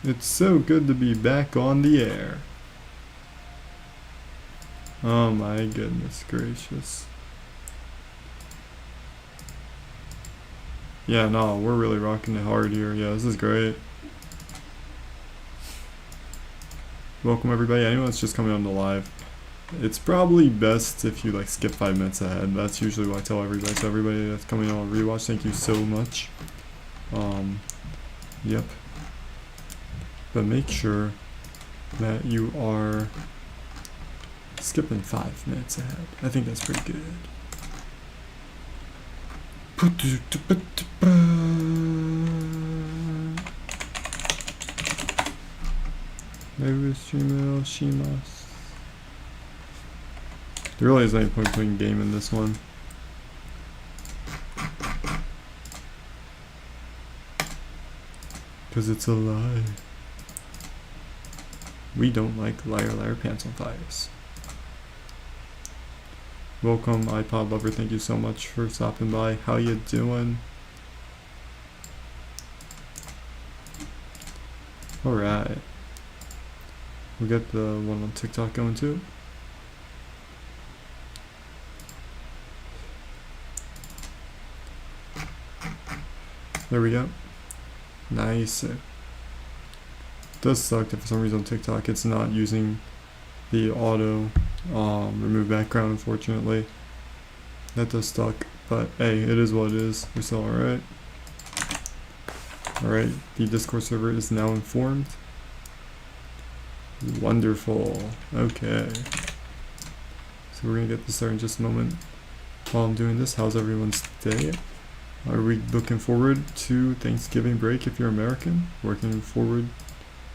It's so good to be back on the air. Oh my goodness gracious. Yeah, no, we're really rocking it hard here. Yeah, this is great. Welcome everybody. Anyone that's just coming on the live, it's probably best if you like skip 5 minutes ahead. That's usually what I tell everybody. So everybody that's coming on rewatch, thank you so much. Yep. But make sure that you are skipping 5 minutes ahead. I think that's pretty good. Maybe stream Shimas. There really isn't any point playing game in this one. Because it's a lie. We don't like liar liar pants on fires. Welcome iPod lover, thank you so much for stopping by. How you doing? Alright. We got the one on TikTok going too. There we go. Nice. It does suck that for some reason on TikTok it's not using the auto remove background, unfortunately. That does suck, but hey, it is what it is. We're still alright. Alright, the Discord server is now informed. Wonderful. Okay. So we're gonna get this started in just a moment. While I'm doing this, how's everyone's day? Are we looking forward to Thanksgiving break if you're American? Working forward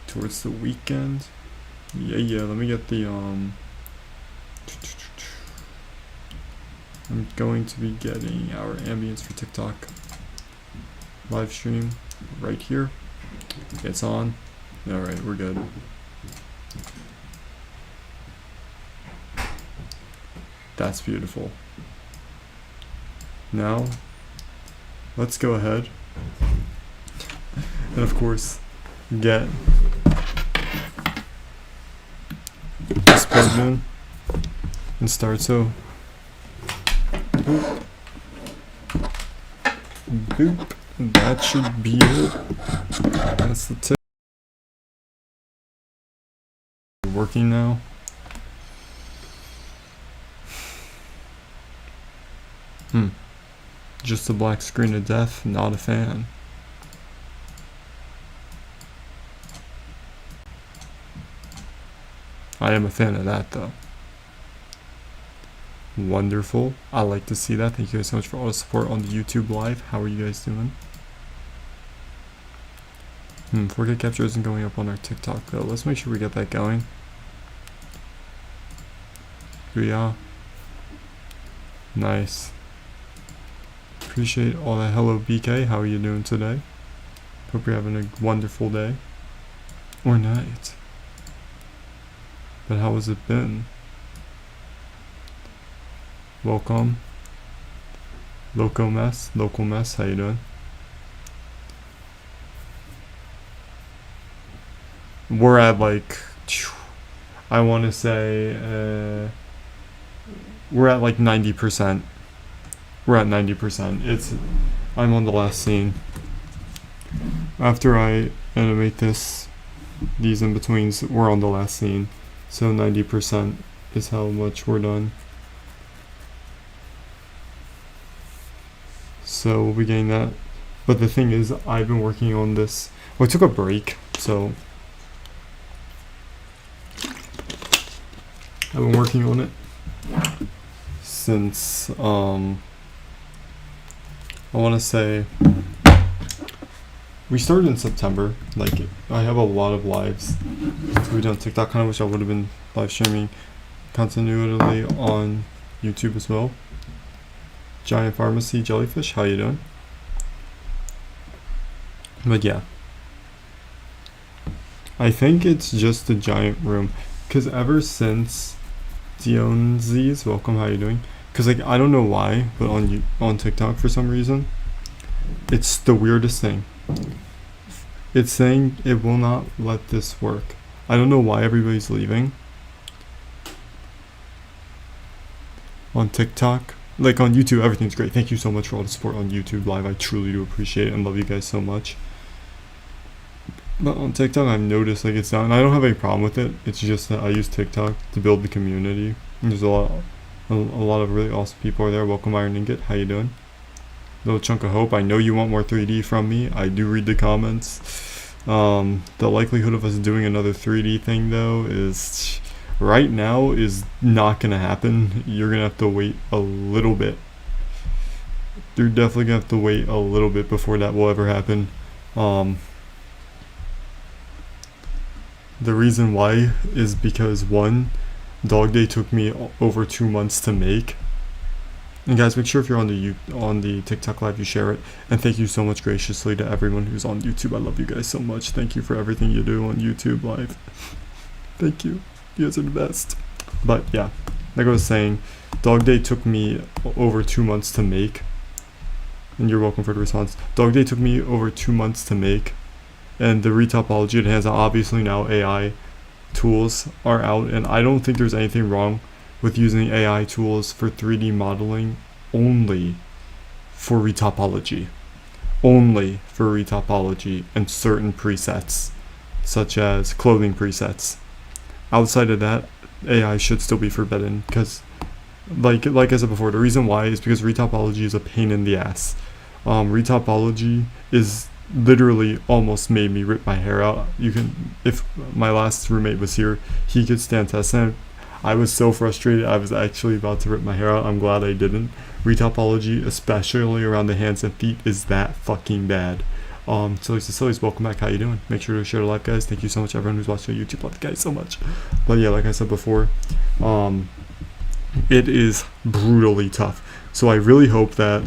towards the weekend? Yeah, let me get the I'm going to be getting our ambience for TikTok live stream right here. It's on. Alright, we're good. That's beautiful. Now, let's go ahead and of course get this plugged in and start. So boop, boop, that should be it. That's the tip. Working now. Just a black screen of death, not a fan. I am a fan of that though. Wonderful. I like to see that. Thank you guys so much for all the support on the YouTube live. How are you guys doing? 4K capture isn't going up on our TikTok though. Let's make sure we get that going. Yeah. Nice. Appreciate all that. Hello BK, how are you doing today? Hope you're having a wonderful day. Or night. But how has it been? Welcome. Local Mess, how you doing? We're at like, I want to say, we're at like 90%. We're at 90%. I'm on the last scene. After I animate these in-betweens, we're on the last scene. So 90% is how much we're done. So we'll be getting that. But the thing is, I've been working on this. Well, I took a break, so I've been working on it since I want to say we started in September. Like, I have a lot of lives to be done on TikTok. Kind of wish I would have been live streaming continually on YouTube as well. Giant Pharmacy Jellyfish, how you doing? But yeah, I think it's just a giant room, because ever since Dionzies, welcome, how you doing? Because like, I don't know why, but on TikTok for some reason, it's the weirdest thing. It's saying it will not let this work. I don't know why everybody's leaving. On TikTok, like on YouTube, everything's great. Thank you so much for all the support on YouTube Live. I truly do appreciate it and love you guys so much. But on TikTok, I've noticed like it's not, and I don't have any problem with it. It's just that I use TikTok to build the community. And there's a lot of really awesome people are there. Welcome, Iron Ingot. How you doing? Little chunk of hope. I know you want more 3D from me. I do read the comments. The likelihood of us doing another 3D thing though is right now is not gonna happen. You're gonna have to wait a little bit. You're definitely gonna have to wait a little bit before that will ever happen. The reason why is because one, Dog Day took me over 2 months to make. And guys, make sure if you're on the TikTok live, you share it. And thank you so much graciously to everyone who's on YouTube. I love you guys so much. Thank you for everything you do on YouTube live. Thank you. You guys are the best. But yeah, like I was saying, Dog Day took me over 2 months to make. And you're welcome for the response. Dog Day took me over 2 months to make. And the retopology it has, obviously now AI tools are out, and I don't think there's anything wrong with using AI tools for 3D modeling only for retopology. Only for retopology and certain presets, such as clothing presets. Outside of that, AI should still be forbidden, because like I said before, the reason why is because retopology is a pain in the ass. Retopology is literally almost made me rip my hair out. If my last roommate was here, he could stand test, and I was so frustrated. I was actually about to rip my hair out. I'm glad I didn't. Retopology, especially around the hands and feet, is that fucking bad. Silly's welcome back. How you doing? Make sure to share the live, guys. Thank you so much, everyone who's watching the YouTube live, guys, so much. But yeah, like I said before, it is brutally tough. So I really hope that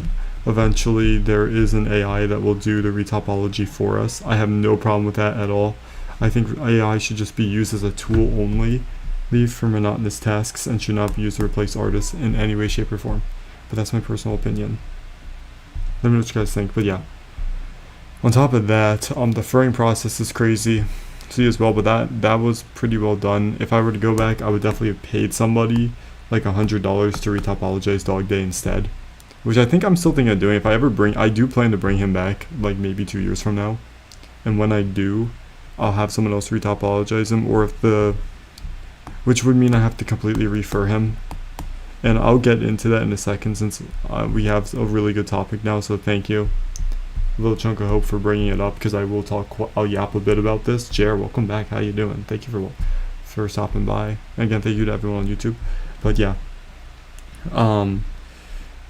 eventually there is an AI that will do the retopology for us. I have no problem with that at all. I think AI should just be used as a tool only, leave for monotonous tasks, and should not be used to replace artists in any way, shape, or form. But that's my personal opinion. Let me know what you guys think. But yeah, on top of that, the furring process is crazy to see as well, but that was pretty well done. If I were to go back, I would definitely have paid somebody like $100 to retopologize Dog Day instead, which I think I'm still thinking of doing. If I ever I do plan to bring him back like maybe 2 years from now, and when I do, I'll have someone else retopologize him, or which would mean I have to completely refur him, and I'll get into that in a second since we have a really good topic now. So thank you, a little chunk of hope, for bringing it up, because I'll yap a bit about this. Jer, welcome back. How you doing? Thank you for stopping by. And again, thank you to everyone on YouTube. But yeah,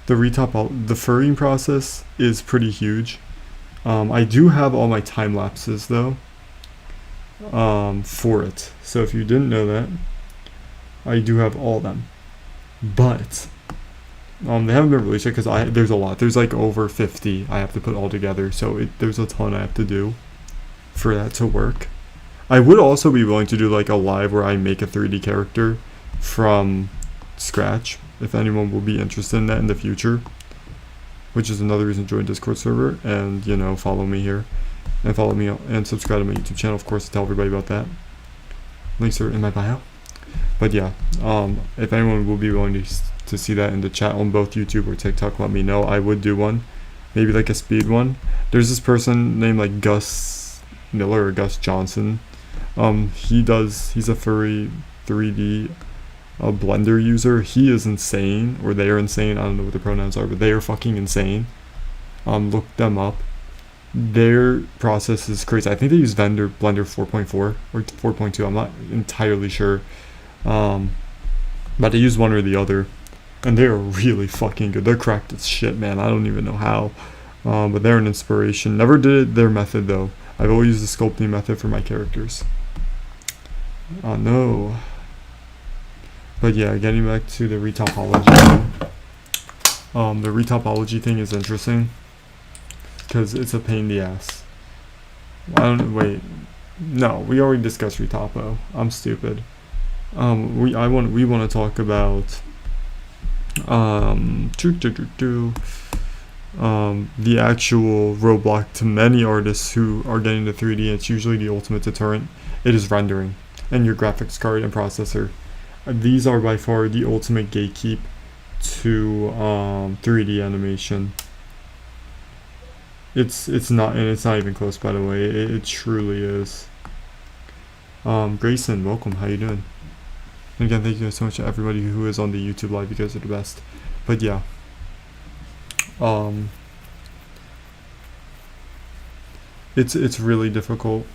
the furring process is pretty huge. I do have all my time lapses though, for it. So if you didn't know that, I do have all of them. But they haven't been released yet because there's a lot. There's like over 50 I have to put all together. So there's a ton I have to do for that to work. I would also be willing to do like a live where I make a 3D character from scratch, if anyone will be interested in that in the future, which is another reason to join Discord server and follow me here, and follow me and subscribe to my YouTube channel, of course, to tell everybody about that. Links are in my bio. But yeah, if anyone will be willing to see that in the chat on both YouTube or TikTok, let me know. I would do one, maybe like a speed one. There's this person named like Gus Miller or Gus Johnson. He's a furry 3D Blender user. He is insane, or they are insane. I don't know what the pronouns are, but they are fucking insane. Look them up. Their process is crazy. I think they use Blender 4.4 or 4.2. I'm not entirely sure, but they use one or the other, and they are really fucking good. They're cracked as shit, man. I don't even know how, but they're an inspiration. Never did their method though. I've always used the sculpting method for my characters. No. But yeah, getting back to the retopology thing. The retopology thing is interesting because it's a pain in the ass. No, we already discussed retopo. I'm stupid. We want to talk about the actual roadblock to many artists who are getting to 3D, it's usually the ultimate deterrent. It is rendering and your graphics card and processor. These are by far the ultimate gatekeep to 3D animation. It's not, and it's not even close, by the way. It truly is. Grayson, welcome. How you doing? And again, thank you guys so much to everybody who is on the YouTube live. You guys are the best. But yeah, it's really difficult.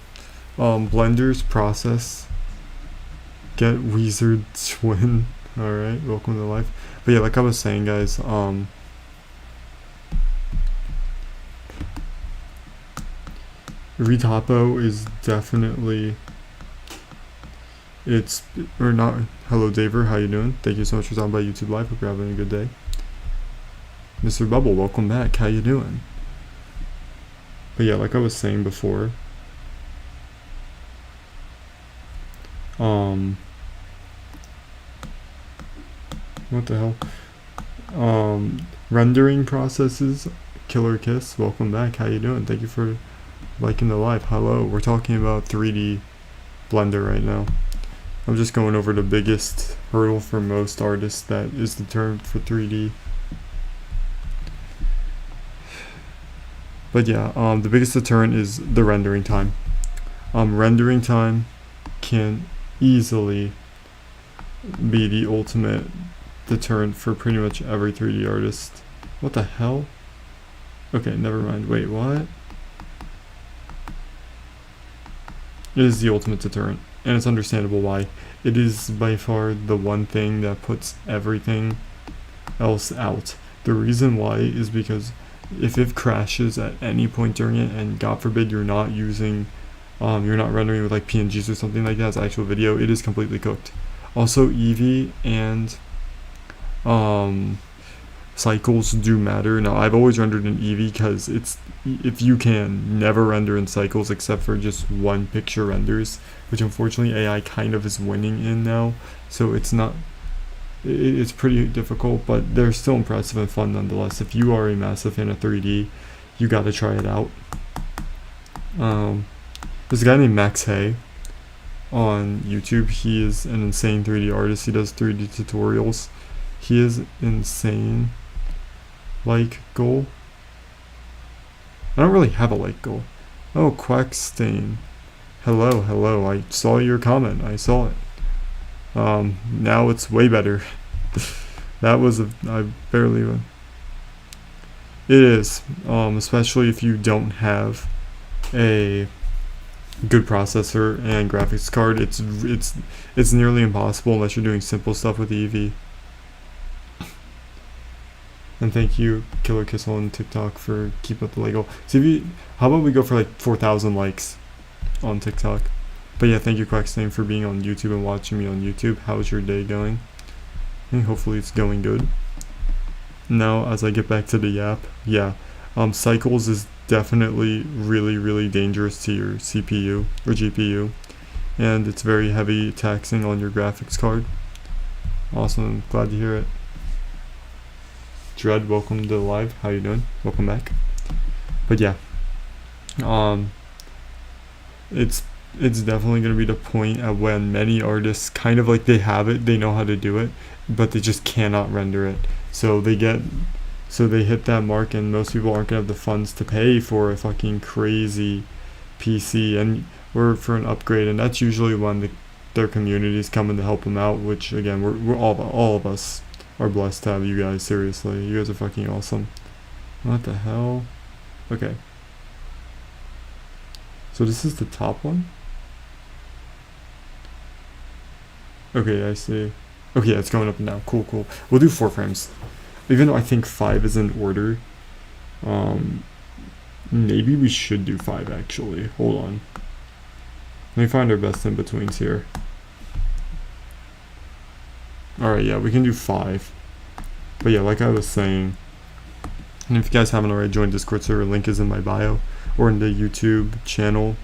Blender's process. Get Wizard Twin. All right, welcome to life. But yeah, like I was saying, guys, Retopo is definitely, it's, or not. Hello Daver, how you doing? Thank you so much for stopping by YouTube Live. Hope you're having a good day. Mr. Bubble, welcome back. How you doing? But yeah, like I was saying before, what the hell? Rendering processes. Killer Kiss, welcome back. How you doing? Thank you for liking the live. Hello, we're talking about 3D Blender right now. I'm just going over the biggest hurdle for most artists that is the term for 3D. But yeah, the biggest deterrent is the rendering time. Rendering time can easily be the ultimate deterrent for pretty much every 3D artist. What the hell? Okay, never mind. Wait, what? It is the ultimate deterrent, and it's understandable why. It is by far the one thing that puts everything else out. The reason why is because if it crashes at any point during it, and God forbid you're not using, you're not rendering with like PNGs or something like that as actual video, it is completely cooked. Also, Eevee and cycles do matter. Now, I've always rendered in Eevee because it's, if you can, never render in cycles except for just one picture renders, which unfortunately AI kind of is winning in now. So it's not, it's pretty difficult, but they're still impressive and fun nonetheless. If you are a massive fan of 3D, you gotta try it out. There's a guy named Max Hay on YouTube. He is an insane 3D artist. He does 3D tutorials. He is insane. Like goal. I don't really have a like goal. Oh, Quackstain. Hello. I saw your comment. I saw it. Now it's way better. That was I barely went. It is, especially if you don't have a good processor and graphics card. It's nearly impossible unless you're doing simple stuff with Eevee. And thank you, Killer Kiss on TikTok, for keep up the Lego. See, how about we go for like 4,000 likes on TikTok? But yeah, thank you, Quackstain, for being on YouTube and watching me on YouTube. How's your day going? I think hopefully it's going good. Now, as I get back to the yap, yeah, cycles is definitely really dangerous to your CPU or GPU, and it's very heavy taxing on your graphics card. Awesome, glad to hear it. Dread, welcome to the live. How you doing? Welcome back. But yeah, it's definitely going to be the point at when many artists kind of like, they have it, they know how to do it, but they just cannot render it. So they hit that mark, and most people aren't going to have the funds to pay for a fucking crazy PC or for an upgrade, and that's usually when their communities come in to help them out, which again, we're all of us are blessed to have you guys. Seriously, you guys are fucking awesome. What the hell? Okay, so this is the top one. Okay, I see. Okay, yeah, it's going up and down. Cool. We'll do 4 frames, even though I think 5 is in order. Maybe we should do 5 actually. Hold on, let me find our best in betweens here. Alright, yeah, we can do 5. But yeah, like I was saying, and if you guys haven't already joined Discord server, link is in my bio, or in the YouTube channel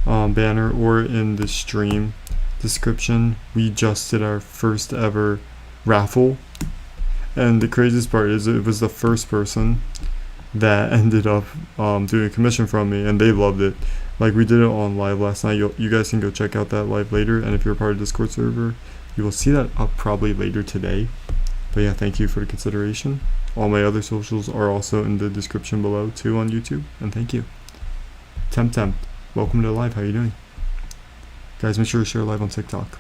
banner, or in the stream description. We just did our first ever raffle, and the craziest part is it was the first person that ended up doing a commission from me, and they loved it. Like, we did it on live last night. You guys can go check out that live later, and if you're a part of Discord server, you will see that up probably later today. But yeah, thank you for the consideration. All my other socials are also in the description below too on YouTube, and thank you. Temp, welcome to the live. How you doing? Guys, make sure to share live on TikTok.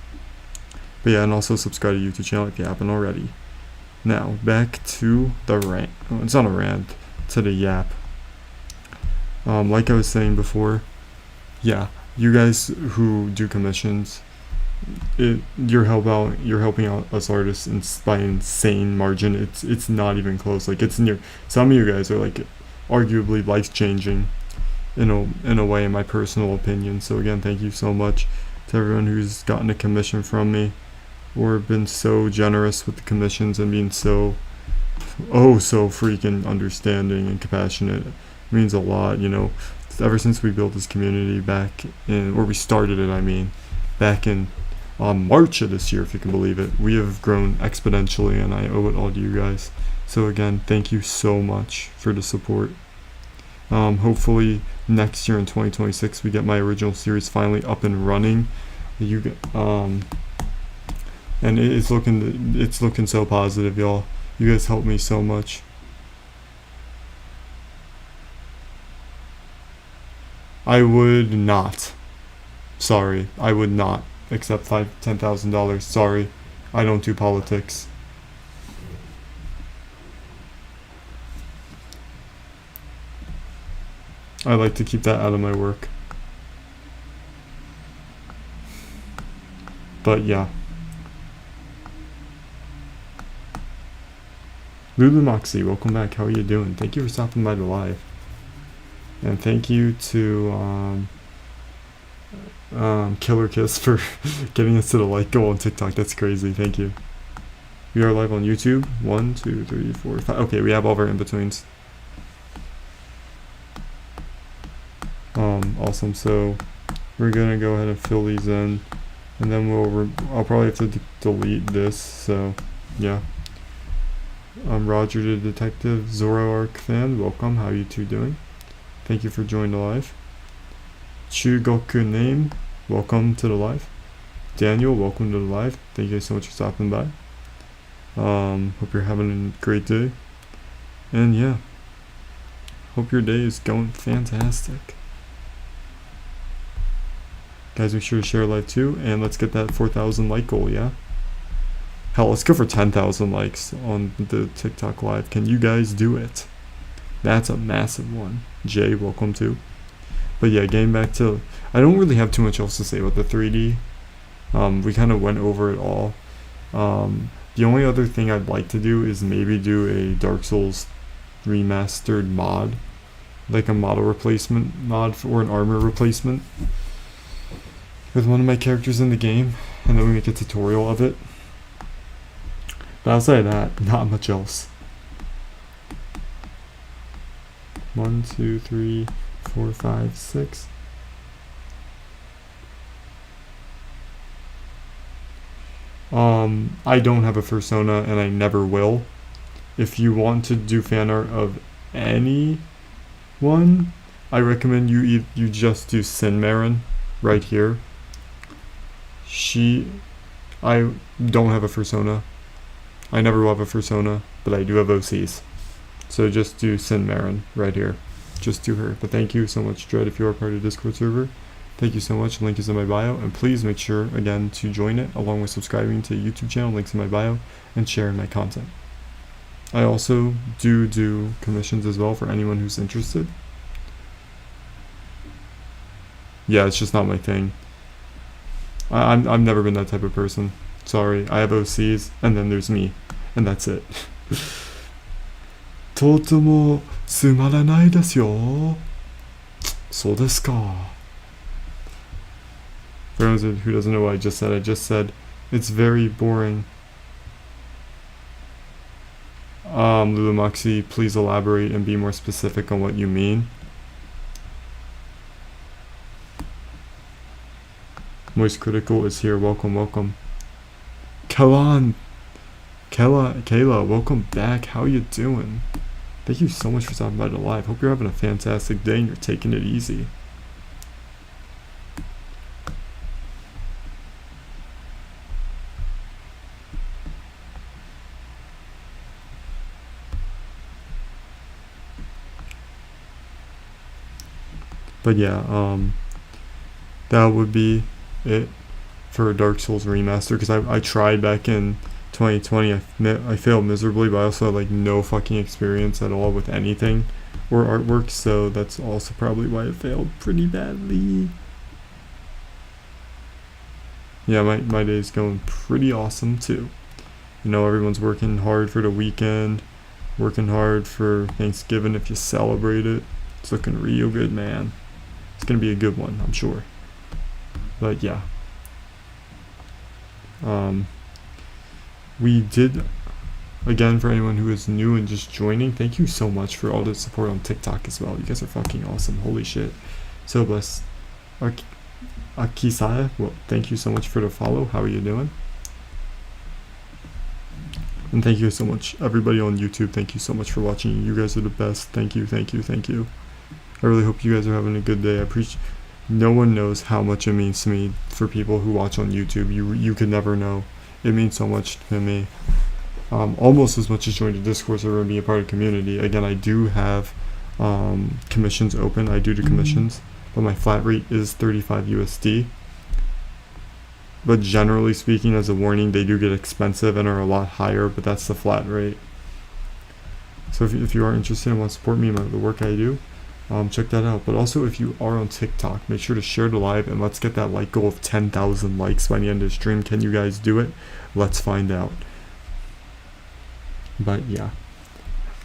But yeah, and also subscribe to YouTube channel if you haven't already. Now, back to the rant. Oh, it's not a rant, to the yap. Like I was saying before, yeah, you guys who do commissions, you're helping out us artists by insane margin. It's not even close. Like, it's near. Some of you guys are like arguably life changing, in a way, in my personal opinion. So again, thank you so much to everyone who's gotten a commission from me, or been so generous with the commissions and being so freaking understanding and compassionate. It means a lot, ever since we built this community back in, or we started it, back in March of this year, if you can believe it. We have grown exponentially, and I owe it all to you guys. So again, thank you so much for the support. Hopefully next year in 2026 we get my original series finally up and running. And it's looking so positive, y'all. You guys helped me so much. I would not. Sorry, I would not accept $10,000. Sorry, I don't do politics. I like to keep that out of my work. But yeah. Lulu Moxie, welcome back. How are you doing? Thank you for stopping by the live. And thank you to Killer Kiss for getting us to the like goal on TikTok. That's crazy. Thank you. We are live on YouTube. 1, 2, 3, 4, 5. Okay, we have all of our in-betweens. Awesome. So we're gonna go ahead and fill these in, and then I'll probably have to delete this. So yeah. Roger the Detective, Zoroark fan, welcome. How you two doing? Thank you for joining the live. Chugoku name, welcome to the live. Daniel, welcome to the live. Thank you guys so much for stopping by. Hope you're having a great day. And yeah, hope your day is going fantastic. Guys, make sure to share live too, and let's get that 4,000 like goal, yeah? Hell, let's go for 10,000 likes on the TikTok live. Can you guys do it? That's a massive one. Jay, welcome too. But yeah, getting back to, I don't really have too much else to say about the 3D. We kind of went over it all. The only other thing I'd like to do is maybe do a Dark Souls remastered mod, like a model replacement mod or an armor replacement with one of my characters in the game, and then we make a tutorial of it. But outside of that, not much else. 1, 2, 3, 4, 5, 6. I don't have a persona, and I never will. If you want to do fan art of anyone, I recommend you just do Sinmarin right here. I don't have a persona. I never will have a persona, but I do have OCs. So just do Sinmarin right here. Just do her. But thank you so much, Dread, if you are part of the Discord server. Thank you so much. Link is in my bio. And please make sure, again, to join it, along with subscribing to the YouTube channel. Links in my bio. And sharing my content. I also do commissions as well for anyone who's interested. Yeah, it's just not my thing. I've never been that type of person. Sorry, I have OCs, and then there's me, and that's it. とてもつまらないですよ。そうですか。For those who doesn't know what I just said it's very boring. Lulu Moxie, please elaborate and be more specific on what you mean. Moist Critical is here. Welcome. Kayla, welcome back. How you doing? Thank you so much for stopping by the live. Hope you're having a fantastic day and you're taking it easy. But yeah, that would be it for Dark Souls Remaster, because I tried back in 2020. I failed miserably, but I also had like no fucking experience at all with anything or artwork, so that's also probably why it failed pretty badly. Yeah, my day's going pretty awesome too. You know, everyone's working hard for the weekend, working hard for Thanksgiving if you celebrate it. It's looking real good, man. It's gonna be a good one, I'm sure. But yeah. We did, again, for anyone who is new and just joining, thank you so much for all the support on TikTok as well. You guys are fucking awesome. Holy shit. So blessed. Akisaya, well, thank you so much for the follow. How are you doing? And thank you so much, everybody on YouTube. Thank you so much for watching. You guys are the best. Thank you, thank you, thank you. I really hope you guys are having a good day. I appreciate. No one knows how much it means to me for people who watch on YouTube. You could never know. It means so much to me. Almost as much as joining the Discord server and being a part of the community. Again, I do have commissions open. I do commissions, but my flat rate is 35 USD. But generally speaking, as a warning, they do get expensive and are a lot higher, but that's the flat rate. So if you are interested and want to support me and the work I do, check that out. But also, if you are on TikTok, make sure to share the live and let's get that like goal of 10,000 likes by the end of the stream. Can you guys do it? Let's find out. But yeah.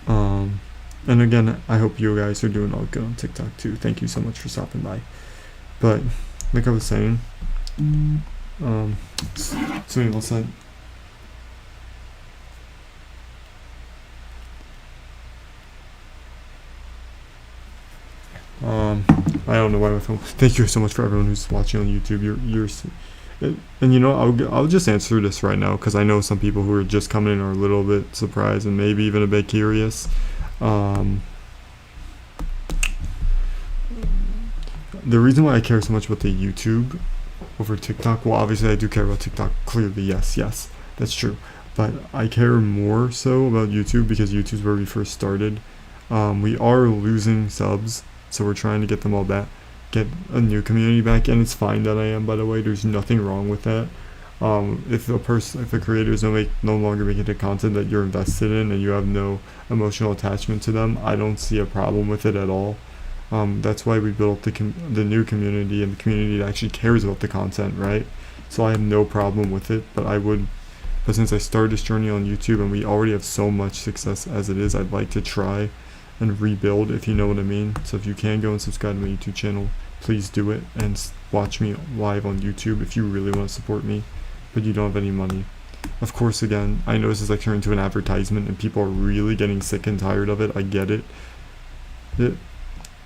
And again, I hope you guys are doing all good on TikTok too. Thank you so much for stopping by. But like I was saying, so what's that? I don't know why my phone. Thank you so much for everyone who's watching on YouTube. And you know, I'll just answer this right now because I know some people who are just coming in are a little bit surprised and maybe even a bit curious. The reason why I care so much about the YouTube over TikTok, well, obviously I do care about TikTok. Clearly, yes, that's true. But I care more so about YouTube because YouTube's where we first started. We are losing subs, so we're trying to get them all back, get a new community back, and it's fine that I am, by the way. There's nothing wrong with that. If a creator is no longer making the content that you're invested in and you have no emotional attachment to them, I don't see a problem with it at all. That's why we built the new community and the community that actually cares about the content, right? So I have no problem with it, but since I started this journey on YouTube and we already have so much success as it is, I'd like to try and rebuild, if you know what I mean. So if you can go and subscribe to my YouTube channel, please do it, and watch me live on YouTube if you really want to support me, but you don't have any money. Of course, again, I know this is like turning into an advertisement and people are really getting sick and tired of it. I get it. But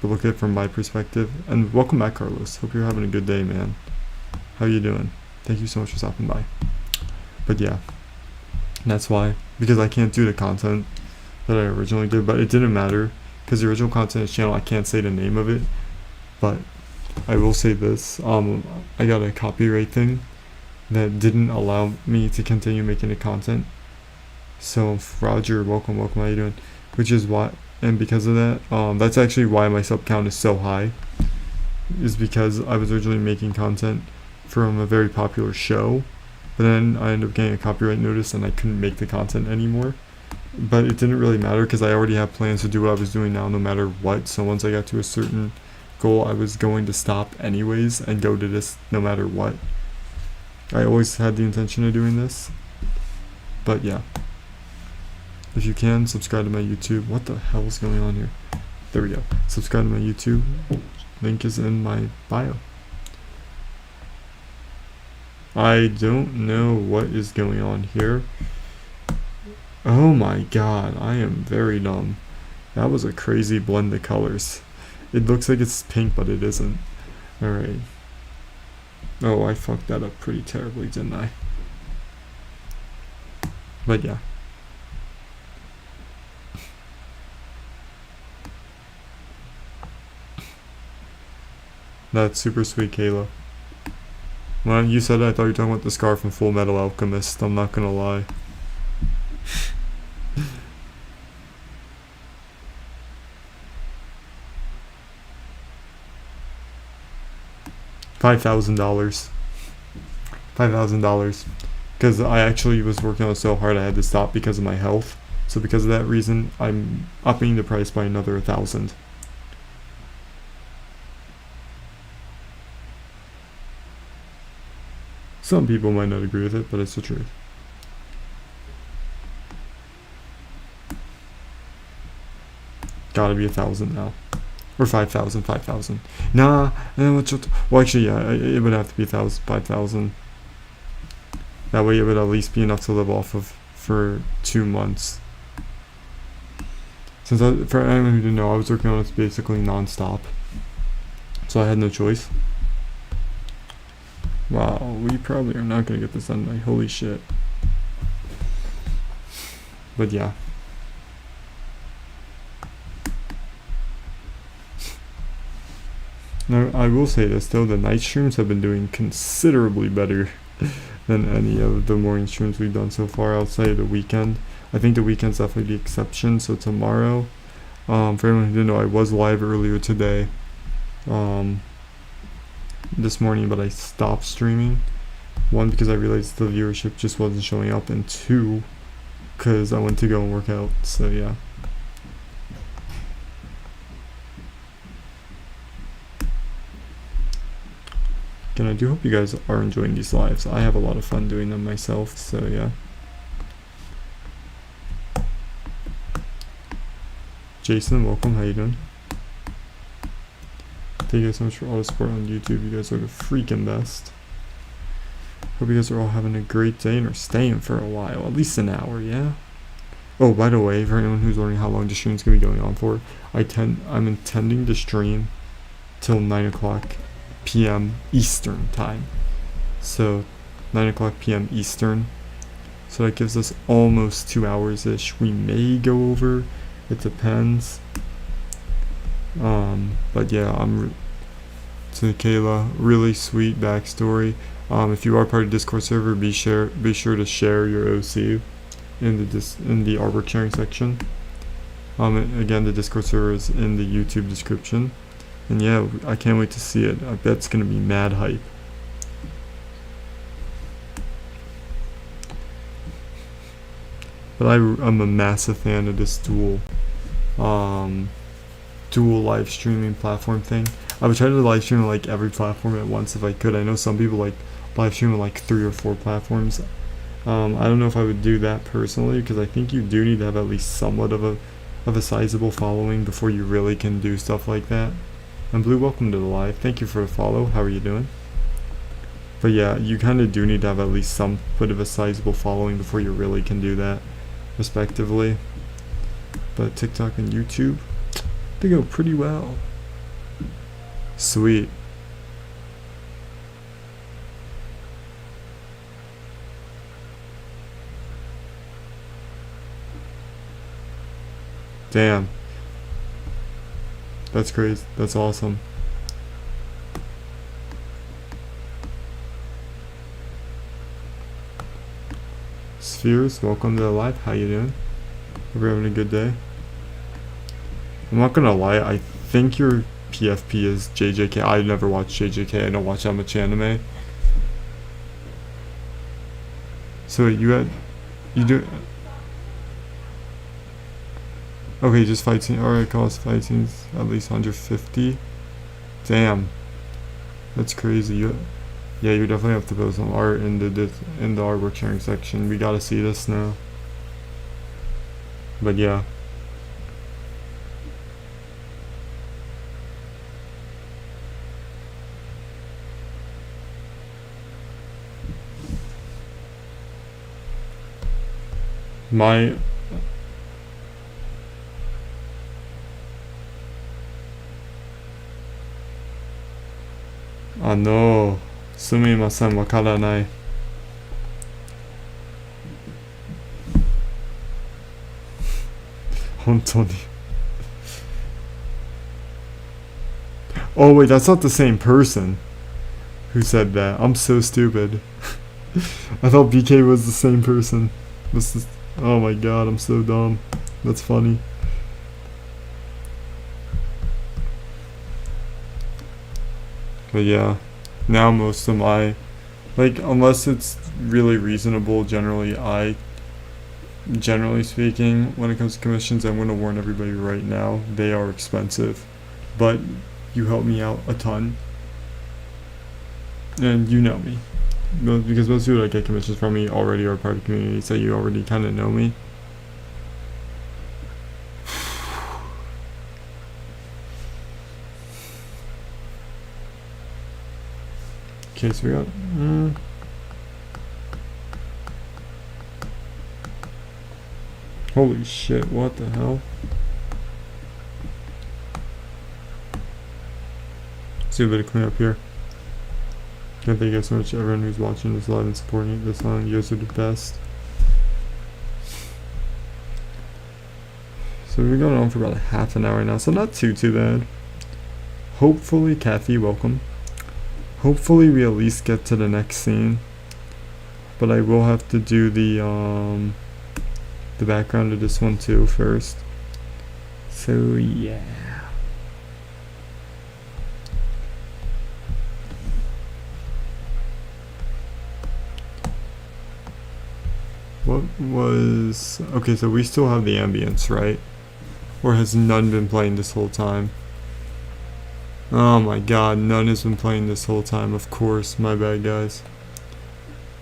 look at it from my perspective. And welcome back, Carlos. Hope you're having a good day, man. How you doing? Thank you so much for stopping by. But yeah, that's why, because I can't do the content that I originally did, but it didn't matter because the original content of this channel, I can't say the name of it, but I will say this. I got a copyright thing that didn't allow me to continue making the content. So Roger, welcome, how you doing? Which is why, and because of that, that's actually why my sub count is so high, is because I was originally making content from a very popular show, but then I ended up getting a copyright notice and I couldn't make the content anymore. But it didn't really matter because I already have plans to do what I was doing now no matter what. So once I got to a certain goal, I was going to stop anyways and go to this no matter what. I always had the intention of doing this. But yeah, if you can, subscribe to my YouTube. What the hell is going on here? There we go. Subscribe to my YouTube. Link is in my bio. I don't know what is going on here. Oh my god, I am very dumb. That was a crazy blend of colors. It looks like it's pink, but it isn't. Alright. Oh, I fucked that up pretty terribly, didn't I? But yeah. That's super sweet, Kayla. When you said it, I thought you were talking about the scar from Full Metal Alchemist. I'm not gonna lie. $5,000. $5,000. Because I actually was working on it so hard I had to stop because of my health. So because of that reason, I'm upping the price by another 1,000. Some people might not agree with it, but it's the truth. Gotta be 1,000 now. Or 5,000, 5,000. Nah, well actually, yeah, it would have to be 5,000. That way it would at least be enough to live off of for 2 months. Since for anyone who didn't know, I was working on it basically non-stop. So I had no choice. Wow, we probably are not gonna get this done tonight. Holy shit. But yeah. Now, I will say this though, the night streams have been doing considerably better than any of the morning streams we've done so far outside of the weekend. I think the weekend's definitely the exception. So tomorrow, for anyone who didn't know, I was live earlier today, this morning, but I stopped streaming. One, because I realized the viewership just wasn't showing up, and two, because I went to go and work out. So yeah. And I do hope you guys are enjoying these lives. I have a lot of fun doing them myself, so yeah. Jason, welcome. How you doing? Thank you guys so much for all the support on YouTube. You guys are the freaking best. Hope you guys are all having a great day and are staying for a while, at least an hour, yeah? Oh, by the way, for anyone who's wondering how long the stream's gonna be going on for, I'm intending to stream till 9 o'clock p.m. Eastern time. So 9 o'clock p.m. Eastern. So that gives us almost 2 hours ish. We may go over, it depends. But yeah, to Kayla, really sweet backstory. If you are part of the Discord server, be sure to share your OC in the artwork sharing section. Again, the Discord server is in the YouTube description. And yeah, I can't wait to see it. I bet it's gonna be mad hype. But I'm a massive fan of this dual live streaming platform thing. I would try to live stream on like every platform at once if I could. I know some people like live stream on like 3 or 4 platforms. I don't know if I would do that personally, because I think you do need to have at least somewhat of a sizable following before you really can do stuff like that. And Blue, welcome to the live. Thank you for the follow. How are you doing? But yeah, you kind of do need to have at least some bit of a sizable following before you really can do that, respectively. But TikTok and YouTube, they go pretty well. Sweet. Damn. That's crazy. That's awesome. Spheres, welcome to the live. How you doing? Hope you're having a good day. I'm not gonna lie, I think your PFP is JJK. I never watched JJK. I don't watch that much anime. So you do. Okay, just fight scene. Alright, cost fight scenes at least 150. Damn, that's crazy. Yeah, you definitely have to post some art in the artwork sharing section. We gotta see this now. But yeah. My sumimasen, wakaranai. Hontoni. Oh wait, that's not the same person who said that. I'm so stupid. I thought BK was the same person. Oh my god, I'm so dumb. That's funny. But yeah, now most of my, like, unless it's really reasonable, generally speaking, when it comes to commissions, I'm going to warn everybody right now, they are expensive. But you help me out a ton. And you know me. Because most people that get commissions from me already are part of the community, so you already kind of know me. Okay, so we got... Holy shit, what the hell? Let's do a bit of cleanup here. Thank you guys so much, everyone who's watching this live and supporting this song. You guys are the best. So we've been going on for about half an hour now, so not too bad. Hopefully, Kathy, welcome. Hopefully we at least get to the next scene. But I will have to do the background of this one too first. So yeah. What was... Okay, so we still have the ambience, right? Or has none been playing this whole time? Oh my god, none has been playing this whole time. Of course, my bad, guys.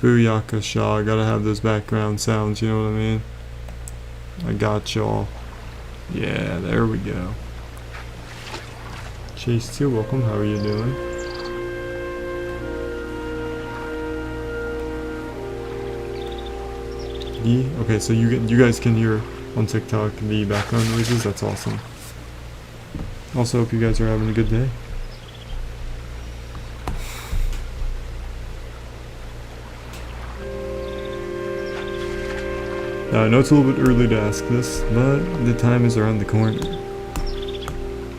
Booyaka Shaw, gotta have those background sounds, you know what I mean? I got y'all. Yeah, there we go. Chase 2, welcome, how are you doing? Okay, so you guys can hear on TikTok the background noises. That's awesome. Also, hope you guys are having a good day. Now, I know it's a little bit early to ask this, but the time is around the corner.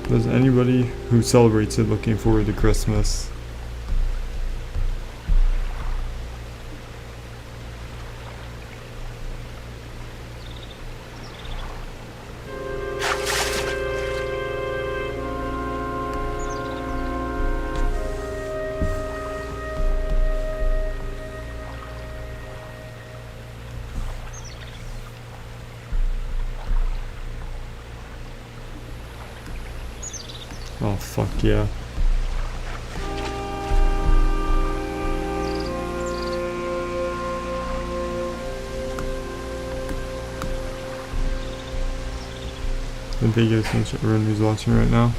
Does anybody who celebrates it looking forward to Christmas? Oh, fuck yeah. And thank you guys so much, everyone who's watching right now.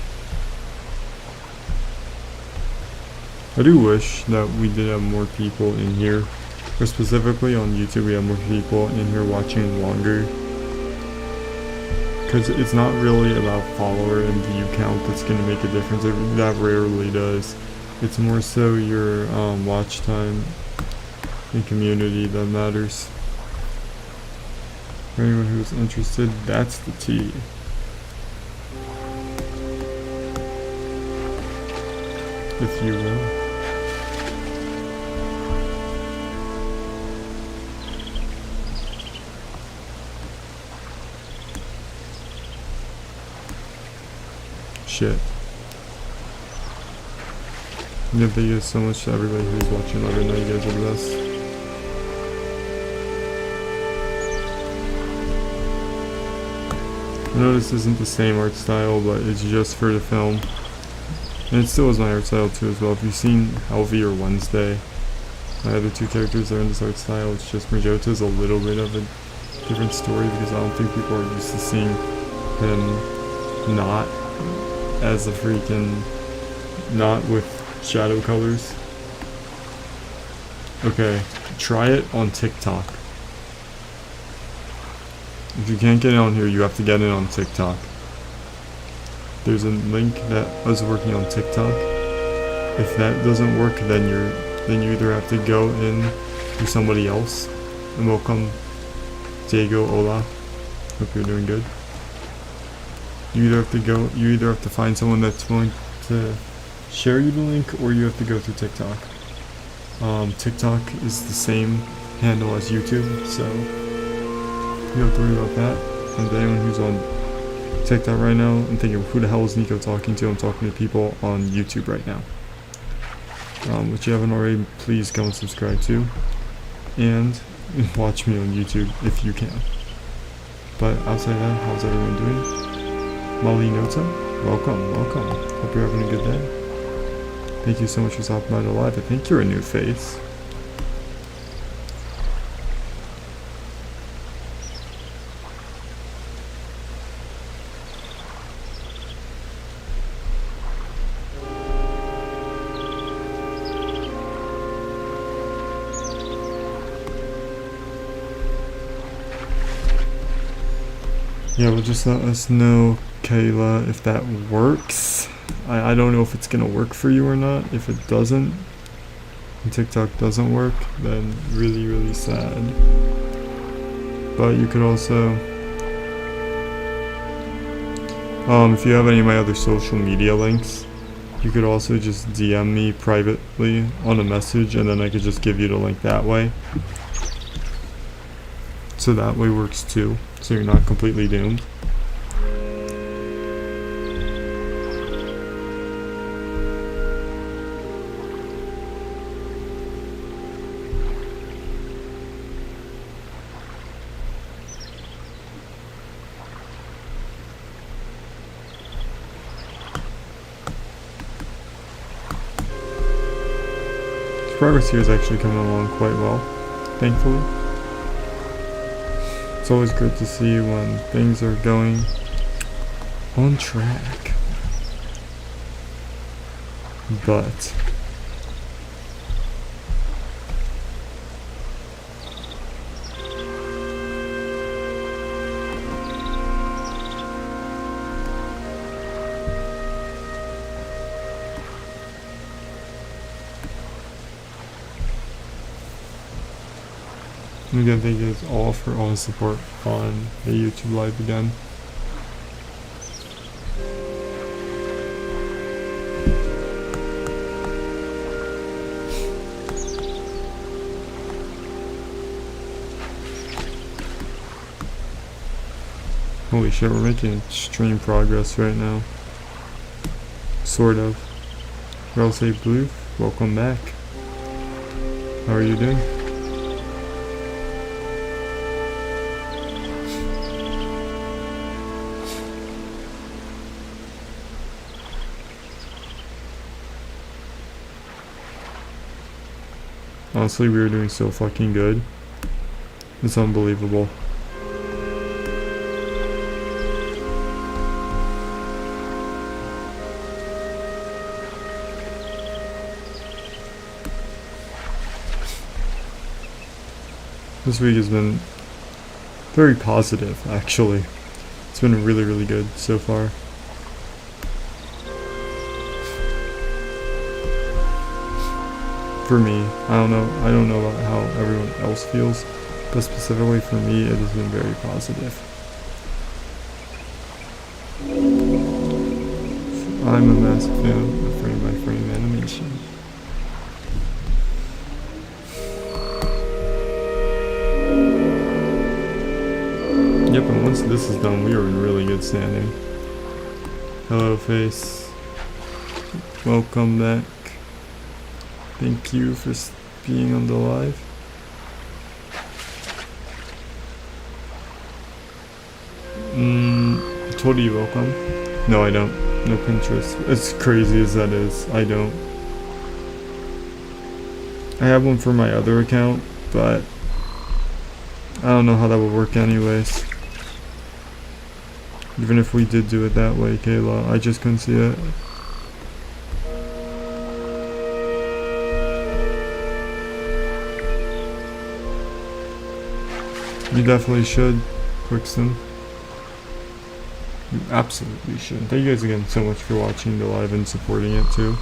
I do wish that we did have more people in here, or specifically on YouTube we have more people in here watching longer. Because it's not really about follower and view count that's going to make a difference. That rarely does. It's more so your watch time and community that matters. For anyone who's interested, that's the tea. If you will. Shit. Yeah, thank you so much to everybody who's watching live right now. You guys are the best. I know this isn't the same art style, but it's just for the film. And it still is my art style too as well. If you've seen Helvy or Wednesday, my other two characters are in this art style. It's just Majota's a little bit of a different story because I don't think people are used to seeing him not as a freaking, not with shadow colors. Okay, try it on TikTok. If you can't get it on here, you have to get it on TikTok. There's a link that is working on TikTok. If that doesn't work, then you either have to go in to somebody else. And welcome, Diego, hola. Hope you're doing good. You either have to find someone that's willing to share you the link, or you have to go through TikTok. TikTok is the same handle as YouTube, so you don't have to worry about that. And anyone who's on TikTok right now, I'm thinking, who the hell is Nico talking to? I'm talking to people on YouTube right now. Which you haven't already, please go and subscribe to. And watch me on YouTube if you can. But outside of that, how's everyone doing? Molly Nota, welcome. Hope you're having a good day. Thank you so much for stopping by the live. I think you're a new face. Yeah, well, just let us know, Kayla, if that works. I don't know if it's gonna work for you or not. If it doesn't, and TikTok doesn't work, then really sad. But you could also, if you have any of my other social media links, you could also just DM me privately on a message, and then I could just give you the link that way. So that way works too, so you're not completely doomed. Progress here is actually coming along quite well, thankfully. It's always good to see when things are going on track. But again, thank you guys all for all the support on the YouTube live again. Holy shit, we're making extreme progress right now. Sort of. I'll say Blue, welcome back. How are you doing? Honestly, we were doing so fucking good. It's unbelievable. This week has been very positive, actually. It's been really good so far. For me, I don't know about how everyone else feels, but specifically for me, it has been very positive. I'm a massive fan of frame-by-frame animation. Yep, and once this is done, we are in really good standing. Hello, Face. Welcome back. Thank you for being on the live. Totally welcome. No, I don't. No Pinterest. As crazy as that is, I don't. I have one for my other account, but I don't know how that would work anyways. Even if we did do it that way, Kayla, I just couldn't see it. You definitely should, Quickson. You absolutely should. Thank you guys again so much for watching the live and supporting it too.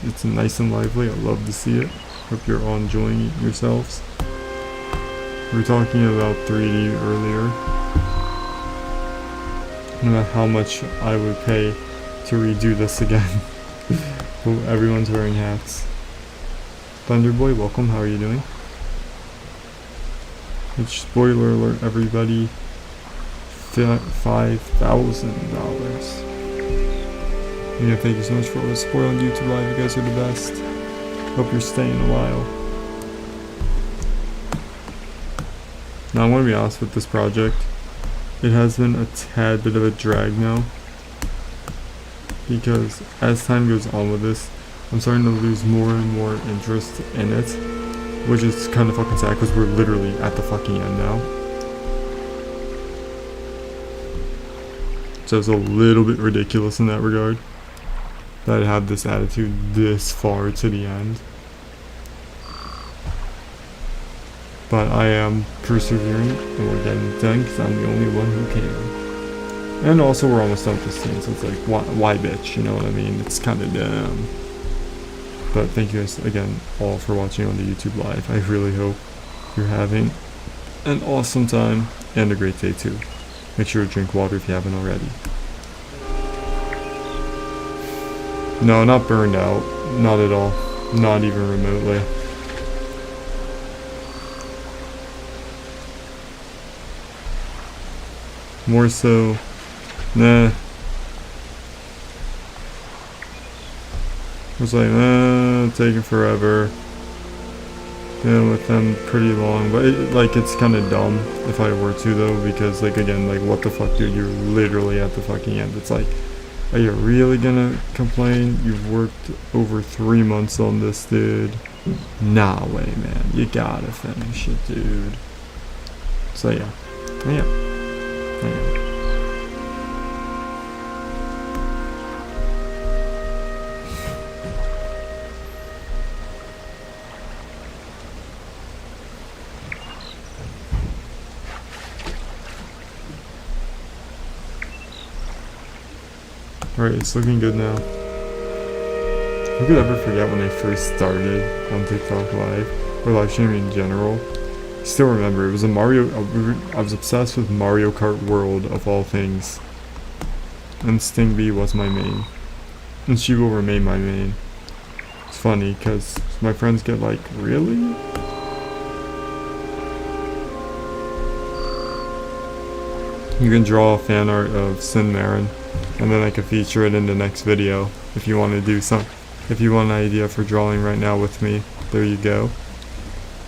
It's nice and lively. I love to see it. Hope you're all enjoying it yourselves. We were talking about 3D earlier. And about how much I would pay to redo this again. Oh, everyone's wearing hats. Thunderboy, welcome. How are you doing? Which spoiler alert, everybody. $5,000. Yeah, thank you so much for all the support on YouTube Live. You guys are the best. Hope you're staying a while. Now, I want to be honest with this project. It has been a tad bit of a drag now. Because as time goes on with this, I'm starting to lose more and more interest in it. Which is kind of fucking sad because we're literally at the fucking end now. So it's a little bit ridiculous in that regard. That I have this attitude this far to the end. But I am persevering and we're getting it done because I'm the only one who can. And also we're almost done with this scene, so it's like, why bitch, you know what I mean? It's kind of dumb. But thank you guys again all for watching on the YouTube Live. I really hope you're having an awesome time and a great day too. Make sure to drink water if you haven't already. No, not burned out. Not at all. Not even remotely. More so, nah. It was like, taking forever. Dealing with them pretty long, but it's kind of dumb if I were to though, because like again, like what the fuck, dude? You're literally at the fucking end. It's like, are you really gonna complain? You've worked over 3 months on this, dude. Nah way, man. You gotta finish it, dude. So yeah. Alright, it's looking good now. Who could ever forget when I first started on TikTok Live, or live streaming in general? Still remember, it was a I was obsessed with Mario Kart World of all things. And Sting B was my main. And she will remain my main. It's funny, because my friends get like, really? You can draw a fan art of Sin Marin, and then I can feature it in the next video if you want to do some. If you want an idea for drawing right now with me, there you go.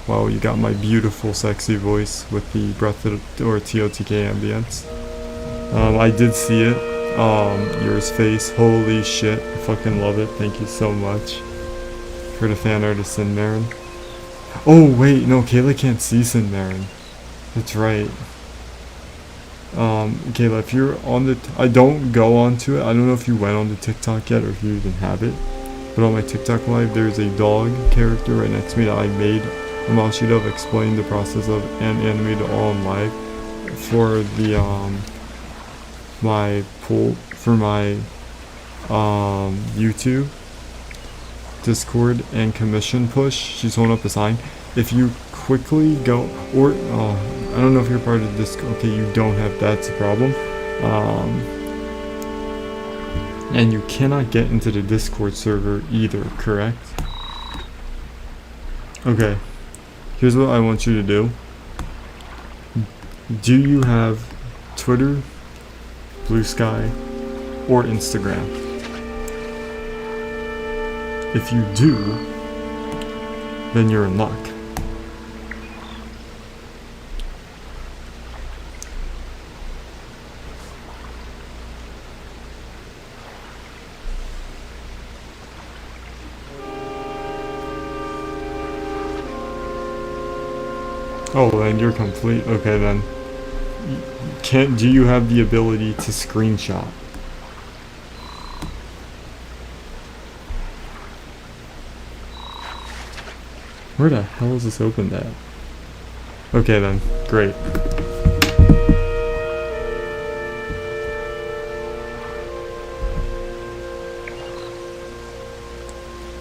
Wow, you got my beautiful sexy voice with the Breath of the, or TOTK ambience. I did see it. Yours face, holy shit, I fucking love it. Thank you so much for the fan art of Sin Marin. Oh wait, no, Kayla can't see Sin Marin. That's right. Kayla, if you're on the, I don't go onto it. I don't know if you went on the TikTok yet or if you even have it. But on my TikTok live, there's a dog character right next to me that I made a mock-sheet of, explaining the process of and animated all on live for the my pool for my YouTube, Discord, and commission push. She's holding up a sign. If you quickly go, or I don't know if you're part of this. Okay, you don't have, that's a problem. And you cannot get into the Discord server either, correct? Okay, here's what I want you to do. Do you have Twitter, Blue Sky, or Instagram? If you do, then you're in luck. Oh, then you're complete. Okay, then. Do you have the ability to screenshot? Where the hell is this opened at? Okay then, great.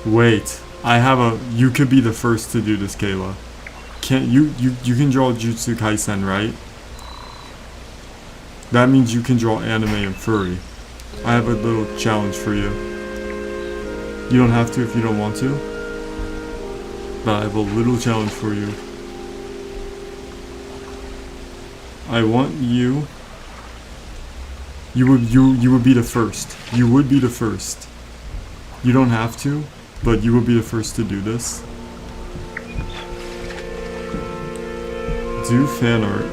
Wait, I have a, you could be the first to do this, Kayla. Can't you can draw Jujutsu Kaisen, right? That means you can draw anime and furry. I have a little challenge for you. You don't have to if you don't want to. But I have a little challenge for you. I want you. You would be the first. You would be the first. You don't have to, but you would be the first to do this. Do fan art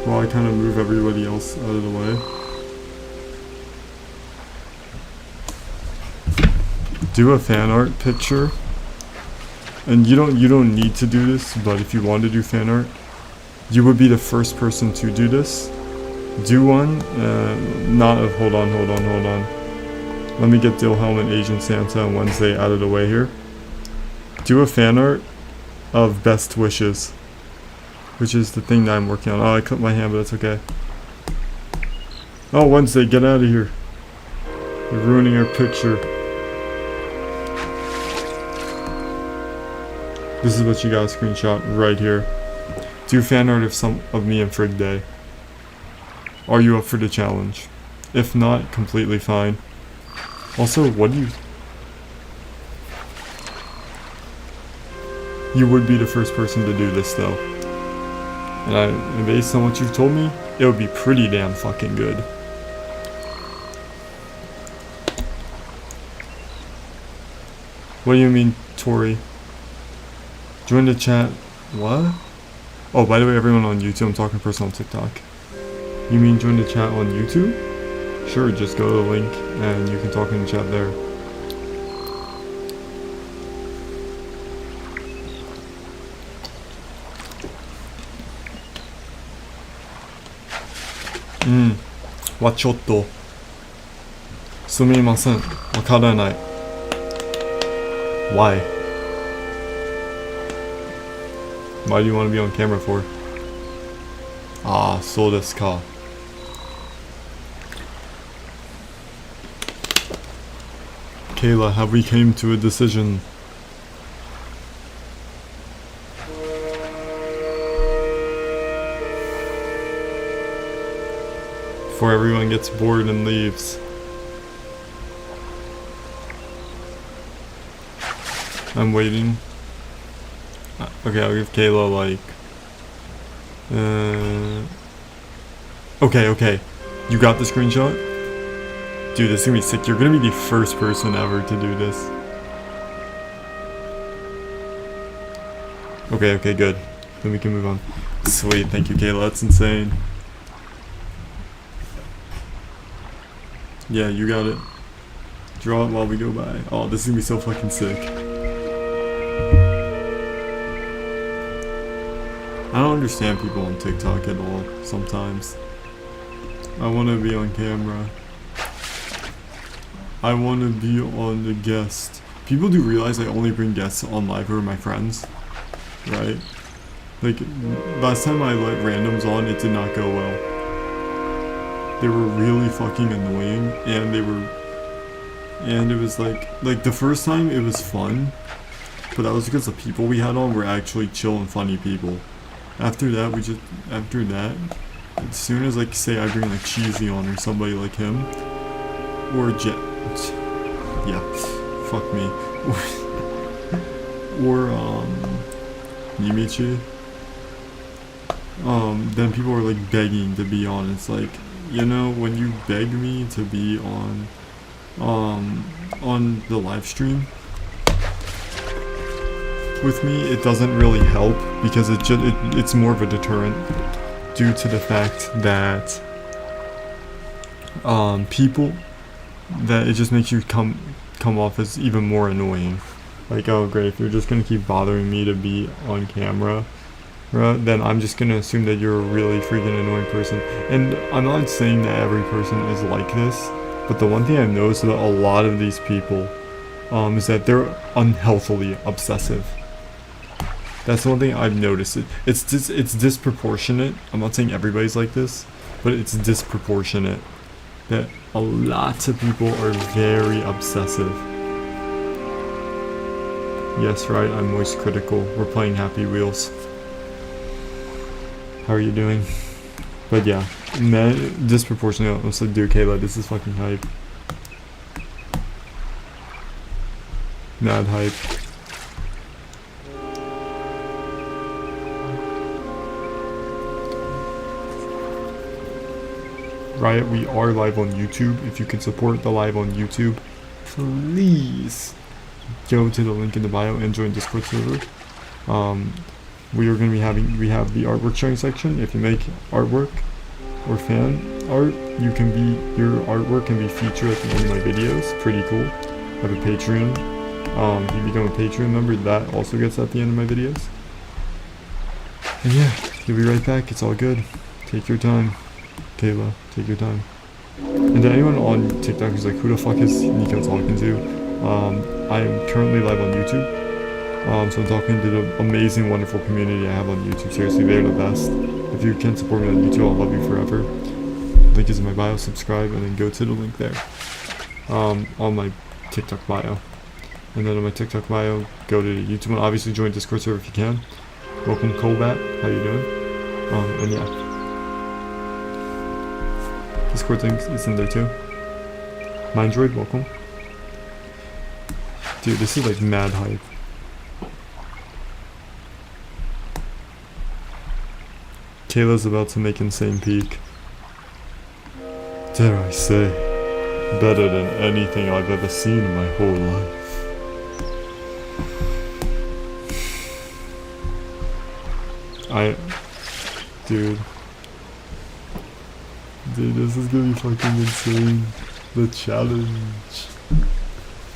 while I kind of move everybody else out of the way. Do a fan art picture, and you don't need to do this, but if you want to do fan art, you would be the first person to do this. Do one, hold on. Let me get Dilhelm and Agent Santa on Wednesday out of the way here. Do a fan art of Best Wishes, which is the thing that I'm working on. Oh, I cut my hand, but that's okay. Oh, Wednesday, get out of here. You're ruining our picture. This is what you got a screenshot right here. Do fan art of me and Frig Day. Are you up for the challenge? If not, completely fine. Also, what do you... You would be the first person to do this though. And based on what you've told me, it would be pretty damn fucking good. What do you mean, Tori? Join the chat. What? Oh, by the way, everyone on YouTube, I'm talking personal TikTok. You mean join the chat on YouTube? Sure, just go to the link and you can talk in the chat there. Wa chotto. Sumimasen. Wakaranai. Why? Why do you want to be on camera for? Ah, so desu ka. Kayla, have we came to a decision? Before everyone gets bored and leaves. I'm waiting. Okay, I'll give Kayla like... Okay. You got the screenshot? Dude, this is gonna be sick. You're gonna be the first person ever to do this. Okay, good. Then we can move on. Sweet, thank you, Kayla. That's insane. Yeah, you got it. Draw it while we go by. Oh, this is gonna be so fucking sick. I don't understand people on TikTok at all, sometimes. I wanna be on camera. I wanna be on the guest. People do realize I only bring guests on live who are my friends, right? Like, last time I let randoms on, it did not go well. They were really fucking annoying, and it was like the first time it was fun, but that was because the people we had on were actually chill and funny people. After that, as soon as like say I bring like Cheesy on or somebody like him, or fuck me, or Yimichi, then people are like begging to be on. It's like, you know, when you beg me to be on the live stream with me, it doesn't really help because it's more of a deterrent due to the fact that people, that it just makes you come off as even more annoying. Like, oh great, if you're just gonna keep bothering me to be on camera, then I'm just gonna assume that you're a really freaking annoying person. And I'm not saying that every person is like this, but the one thing I've noticed about a lot of these people is that they're unhealthily obsessive. That's the one thing I've noticed. It's disproportionate. I'm not saying everybody's like this, but it's disproportionate that a lot of people are very obsessive. Yes, right, I'm moist critical. We're playing Happy Wheels. How are you doing? But yeah, disproportionate. I'm so, dude, Kayla, this is fucking hype. Mad hype. Riot, we are live on YouTube. If you can support the live on YouTube, please go to the link in the bio and join Discord server. We have the artwork sharing section. If you make artwork or fan art, your artwork can be featured at the end of my videos. Pretty cool. I have a Patreon. If you become a Patreon member, that also gets at the end of my videos. And yeah, you'll be right back. It's all good. Take your time. Kayla, take your time. And to anyone on TikTok who's like, who the fuck is Nico talking to? I am currently live on YouTube. So I'm talking to the amazing, wonderful community I have on YouTube. Seriously, they're the best. If you can support me on YouTube, I'll love you forever. Link is in my bio, subscribe, and then go to the link there. On my TikTok bio. And then on my TikTok bio, go to the YouTube one. Obviously join Discord server if you can. Welcome Colbat, how you doing? And yeah. Discord link is in there too. Mindroid, welcome. Dude, this is like mad hype. Kayla's about to make insane peak. Dare I say, better than anything I've ever seen in my whole life. Dude, this is gonna be fucking insane. The challenge.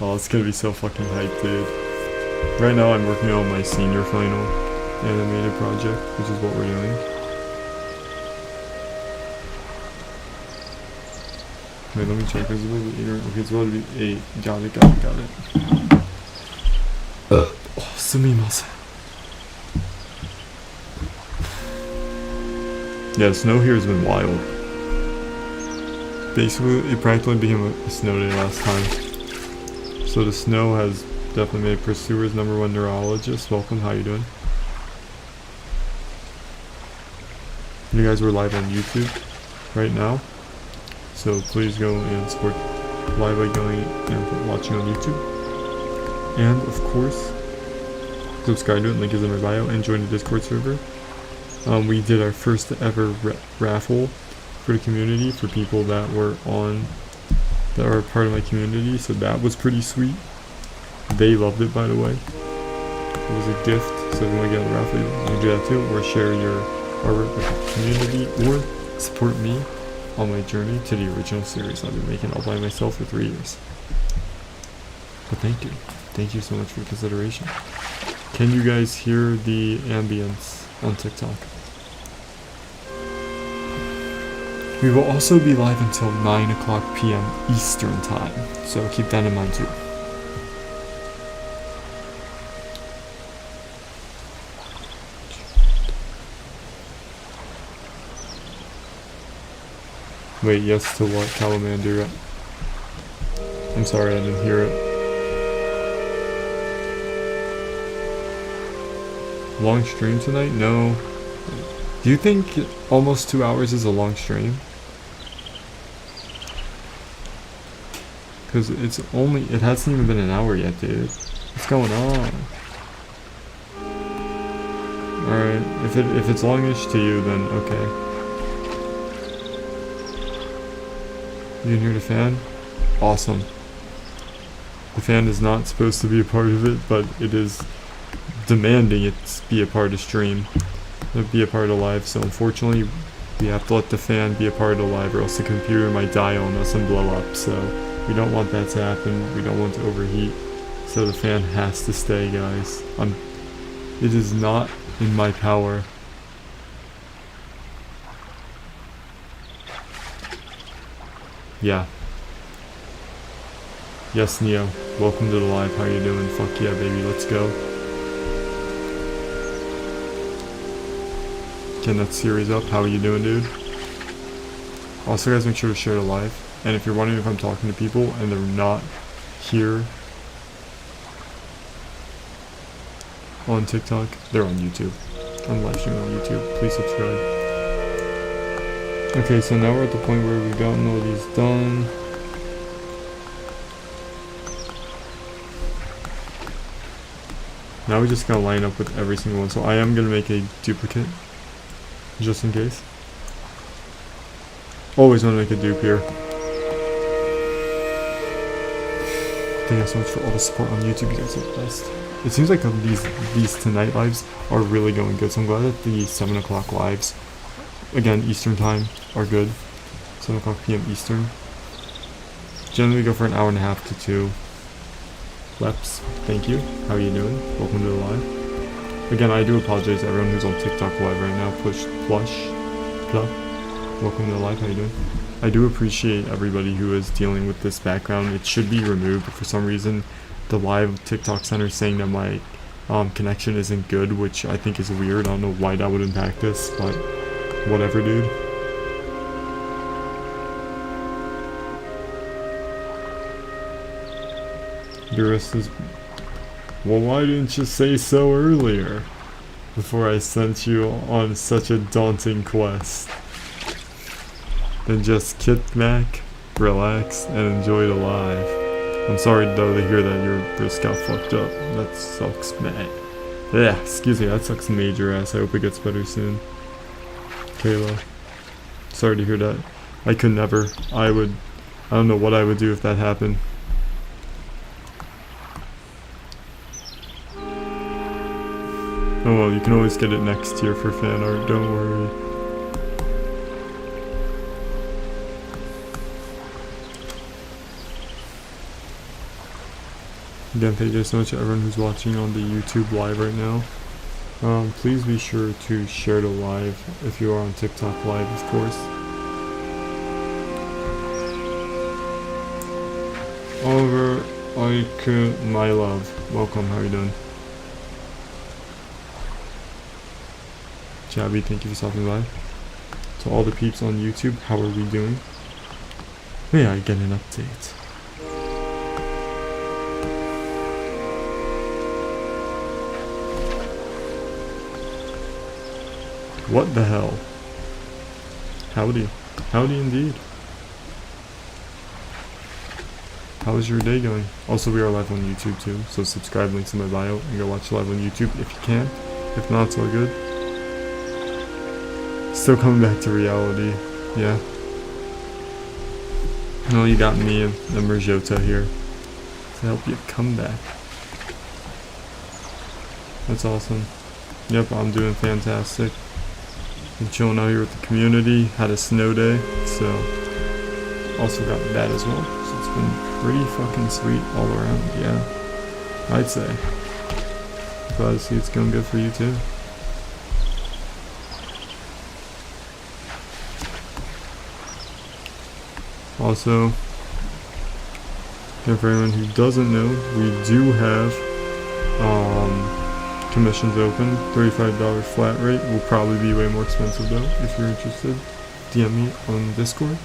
Oh, it's gonna be so fucking hyped, dude. Right now I'm working on my senior final animated project, which is what we're doing. Wait, let me check. There's a little bit later. Okay, it's about to be 8. Got it. Oh, sumimasen. Yeah, the snow here has been wild. Basically, it practically became a snow day last time. So the snow has definitely made Pursuer's #1 neurologist. Welcome, how you doing? You guys were live on YouTube right now. So please go and support live by going and watching on YouTube. And of course, subscribe to it, link is in my bio, and join the Discord server. We did our first ever raffle for the community for people that are part of my community, so that was pretty sweet. They loved it, by the way. It was a gift, so if you want to get on the raffle, you can do that too, or share your artwork with the community, or support me on my journey to the original series I've been making all by myself for 3 years. But thank you so much for your consideration. Can you guys hear the ambience on TikTok? We will also be live until 9 o'clock p.m. Eastern time, so keep that in mind too. Wait, yes to what, Calamander? I'm sorry, I didn't hear it. Long stream tonight? No. Do you think almost 2 hours is a long stream? Because it hasn't even been an hour yet, dude. What's going on? Alright, if it's longish to you, then okay. You can hear the fan? Awesome. The fan is not supposed to be a part of it, but it is demanding it be a part of the stream. Be a part of live, so unfortunately we have to let the fan be a part of the live, or else the computer might die on us and blow up, so we don't want that to happen. We don't want to overheat, so the fan has to stay, guys. It is not in my power. Yeah. Yes, Neo. Welcome to the live. How you doing? Fuck yeah, baby. Let's go. Getting that series up. How are you doing, dude? Also, guys, make sure to share the live. And if you're wondering if I'm talking to people and they're not here on TikTok, they're on YouTube. I'm live streaming on YouTube. Please subscribe. Okay, so now we're at the point where we've gotten all these done. Now we just gotta line up with every single one. So I am gonna make a duplicate, just in case. Always wanna make a dupe here. Thank you guys so much for all the support on YouTube. You guys are the best. It seems like these tonight lives are really going good. So I'm glad that the 7 o'clock lives, again Eastern time, are good. 7 o'clock p.m. Eastern. Generally go for an hour and a half to 2. Leps, thank you. How are you doing? Welcome to the live. Again, I do apologize to everyone who's on TikTok live right now. Plush. Welcome to the live. How you doing? I do appreciate everybody who is dealing with this background. It should be removed. For some reason, the live TikTok center is saying that my connection isn't good, which I think is weird. I don't know why that would impact this, but whatever, dude. Durist is, well, why didn't you say so earlier before I sent you on such a daunting quest? Then just kick back, relax, and enjoy the live. I'm sorry though to hear that your wrist got fucked up. That sucks, man. Yeah, excuse me, that sucks major ass. I hope it gets better soon. Kayla, sorry to hear that. I could never. I don't know what I would do if that happened. Oh well, you can always get it next year for fan art, don't worry. Again, thank you so much to everyone who's watching on the YouTube live right now. Please be sure to share the live if you are on TikTok live, of course. Oliver, my love. Welcome, how are you doing? Jabby, thank you for stopping by. To all the peeps on YouTube, how are we doing? May I get an update? What the hell? Howdy. Howdy indeed. How is your day going? Also, we are live on YouTube too, so subscribe, links in my bio, and go watch live on YouTube if you can. If not, it's all good. Still coming back to reality, yeah. Well, you got me and Merjota here to help you come back. That's awesome. Yep, I'm doing fantastic. I'm chilling out here with the community. Had a snow day, so also got that as well. So it's been pretty fucking sweet all around, yeah. I'd say. Glad to see it's going good for you too. Also, and for anyone who doesn't know, we do have commissions open. $35 flat rate. Will probably be way more expensive though. If you're interested, DM me on Discord.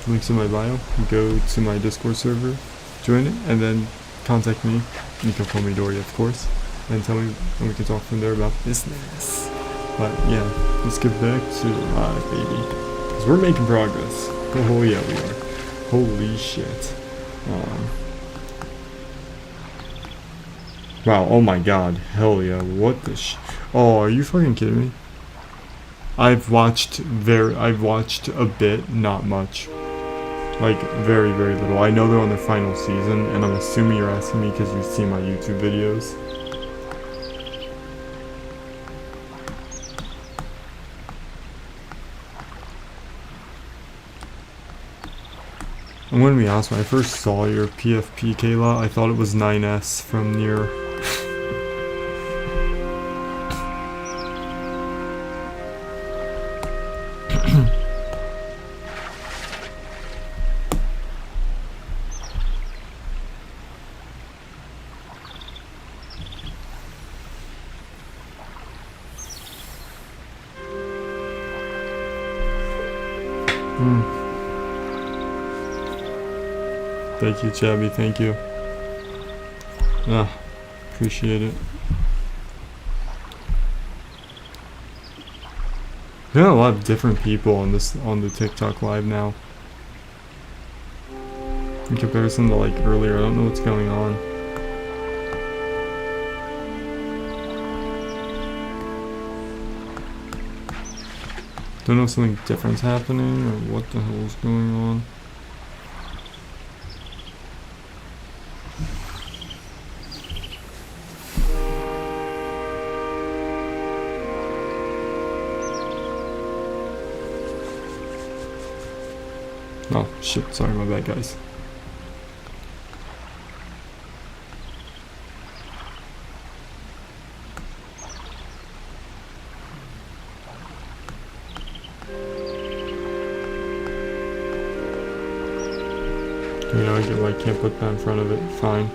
Links in my bio. Go to my Discord server, join it, and then contact me, Nico Komidori, of course, and tell me, and we can talk from there about business. But yeah, let's get back to the live, baby, because we're making progress. Oh yeah, we are. Holy shit. Wow, oh my god. Hell yeah. What the oh, are you fucking kidding me? I've watched a bit, not much. Like, very, very little. I know they're on their final season, and I'm assuming you're asking me because you've seen my YouTube videos. I'm gonna be honest, when I first saw your PFP, Kayla, I thought it was 9S from Nier. Thank you, Chabby, thank you. Appreciate it. There are a lot of different people on the TikTok live now. In comparison to like earlier, I don't know what's going on. Don't know if something different's happening or what the hell is going on. Oh shit, sorry, my bad, guys. You know, I can't put that in front of it. Fine.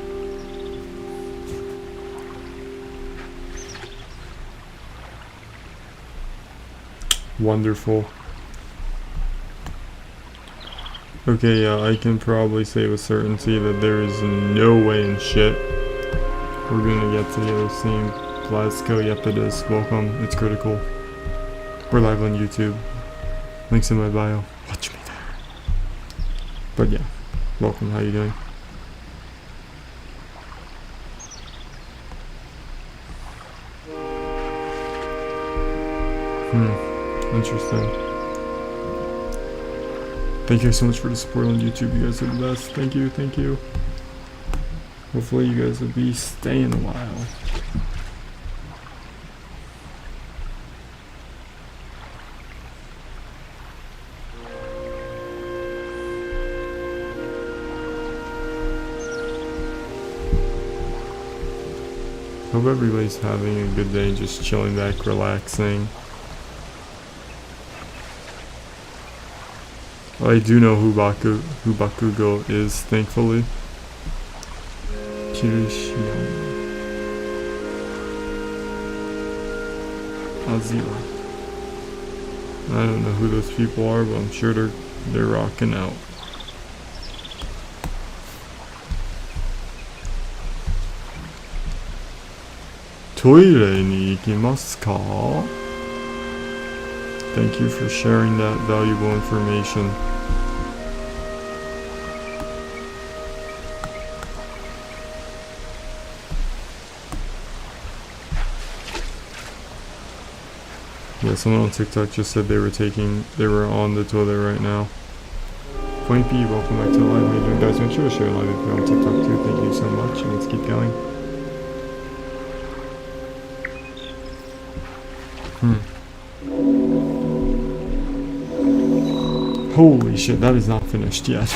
Wonderful. Okay, yeah, I can probably say with certainty that there is no way in shit we're gonna get to the other scene. Glasgow, yep it is. Welcome, it's critical. We're live on YouTube. Links in my bio. Watch me there. But yeah, welcome, how you doing? Interesting. Thank you so much for the support on YouTube. You guys are the best. Thank you, thank you. Hopefully you guys will be staying a while. Hope everybody's having a good day, just chilling back, relaxing. I do know who Bakugo is, thankfully. Kirishiyama. Azira. I don't know who those people are, but I'm sure they're rocking out. Toire ni ikimasu ka? Thank you for sharing that valuable information. Yeah, someone on TikTok just said they were on the toilet right now. Point B, welcome back to the live. How you doing, guys? Make sure to share live if you're on TikTok too. Thank you so much, and let's keep going. Holy shit, that is not finished yet.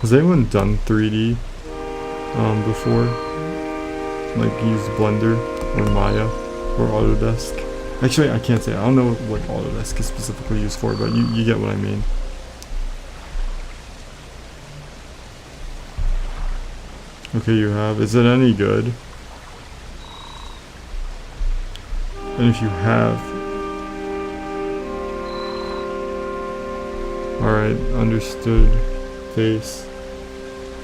Has anyone done 3D before? Like used Blender or Maya or Autodesk? Actually, I can't say. I don't know what Autodesk is specifically used for, but you get what I mean. Okay, you have. Is it any good? And if you have, alright, understood. Face.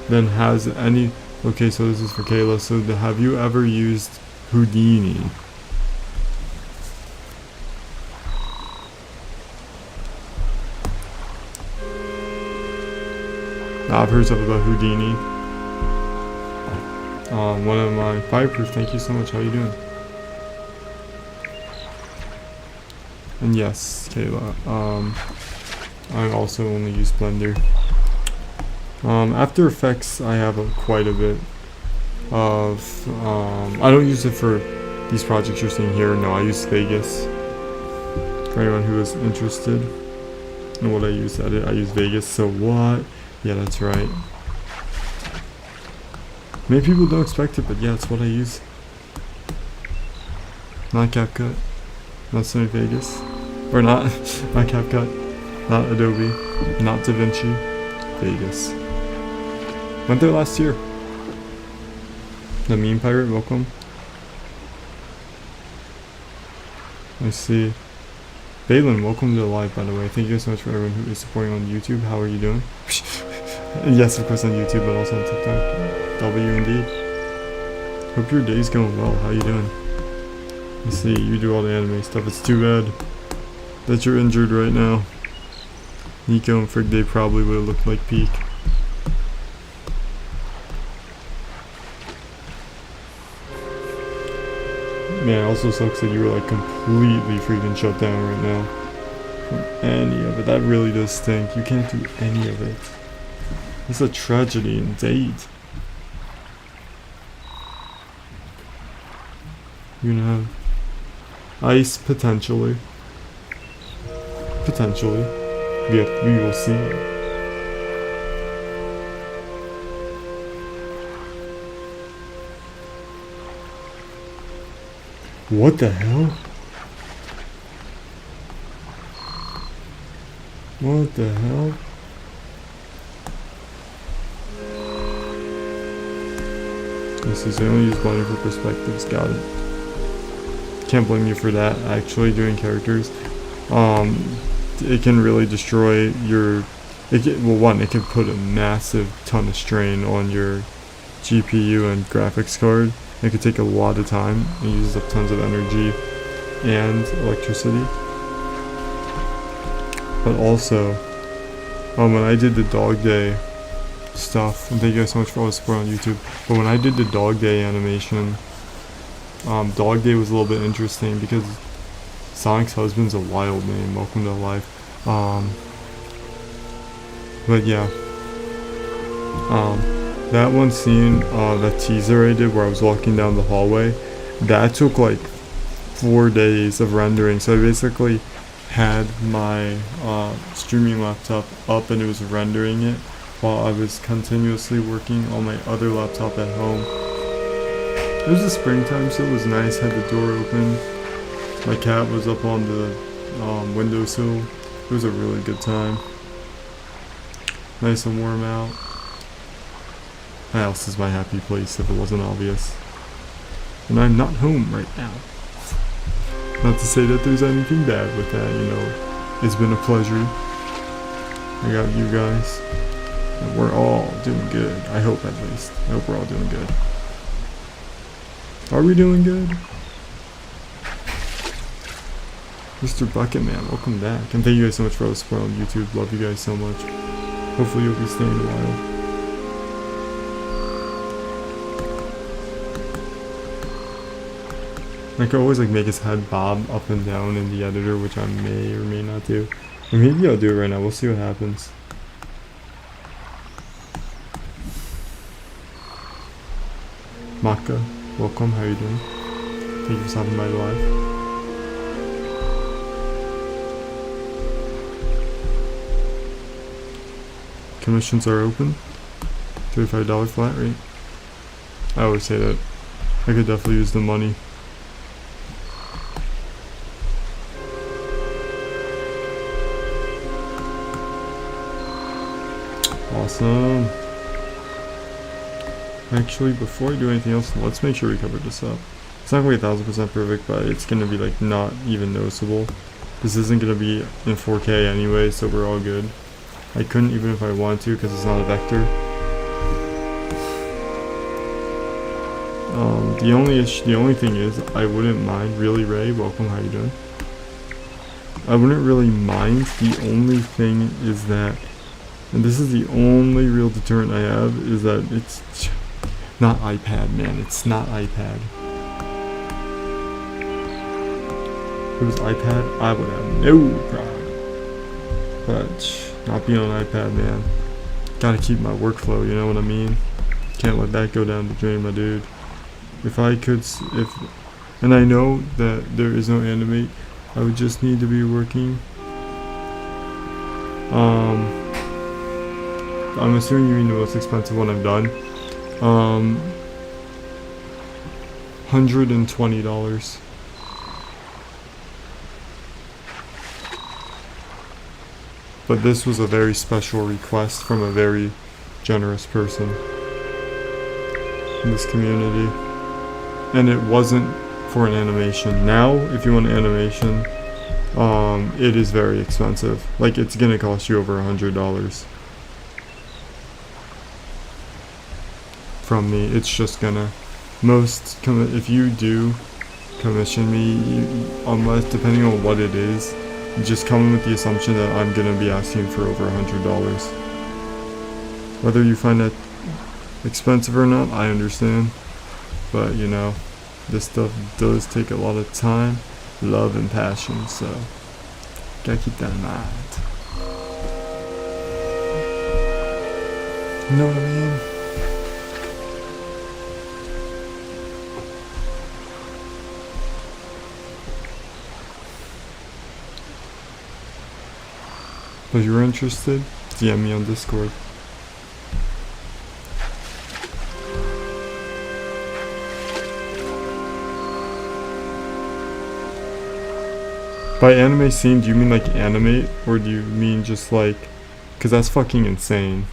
Then has any, okay, so this is for Kayla. So have you ever used Houdini? I've heard stuff about Houdini. One of my Fireproof, thank you so much. How you doing? And yes, Kayla, I also only use Blender. After Effects, I have quite a bit of, I don't use it for these projects you're seeing here. No, I use Vegas. For anyone who is interested in what I use at it, I use Vegas. So what? Yeah, that's right. Maybe people don't expect it, but yeah, it's what I use. Not CapCut, not Sony Vegas, or not CapCut, not Adobe, not DaVinci, Vegas. Went there last year. The Meme Pirate, welcome. I see. Balin, welcome to the live, by the way. Thank you so much for everyone who is supporting on YouTube. How are you doing? Yes, of course on YouTube, but also on TikTok. W indeed. Hope your day's going well. How you doing? I see you do all the anime stuff. It's too bad that you're injured right now. Nico and Frig Day probably would have looked like peak. Man, it also sucks that you were like completely freaking shut down right now from any of it. That really does stink. You can't do any of it. It's a tragedy indeed. You're gonna have ice potentially. Potentially. We will see. What the hell? What the hell? This is only use money for perspectives. Got it. Can't blame you for that. Actually, doing characters, it can really destroy your. It can put a massive ton of strain on your GPU and graphics card. It could take a lot of time. It uses up tons of energy and electricity. But also, when I did the Dog Day stuff, and thank you guys so much for all the support on YouTube. But when I did the Dog Day animation, Dog Day was a little bit interesting because Sonic's husband's a wild name. Welcome to life. But yeah. That one scene, that teaser I did where I was walking down the hallway, that took like 4 days of rendering. So I basically had my streaming laptop up and it was rendering it while I was continuously working on my other laptop at home. It was the springtime, so it was nice. Had the door open. My cat was up on the windowsill. It was a really good time. Nice and warm out. My house is my happy place if it wasn't obvious. And I'm not home right now. Not to say that there's anything bad with that, you know. It's been a pleasure. I got you guys. And we're all doing good. I hope at least. I hope we're all doing good. Are we doing good? Mr. Bucketman, welcome back. And thank you guys so much for all the support on YouTube. Love you guys so much. Hopefully you'll be staying a while. I could always like make his head bob up and down in the editor, which I may or may not do. Or maybe I'll do it right now. We'll see what happens. Maka, welcome. How you doing? Thank you for stopping by live. Commissions are open. $35 flat rate. I always say that. I could definitely use the money. Awesome. Actually, before I do anything else, let's make sure we cover this up. It's not going to be 1000% perfect, but it's going to be like not even noticeable. This isn't going to be in 4K anyway, so we're all good. I couldn't even if I wanted to because it's not a vector. The only thing is, I wouldn't mind, really Ray, welcome, how you doing? I wouldn't really mind, the only thing is that, and this is the only real deterrent I have, is that it's not iPad, man, it's not iPad. If it was iPad, I would have no problem. But, not being on iPad, man, gotta keep my workflow, you know what I mean? Can't let that go down the drain, my dude. If I could, and I know that there is no Animate, I would just need to be working. I'm assuming you mean the most expensive one I've done. $120. But this was a very special request from a very generous person in this community. And it wasn't for an animation. Now, if you want an animation, it is very expensive. Like, it's gonna cost you over $100. From me, it's just gonna. If you do commission me, unless, depending on what it is, just come with the assumption that I'm gonna be asking for over $100. Whether you find that expensive or not, I understand. But, you know, this stuff does take a lot of time, love, and passion, so gotta keep that in mind. You know what I mean? If you're interested, DM me on Discord. By anime scene, do you mean like animate, or do you mean just like, cause that's fucking insane.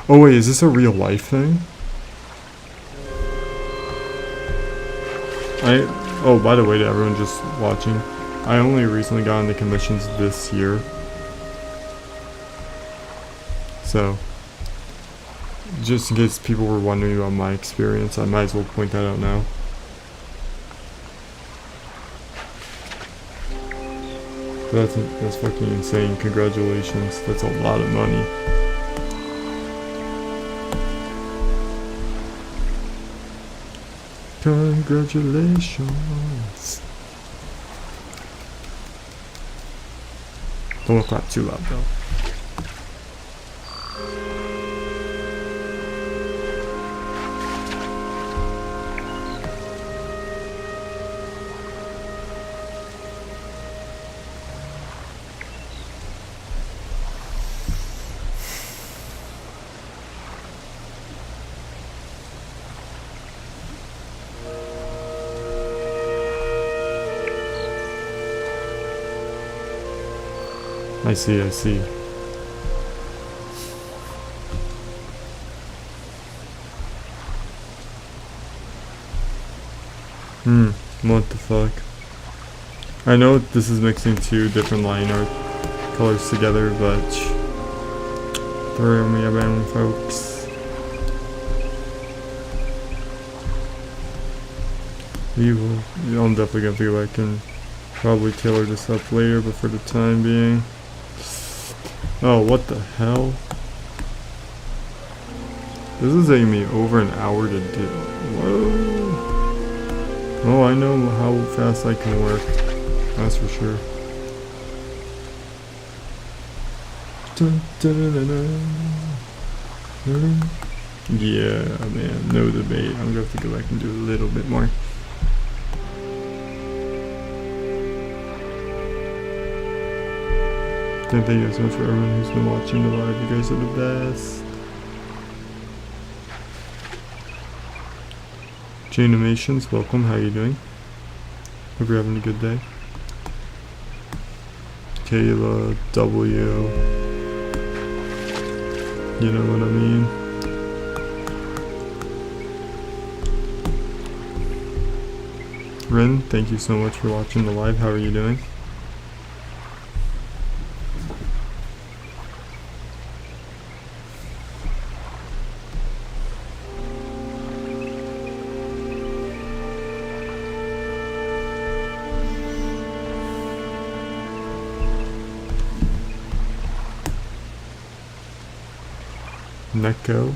Oh wait, is this a real life thing? Oh, by the way, to everyone just watching, I only recently got into commissions this year. So, just in case people were wondering about my experience, I might as well point that out now. That's fucking insane. Congratulations. That's a lot of money. Congratulations. Don't clap too loud though. I see. What the fuck? I know this is mixing two different line art colors together, but throw me around, folks. I'm definitely gonna have to go back and probably tailor this up later, but for the time being. Oh, what the hell? This is taking me over an hour to do. Whoa. Oh, I know how fast I can work. That's for sure. Yeah, man, no debate. I'm gonna have to go back and do a little bit more. Thank you guys so much for everyone who's been watching the live. You guys are the best. Animations, welcome. How you doing? Hope you're having a good day. Kayla W. You know what I mean? Rin, thank you so much for watching the live. How are you doing? Neko?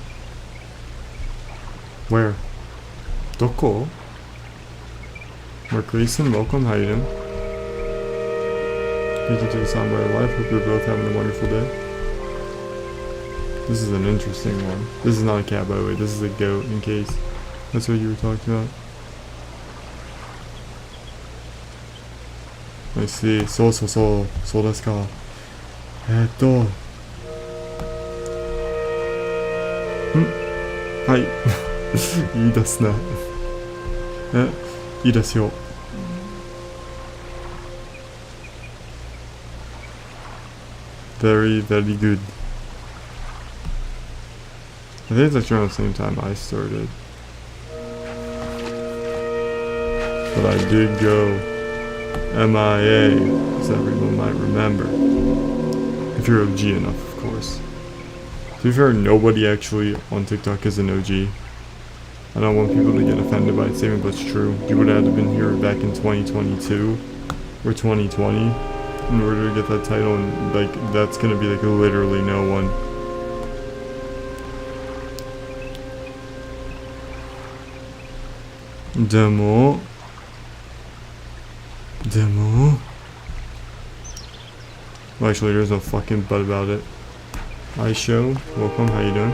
Where? Doko? Mark Grayson, welcome, how you doing? Thank you to the Soundbite Live, hope you're both having a wonderful day. This is an interesting one. This is not a cat, by the way, this is a goat, in case that's what you were talking about. I see, so desu ka. Hi. いいですね。いいですよ。Very, very good. I think it's actually around the same time I started. But I did go MIA, as everyone might remember. If you're OG enough, of course. To be fair, nobody actually on TikTok is an OG. I don't want people to get offended by the statement, but it's true. You would have been here back in 2022 or 2020 in order to get that title, and like that's gonna be like literally no one. Demo. Well, actually, there's no fucking but about it. Hi, show. Welcome. How you doing?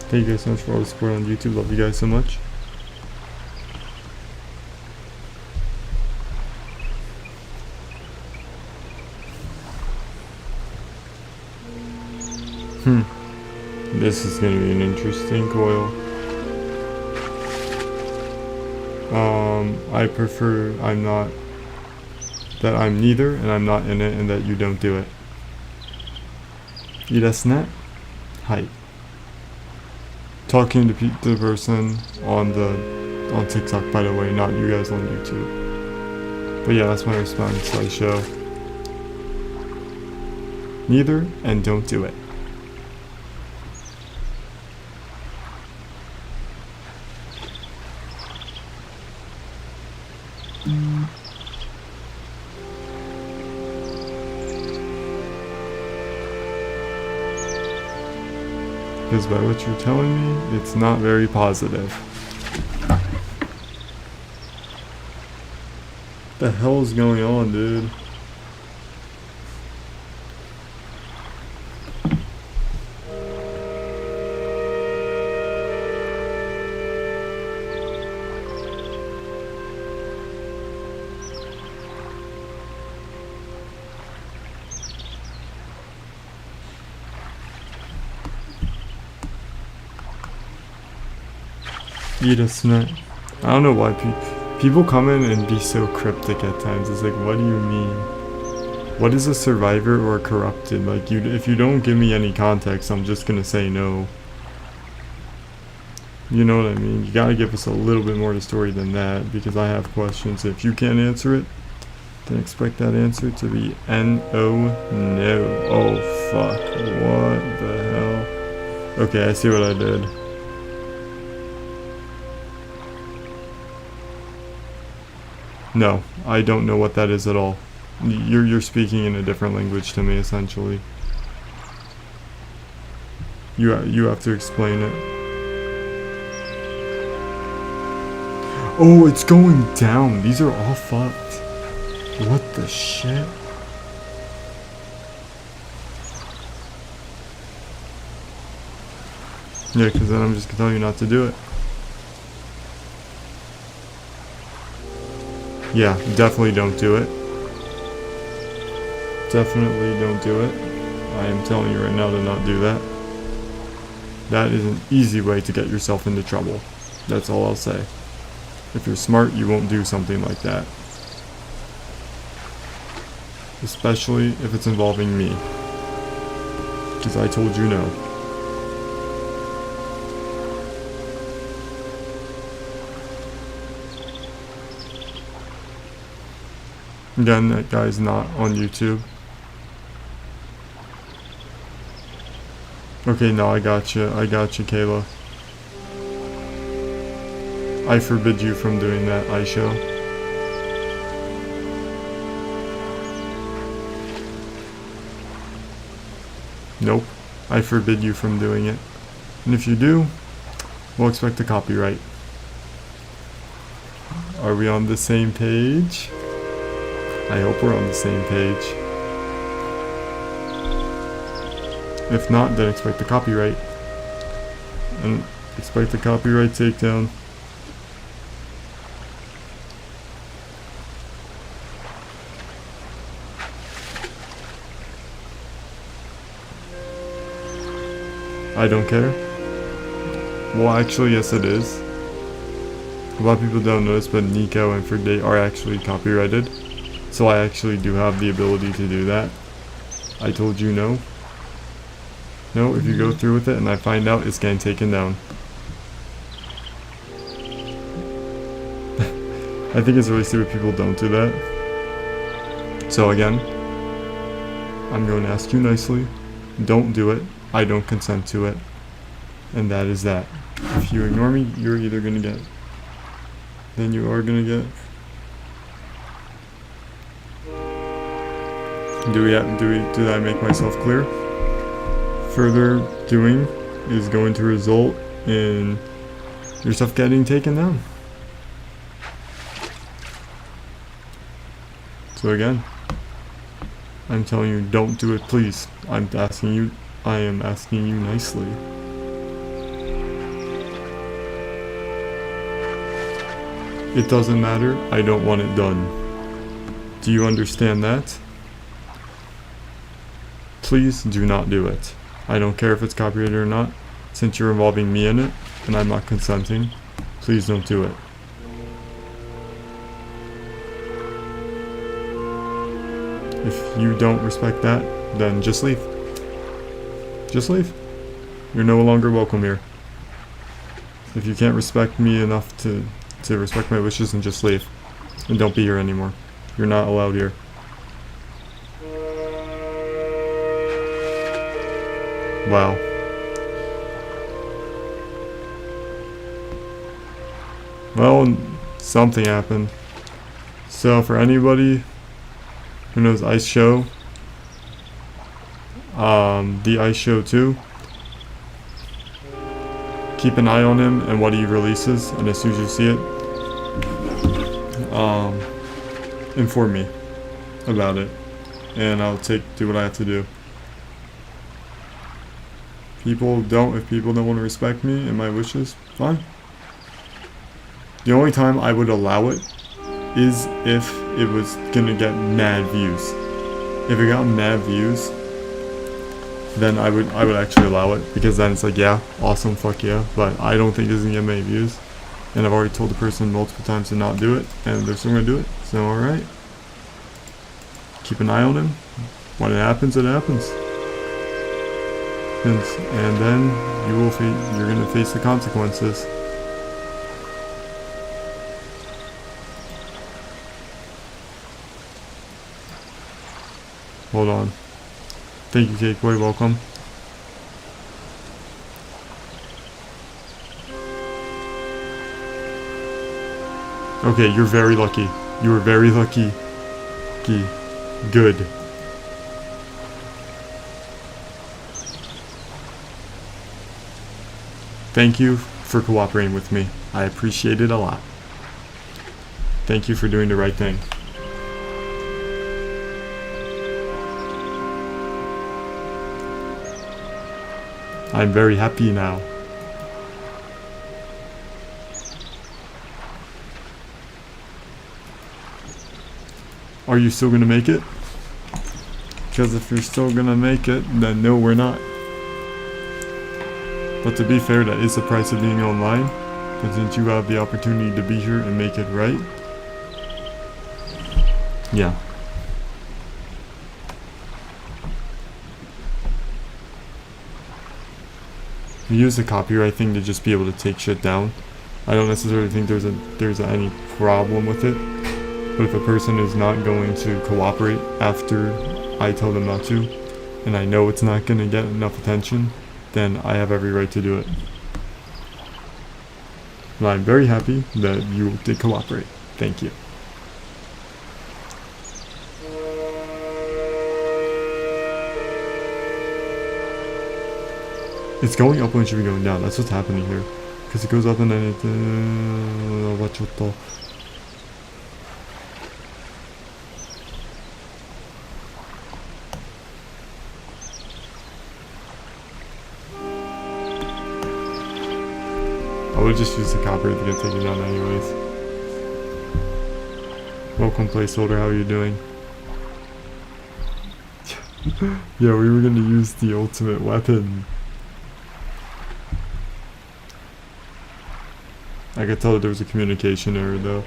Thank you guys so much for all the support on YouTube. Love you guys so much. This is gonna be an interesting coil. I prefer I'm neither, and I'm not in it, and that you don't do it. いいですね. Hi. Talking to the person on TikTok, by the way, not you guys on YouTube. But yeah, that's my response. I show neither and don't do it. Because by what you're telling me, it's not very positive. What the hell is going on, dude? I don't know why people come in and be so cryptic at times. It's like, what do you mean? What is a survivor or corrupted? Like, if you don't give me any context, I'm just gonna say no. You know what I mean? You gotta give us a little bit more of the story than that, because I have questions. If you can't answer it, then expect that answer to be N-O, no. Oh, fuck. What the hell? Okay, I see what I did. No, I don't know what that is at all. You're speaking in a different language to me, essentially. You have to explain it. Oh, it's going down. These are all fucked. What the shit? Yeah, because then I'm just gonna tell you not to do it. Yeah, definitely don't do it. Definitely don't do it. I am telling you right now to not do that. That is an easy way to get yourself into trouble. That's all I'll say. If you're smart, you won't do something like that. Especially if it's involving me. Because I told you no. Again, that guy's not on YouTube. Okay, no, I got you, Kayla. I forbid you from doing that, Aisha. Nope, I forbid you from doing it. And if you do, we'll expect a copyright. Are we on the same page? I hope we're on the same page. If not, then expect the copyright. And expect the copyright takedown. I don't care. Well, actually, yes it is. A lot of people don't notice, but Nico and For Day are actually copyrighted. So I actually do have the ability to do that. I told you no. No, if you go through with it and I find out, it's getting taken down. I think it's really stupid people don't do that. So again, I'm going to ask you nicely. Don't do it. I don't consent to it. And that is that. If you ignore me, you're either going to get... Then you are going to get... Did I make myself clear? further doing is going to result in your stuff getting taken down. So again, I'm telling you, don't do it, please. I am asking you nicely. It doesn't matter, I don't want it done. Do you understand that? Please do not do it. I don't care if it's copyrighted or not. Since you're involving me in it, and I'm not consenting, please don't do it. If you don't respect that, then just leave. Just leave. You're no longer welcome here. If you can't respect me enough to respect my wishes, then just leave. And don't be here anymore. You're not allowed here. Wow. Well, something happened. So for anybody who knows Ice Show, the Ice Show 2, keep an eye on him and what he releases, and as soon as you see it, inform me about it, and I'll do what I have to do. If people don't want to respect me and my wishes, fine. The only time I would allow it is if it was gonna get mad views. If it got mad views, then I would actually allow it, because then it's like, yeah, awesome, fuck yeah, but I don't think this is gonna get many views, and I've already told the person multiple times to not do it, and they're still gonna do it, so alright. Keep an eye on him. When it happens, it happens. And then you're gonna face the consequences. Hold on. Thank you, Cake Boy. Welcome. Okay, you're very lucky. You were very lucky. Good. Thank you for cooperating with me. I appreciate it a lot. Thank you for doing the right thing. I'm very happy now. Are you still gonna make it? Because if you're still gonna make it, then no, we're not. But to be fair, that is the price of being online. But since you have the opportunity to be here and make it right, yeah. We use the copyright thing to just be able to take shit down. I don't necessarily think there's any problem with it. But if a person is not going to cooperate after I tell them not to, and I know it's not going to get enough attention, then I have every right to do it. And I'm very happy that you did cooperate. Thank you. It's going up when it should be going down. That's what's happening here. Because it goes up and then it... Watch out though. I would just use the copyright to get taken down anyways. Welcome, placeholder. How are you doing? Yeah, we were gonna use the ultimate weapon. I could tell that there was a communication error though.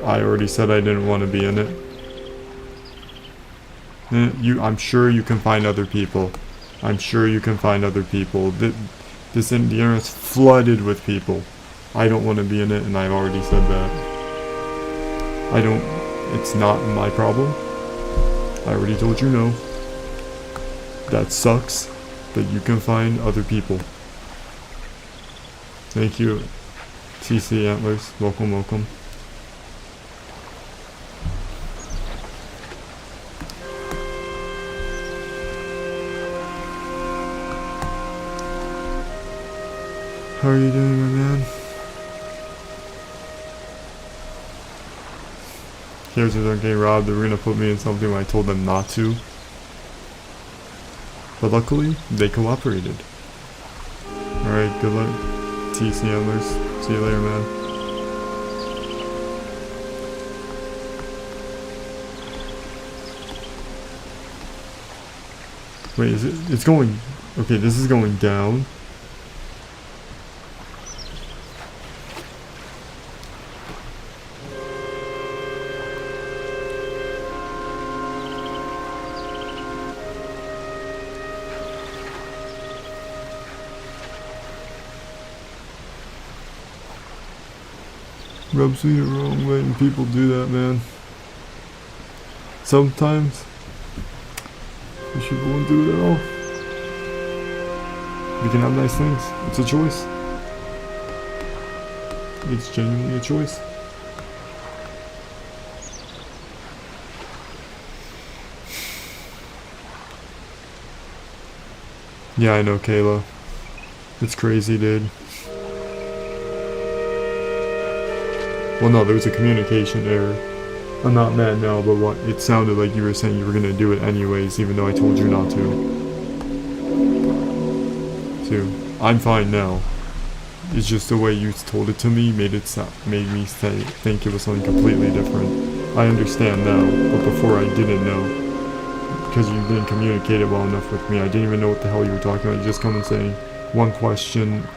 I already said I didn't want to be in it. I'm sure you can find other people. I'm sure you can find other people. The internet's flooded with people. I don't want to be in it, and I've already said that. It's not my problem. I already told you no. That sucks, but you can find other people. Thank you, TC Antlers. Welcome, welcome. How are you doing, my man? Here's don't get robbed. They were gonna put me in something when I told them not to. But luckily, they cooperated. Alright, good luck. TC Antlers. See you later, man. Wait, is it? It's going... Okay, this is going down. Rubs me the wrong way when people do that, man. Sometimes you should go and do it all. You can have nice things. It's a choice. It's genuinely a choice. Yeah, I know, Kayla. It's crazy, dude. Well, no, there was a communication error. I'm not mad now, but what it sounded like you were saying you were gonna do it anyways, even though I told you not to. So, I'm fine now. It's just the way you told it to me made me think it was something completely different. I understand now, but before I didn't know. Because you didn't communicate it well enough with me. I didn't even know what the hell you were talking about. You just come and say, one question,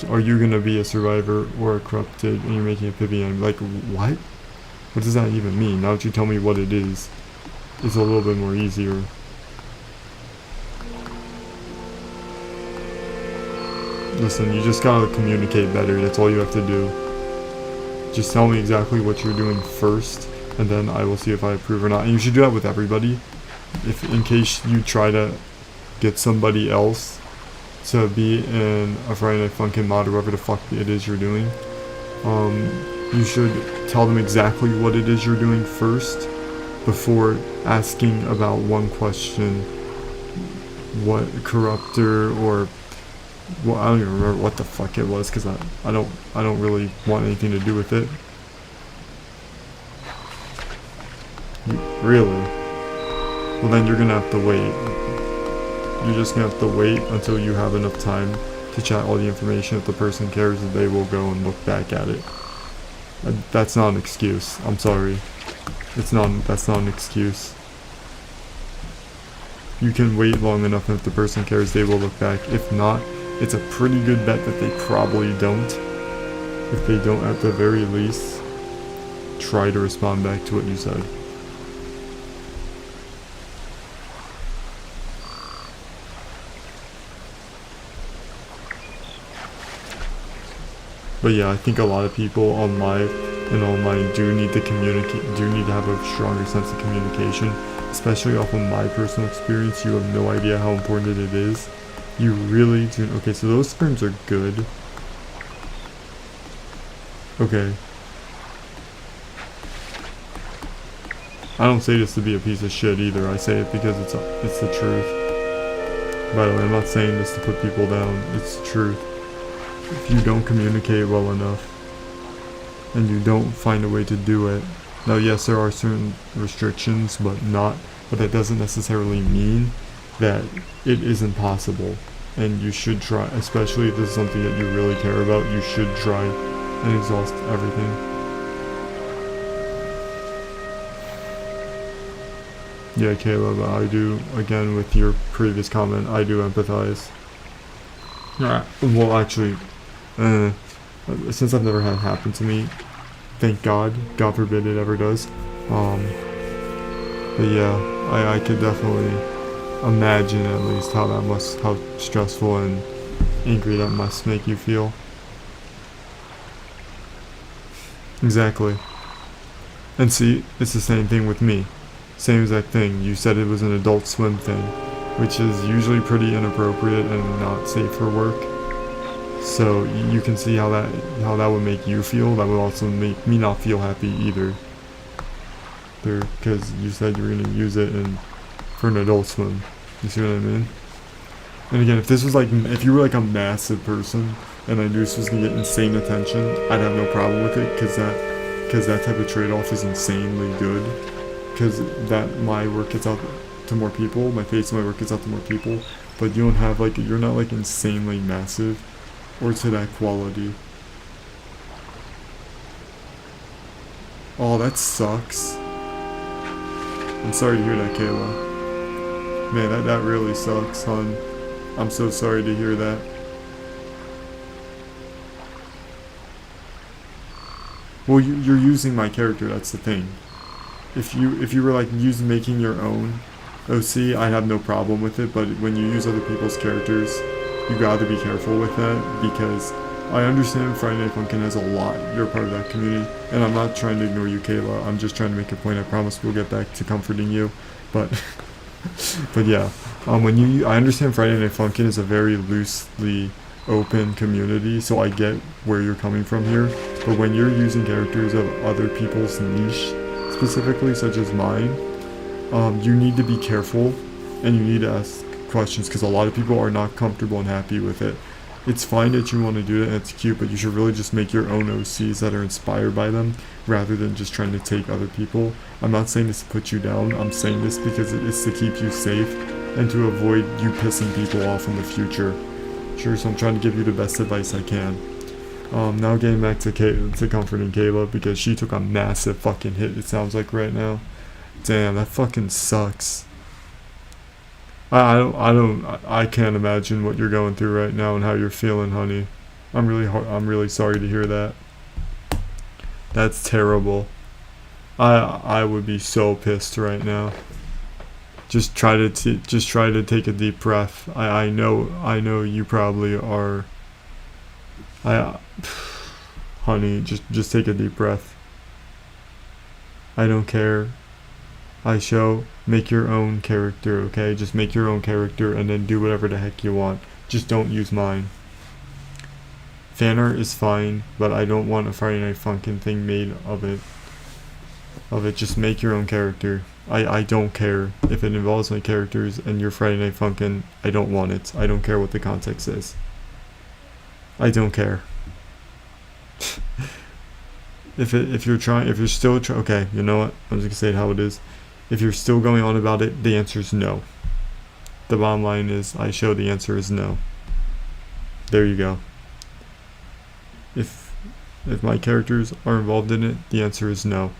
are you gonna be a survivor or a corrupted, and you're making a Pippi, and I'm like, what? What does that even mean? Now that you tell me what it is, it's a little bit more easier. Listen, you just gotta communicate better, that's all you have to do. Just tell me exactly what you're doing first, and then I will see if I approve or not. And you should do that with everybody. If in case you try to get somebody else to be in a Friday Night Funkin' mod or whatever the fuck it is you're doing, you should tell them exactly what it is you're doing first before asking about one question. What corruptor or well, I don't even remember what the fuck it was because I don't really want anything to do with it. Really? Well, then you're gonna have to wait. You're just gonna have to wait until you have enough time to chat all the information. If the person cares, they will go and look back at it. That's not an excuse. I'm sorry. That's not an excuse. You can wait long enough, and if the person cares, they will look back. If not, it's a pretty good bet that they probably don't. If they don't, at the very least, try to respond back to what you said. But yeah, I think a lot of people on live and online do need to communicate, do need to have a stronger sense of communication, especially off of my personal experience. You have no idea how important it is. You really do. Okay, so those sperms are good. Okay. I don't say this to be a piece of shit either. I say it because it's the truth. By the way, I'm not saying this to put people down. It's the truth. If you don't communicate well enough and you don't find a way to do it, now yes, there are certain restrictions, but that doesn't necessarily mean that it isn't possible. And you should try, especially if this is something that you really care about, you should try and exhaust everything. Yeah, Caleb, I do, again, with your previous comment, I do empathize. Well, actually, since I've never had it happen to me, thank God, God forbid it ever does. But yeah, I could definitely imagine at least how stressful and angry that must make you feel. Exactly. And see, it's the same thing with me. Same exact thing. You said it was an Adult Swim thing, which is usually pretty inappropriate and not safe for work. So you can see how that would make you feel. That would also make me not feel happy either. Because you said you were going to use it for an Adult Swim. You see what I mean? And again, if this was like, if you were like a massive person and I knew this was gonna get insane attention, I'd have no problem with it, because that type of trade-off is insanely good, because that my work gets out to more people, my face and my work gets out to more people, but you don't have like, you're not like insanely massive or to that quality. Oh, that sucks. I'm sorry to hear that, Kayla. Man, that really sucks, hon. I'm so sorry to hear that. Well, you're using my character, that's the thing. If you were like making your own OC, I'd have no problem with it, but when you use other people's characters, you gotta be careful with that, because I understand Friday Night Funkin' has a lot. You're part of that community, and I'm not trying to ignore you, Kayla. I'm just trying to make a point. I promise we'll get back to comforting you, but but yeah, I understand Friday Night Funkin' is a very loosely open community, so I get where you're coming from here. But when you're using characters of other people's niche, specifically such as mine, you need to be careful, and you need to ask questions, because a lot of people are not comfortable and happy with it. It's fine that you want to do it and it's cute, but you should really just make your own OCs that are inspired by them, rather than just trying to take other people. I'm not saying this to put you down, I'm saying this because it's to keep you safe and to avoid you pissing people off in the future. Sure, so I'm trying to give you the best advice I can. Now getting back to comforting Kayla, because she took a massive fucking hit, it sounds like right now. Damn, that fucking sucks. I can't imagine what you're going through right now and how you're feeling, honey. I'm really sorry to hear that. That's terrible. I would be so pissed right now. Just try to take a deep breath. I know you probably are. Honey, just take a deep breath. I don't care. Make your own character, okay? Just make your own character and then do whatever the heck you want. Just don't use mine. Fan art is fine, but I don't want a Friday Night Funkin' thing made of it. Just make your own character. I don't care if it involves my characters and your Friday Night Funkin'. I don't want it. I don't care what the context is. I don't care. If you're still okay, you know what? I'm just gonna say it how it is. If you're still going on about it, the answer is no. The bottom line is, the answer is no. There you go. If my characters are involved in it, the answer is no.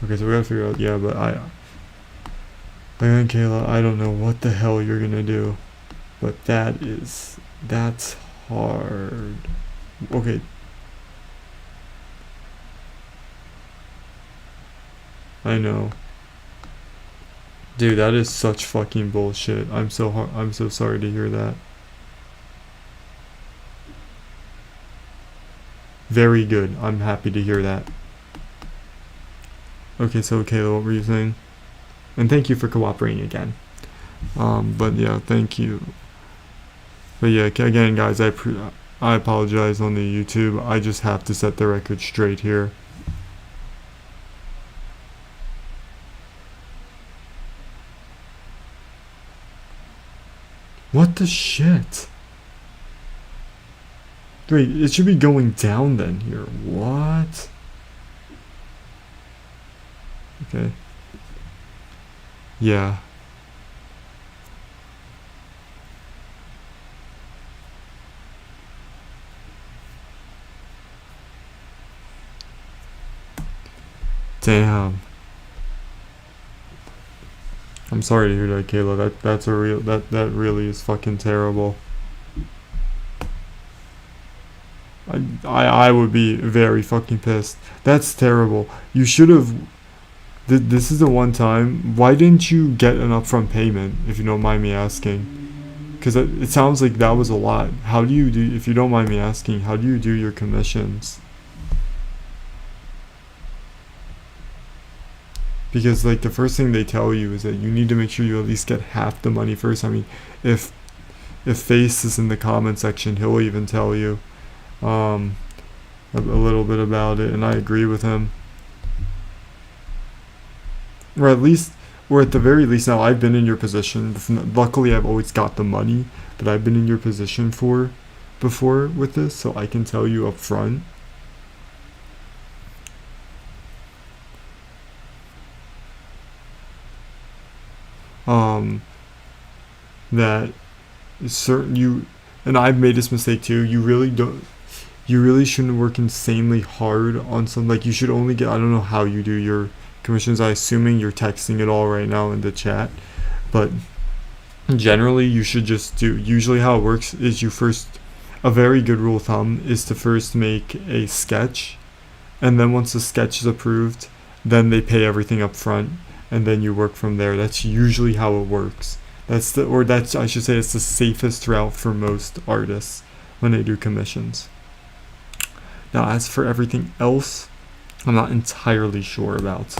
Okay, so we gotta figure out, yeah, but man, Kayla, I don't know what the hell you're gonna do. But that's hard. Okay. I know. Dude, that is such fucking bullshit. I'm so sorry to hear that. Very good. I'm happy to hear that. Okay, so Kayla, what were you saying? And thank you for cooperating again. But yeah, thank you. But yeah, again, guys, I apologize on the YouTube. I just have to set the record straight here. What the shit? Wait, it should be going down then here. What? Okay. Yeah. Damn. I'm sorry to hear that, Kayla. That really is fucking terrible. I would be very fucking pissed. That's terrible. You should have. This is the one time. Why didn't you get an upfront payment, if you don't mind me asking? Because it sounds like that was a lot. How do you do, if you don't mind me asking, how do you do your commissions? Because like the first thing they tell you is that you need to make sure you at least get half the money first. I mean, if Face is in the comment section, he'll even tell you a little bit about it, and I agree with him. or at least, or at the very least, now I've been in your position. Luckily, I've always got the money, but I've been in your position before with this, so I can tell you up front. That certain you, and I've made this mistake too. You really shouldn't work insanely hard on something. Like, you should only get, I don't know how you do your commissions. I assuming you're texting it all right now in the chat, but generally you should just do, usually how it works is a very good rule of thumb is to first make a sketch, and then once the sketch is approved, then they pay everything up front, and then you work from there. That's usually how it works. I should say, it's the safest route for most artists when they do commissions. Now, as for everything else, I'm not entirely sure about.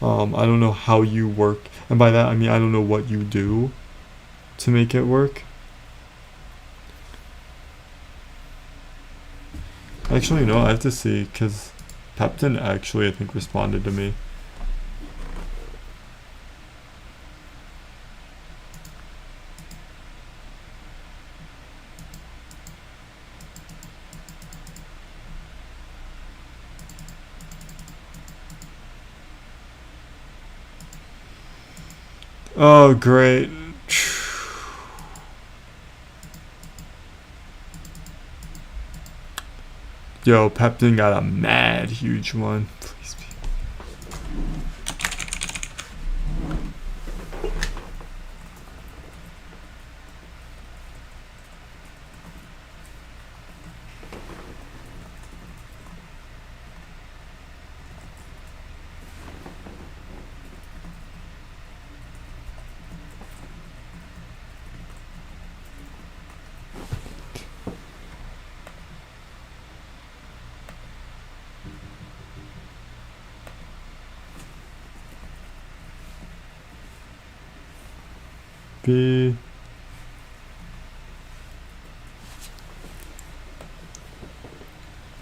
I don't know how you work, and by that I mean I don't know what you do to make it work. Actually, no, I have to see, because Pepton actually, I think, responded to me. Oh, great. Yo, Pepton got a mad huge one. Please be.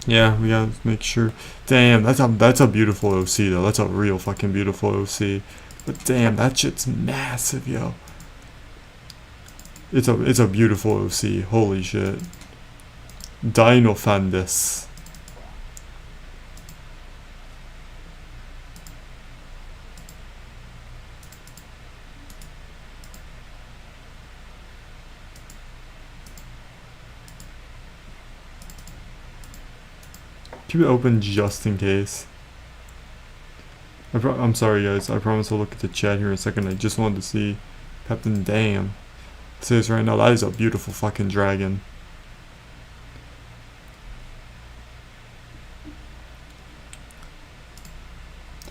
Yeah, we gotta make sure. Damn, that's a beautiful OC though. That's a real fucking beautiful OC. But damn, that shit's massive, yo. It's a beautiful OC. Holy shit. Dinofandus. Keep it open just in case. I'm sorry, guys. I promise I'll look at the chat here in a second. I just wanted to see Pepton. Damn. I'll say this right now. That is a beautiful fucking dragon.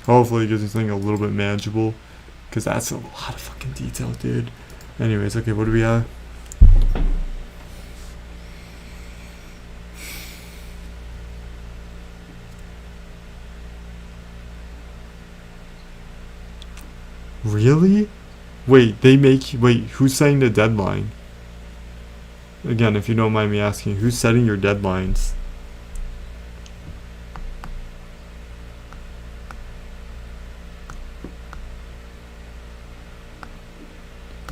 Hopefully it gives me something a little bit manageable, because that's a lot of fucking detail, dude. Anyways, okay, what do we have? Really? Wait, who's setting the deadline? Again, if you don't mind me asking, who's setting your deadlines?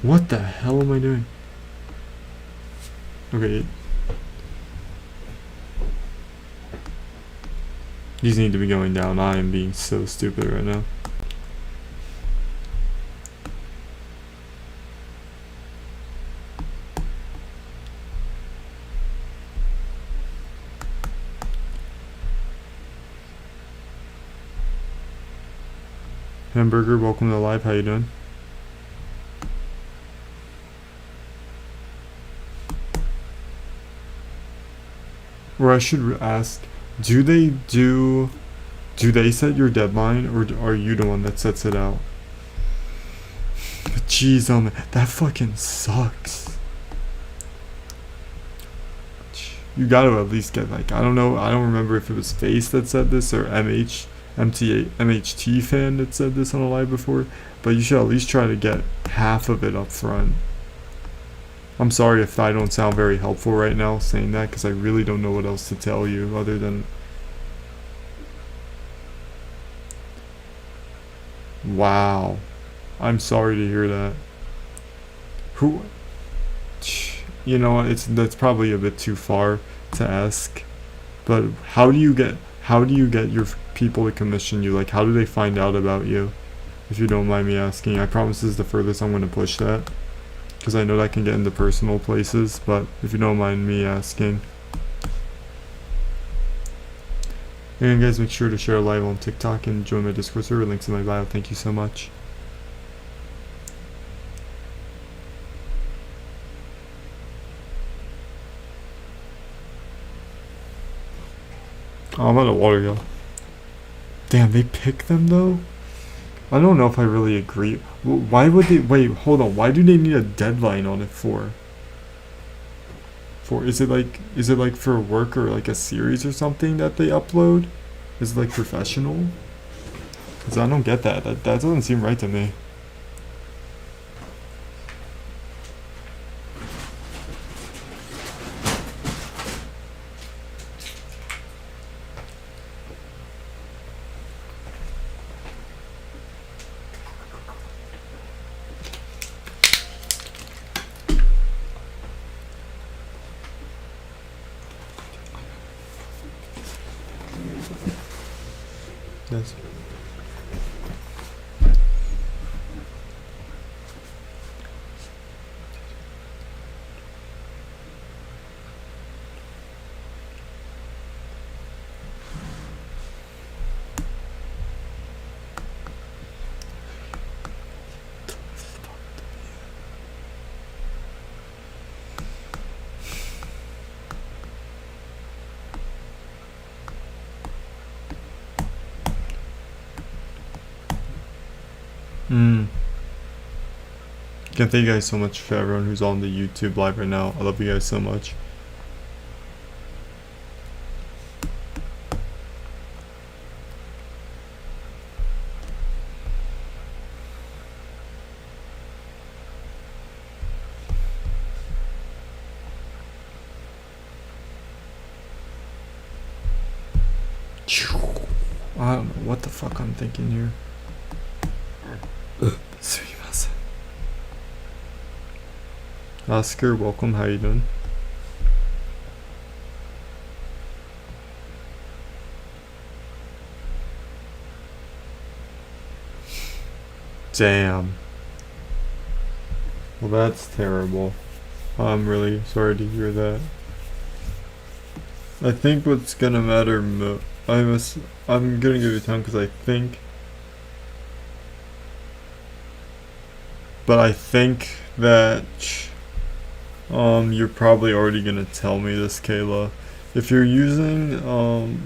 What the hell am I doing? Okay. These need to be going down. I am being so stupid right now. Hamburger, welcome to the live. How you doing? Or I should ask, do they set your deadline, or are you the one that sets it out? But jeez, man, that fucking sucks. You gotta at least get, like, I don't know, I don't remember if it was Face that said this or MHT fan that said this on a live before, but you should at least try to get half of it up front. I'm sorry if I don't sound very helpful right now saying that, because I really don't know what else to tell you other than Wow. I'm sorry to hear that. Who? You know, that's probably a bit too far to ask. But how do you get your people to commission you? Like, how do they find out about you? If you don't mind me asking, I promise this is the furthest I'm going to push that, because I know that can get into personal places. But if you don't mind me asking. And guys, make sure to share live on TikTok and join my Discord server. Links in my bio. Thank you so much. Oh, I'm out of water, yo. Damn, they pick them though? I don't know if I really agree. Why would they? Wait, hold on. Why do they need a deadline on it for? Is it like for work or like a series or something that they upload? Is it like professional? Because I don't get that. That doesn't seem right to me. Yes. Again, thank you guys so much for everyone who's on the YouTube live right now. I love you guys so much. I don't know what the fuck I'm thinking here. Oscar, welcome. How you doing? Damn. Well, that's terrible. I'm really sorry to hear that. I think what's gonna matter I'm gonna give you time because I think that you're probably already gonna tell me this, Kayla. If you're using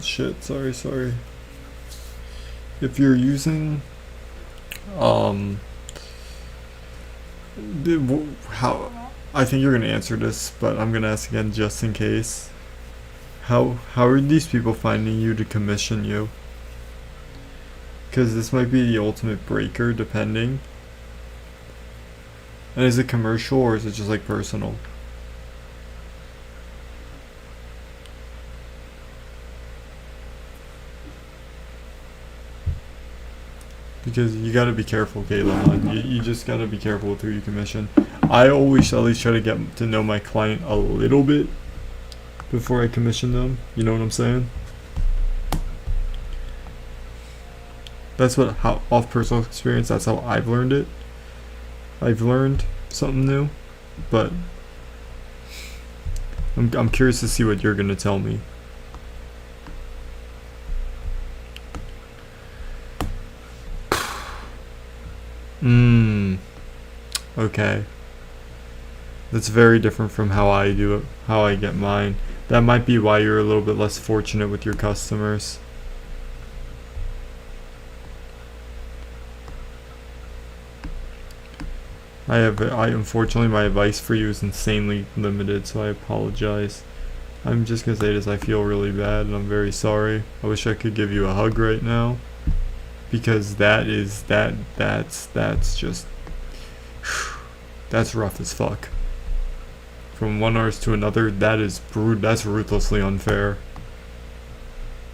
sorry. If you're using how I think you're gonna answer this, but I'm gonna ask again just in case. How are these people finding you to commission you? Because this might be the ultimate breaker, depending. And is it commercial or is it just like personal? Because you gotta be careful, Kayla. You just gotta be careful with who you commission. I always at least try to get to know my client a little bit before I commission them. You know what I'm saying? That's off personal experience, that's how I've learned it. I've learned something new, but I'm curious to see what you're gonna tell me. Okay. That's very different from how I do it, how I get mine. That might be why you're a little bit less fortunate with your customers. Unfortunately, my advice for you is insanely limited, so I apologize. I'm just gonna say this, I feel really bad and I'm very sorry. I wish I could give you a hug right now, because that's just that's rough as fuck. From one artist to another, that's ruthlessly unfair.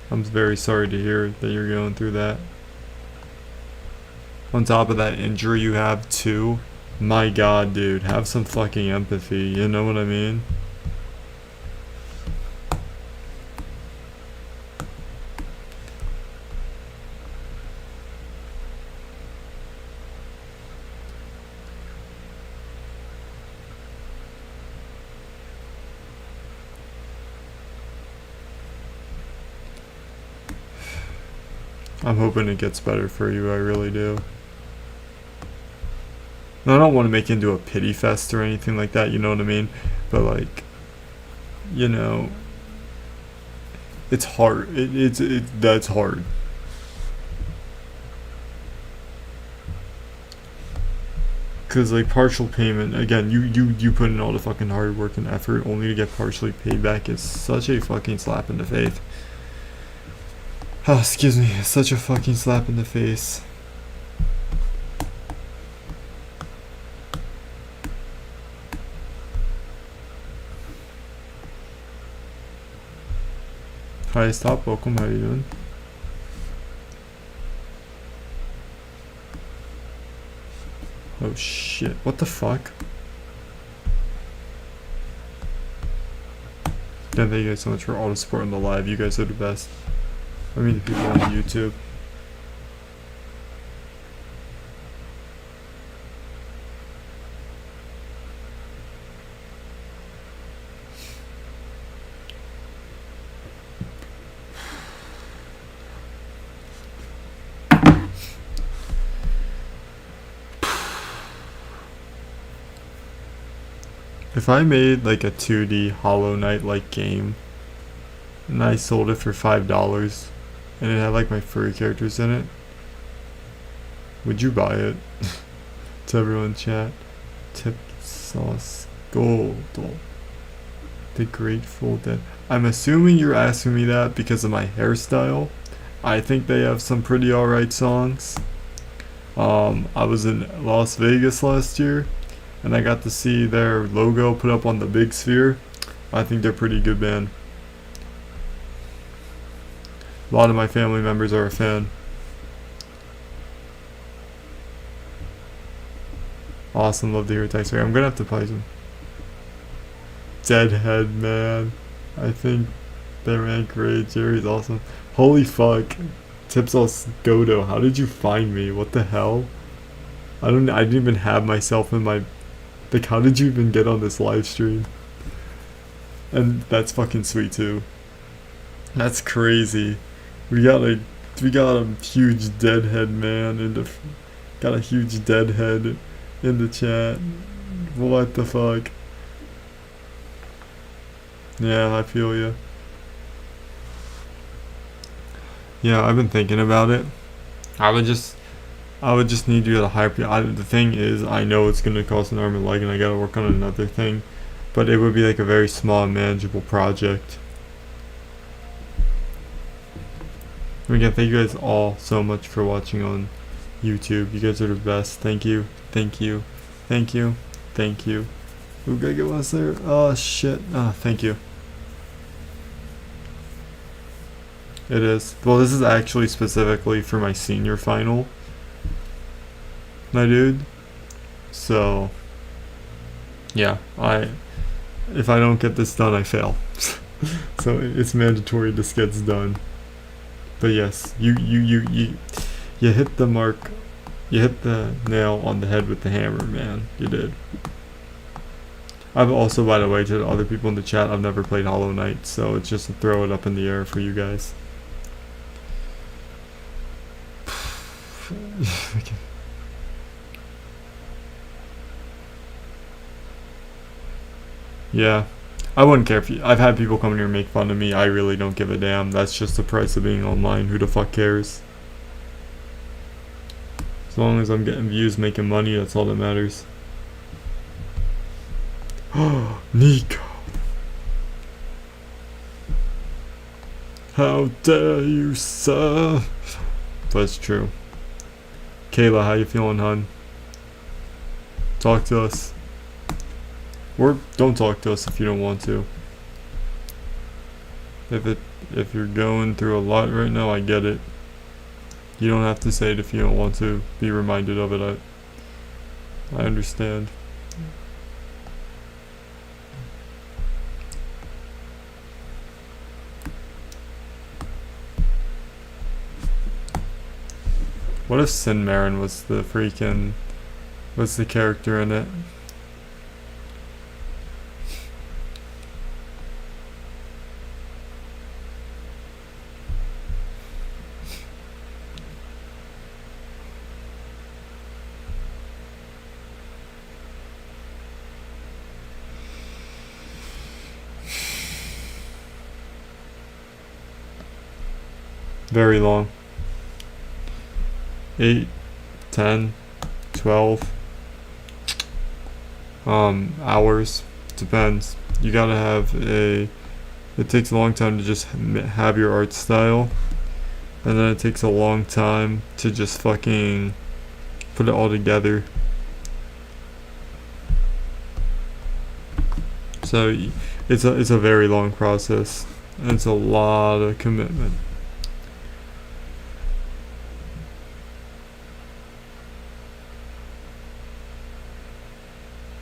I'm very sorry to hear that you're going through that. on top of that injury you have too. My god, dude, have some fucking empathy, you know what I mean? I'm hoping it gets better for you, I really do. And I don't want to make it into a pity fest or anything like that, you know what I mean? But like, you know, it's hard. That's hard. Cause like partial payment, again, you put in all the fucking hard work and effort only to get partially paid back is such a fucking slap in the face. Oh, excuse me, such a fucking slap in the face. Hi, stop, welcome, how you doing? Oh shit, what the fuck? Thank you guys so much for all the support on the live, you guys are the best. I mean the people on YouTube. If I made like a 2D Hollow Knight like game and I sold it for $5 and it had like my furry characters in it, would you buy it? To everyone in chat. Tip sauce gold. The Grateful Dead. I'm assuming you're asking me that because of my hairstyle. I think they have some pretty alright songs. I was in Las Vegas last year and I got to see their logo put up on the big sphere. I think they're pretty good band. A lot of my family members are a fan. Awesome, love to hear text. I'm gonna have to play some. Deadhead, man. I think they rank great. Jerry's awesome. Holy fuck. Tipsos Godo, how did you find me? What the hell? I didn't even have myself in my... Like, how did you even get on this live stream? And that's fucking sweet too. That's crazy. We got a huge deadhead man in the... Got a huge deadhead in the chat. What the fuck? Yeah, I feel you. Yeah, I've been thinking about it. I would just need you to hire people. The thing is, I know it's gonna cost an arm and leg, and I gotta work on another thing. But it would be like a very small, manageable project. And again, thank you guys all so much for watching on YouTube. You guys are the best. Thank you, thank you, thank you, thank you. Ooh, gotta get one there. Oh shit. Thank you. It is. Well, this is actually specifically for my senior final, my dude. So, yeah, if I don't get this done, I fail. So it's mandatory this gets done. But yes, you hit the mark. You hit the nail on the head with the hammer, man. You did. I've also, by the way, to the other people in the chat, I've never played Hollow Knight, so it's just to throw it up in the air for you guys. Yeah, I wouldn't care if I've had people come here and make fun of me. I really don't give a damn. That's just the price of being online. Who the fuck cares? As long as I'm getting views, making money, that's all that matters. Oh, Nico. How dare you, sir? That's true. Kayla, how you feeling, hun? Talk to us. Or don't talk to us if you don't want to. If you're going through a lot right now, I get it. You don't have to say it if you don't want to be reminded of it. I understand. What if Sin Marin was the character in it? Very long. 8, 10, 12 hours. Depends. You gotta have it takes a long time to just have your art style, and then it takes a long time to just fucking put it all together. So it's a very long process, and it's a lot of commitment.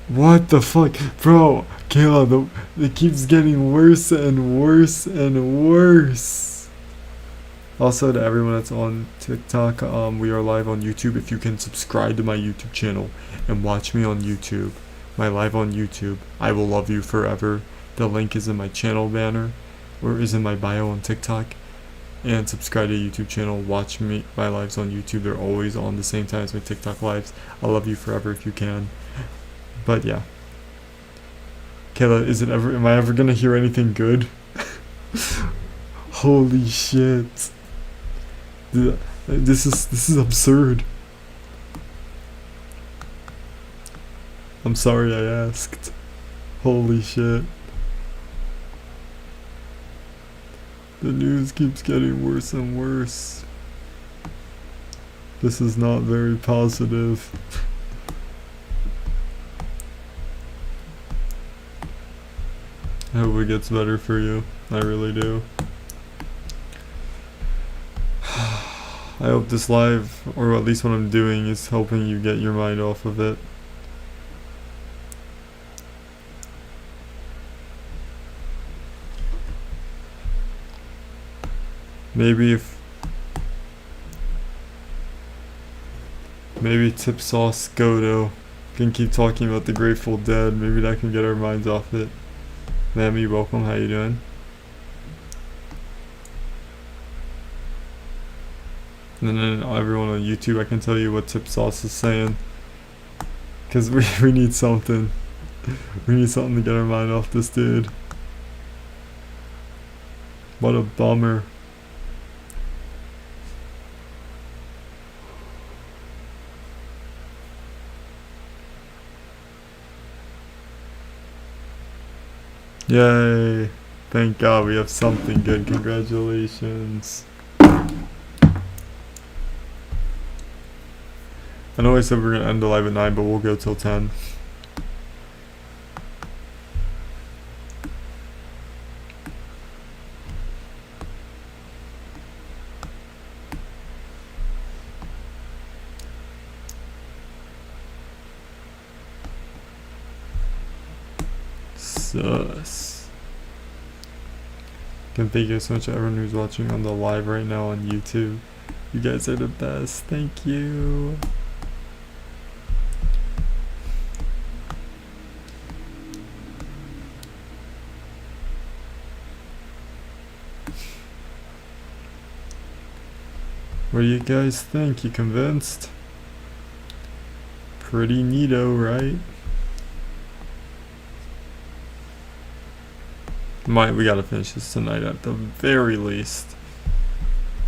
What the fuck? Bro, Kayla, it keeps getting worse and worse and worse. Also, to everyone that's on TikTok, we are live on YouTube. If you can subscribe to my YouTube channel and watch me on YouTube, my live on YouTube, I will love you forever. The link is in my channel banner, or is in my bio on TikTok. And subscribe to the YouTube channel. Watch my lives on YouTube. They're always on the same time as my TikTok lives. I love you forever if you can. But yeah. Kayla, am I ever gonna hear anything good? Holy shit. This is absurd. I'm sorry I asked. Holy shit. The news keeps getting worse and worse. This is not very positive. I hope it gets better for you. I really do. I hope this live, or at least what I'm doing, is helping you get your mind off of it. Maybe Tip Sauce Godo can keep talking about the Grateful Dead. Maybe that can get our minds off it. Mammy, welcome. How you doing? And then everyone on YouTube, I can tell you what Tip Sauce is saying. Because we need something. We need something to get our mind off this dude. What a bummer. Yay. Thank God we have something good. Congratulations. I know I said we were going to end the live at 9, but we'll go till 10. Sus. Again, thank you so much to everyone who's watching on the live right now on YouTube. You guys are the best. Thank you. What do you guys think? You convinced? Pretty neato, right? We gotta finish this tonight at the very least.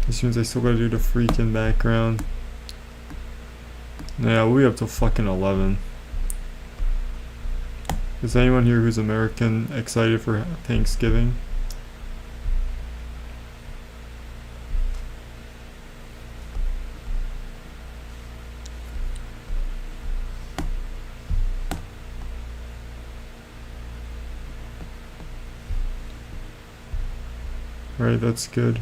As soon as I still gotta do the freaking background. Yeah, we'll be up till fucking 11. Is anyone here who's American excited for Thanksgiving? Right, that's good.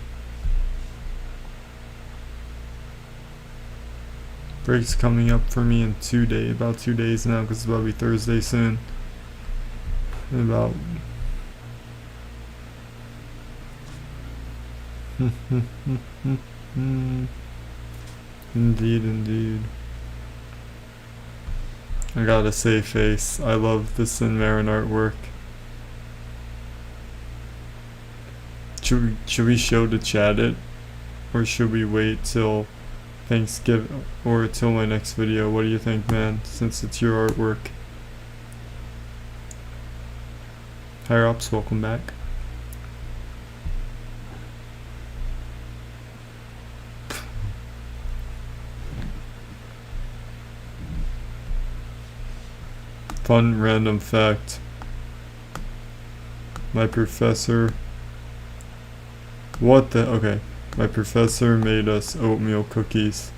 Break's coming up for me in about 2 days now, because it's about to be Thursday soon. In about Indeed. I gotta say, face, I love the Sin Marin artwork. Should we show the chat it? Or should we wait till Thanksgiving or till my next video? What do you think, man? Since it's your artwork. Higher ups, welcome back. Fun random fact. My professor. Okay. My professor made us oatmeal cookies.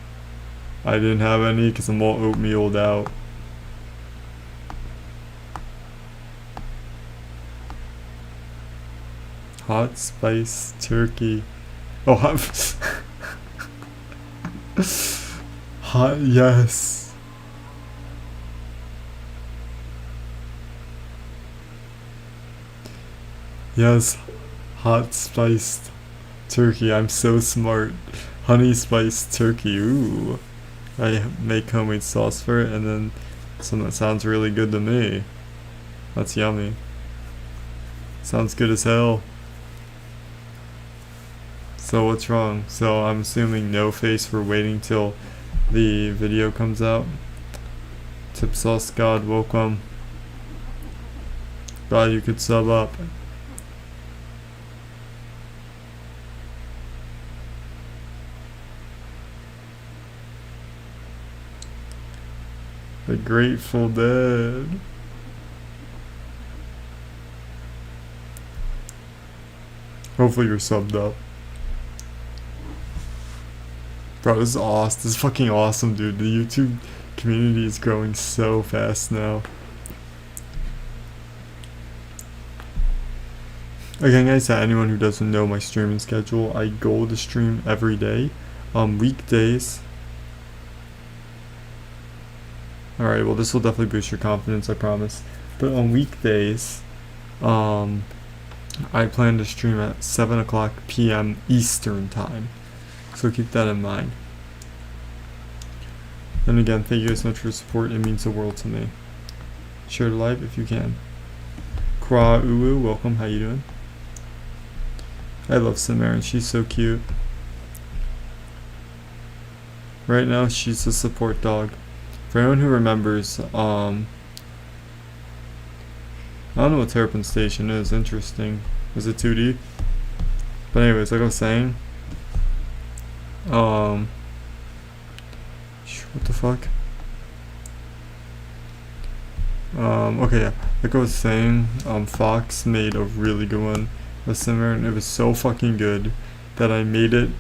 I didn't have any because I'm all oatmealed out. Hot spice turkey. Oh, hot, yes. Yes, hot spiced turkey. I'm so smart. Honey spiced turkey. Ooh. I make homemade sauce for it, and then that sounds really good to me. That's yummy. Sounds good as hell. So what's wrong? So I'm assuming no face for waiting till the video comes out. Tip sauce god, welcome. Glad you could sub up. The Grateful Dead. Hopefully you're subbed up. Bro, this is awesome. This is fucking awesome, dude. The YouTube community is growing so fast now. Again, guys, to anyone who doesn't know my streaming schedule, I go to stream every day. Weekdays. Alright, well, this will definitely boost your confidence, I promise. But on weekdays, I plan to stream at 7 o'clock p.m. Eastern time. So keep that in mind. And again, thank you guys so much for your support. It means the world to me. Share the live if you can. Kwa Uwu, welcome. How you doing? I love Samarin. She's so cute. Right now, she's a support dog. For anyone who remembers, I don't know what Terrapin Station is. Interesting. Is it 2D? But anyways, like I was saying, what the fuck? Okay, yeah. Like I was saying, Fox made a really good one with Simmer, and it was so fucking good that I made it.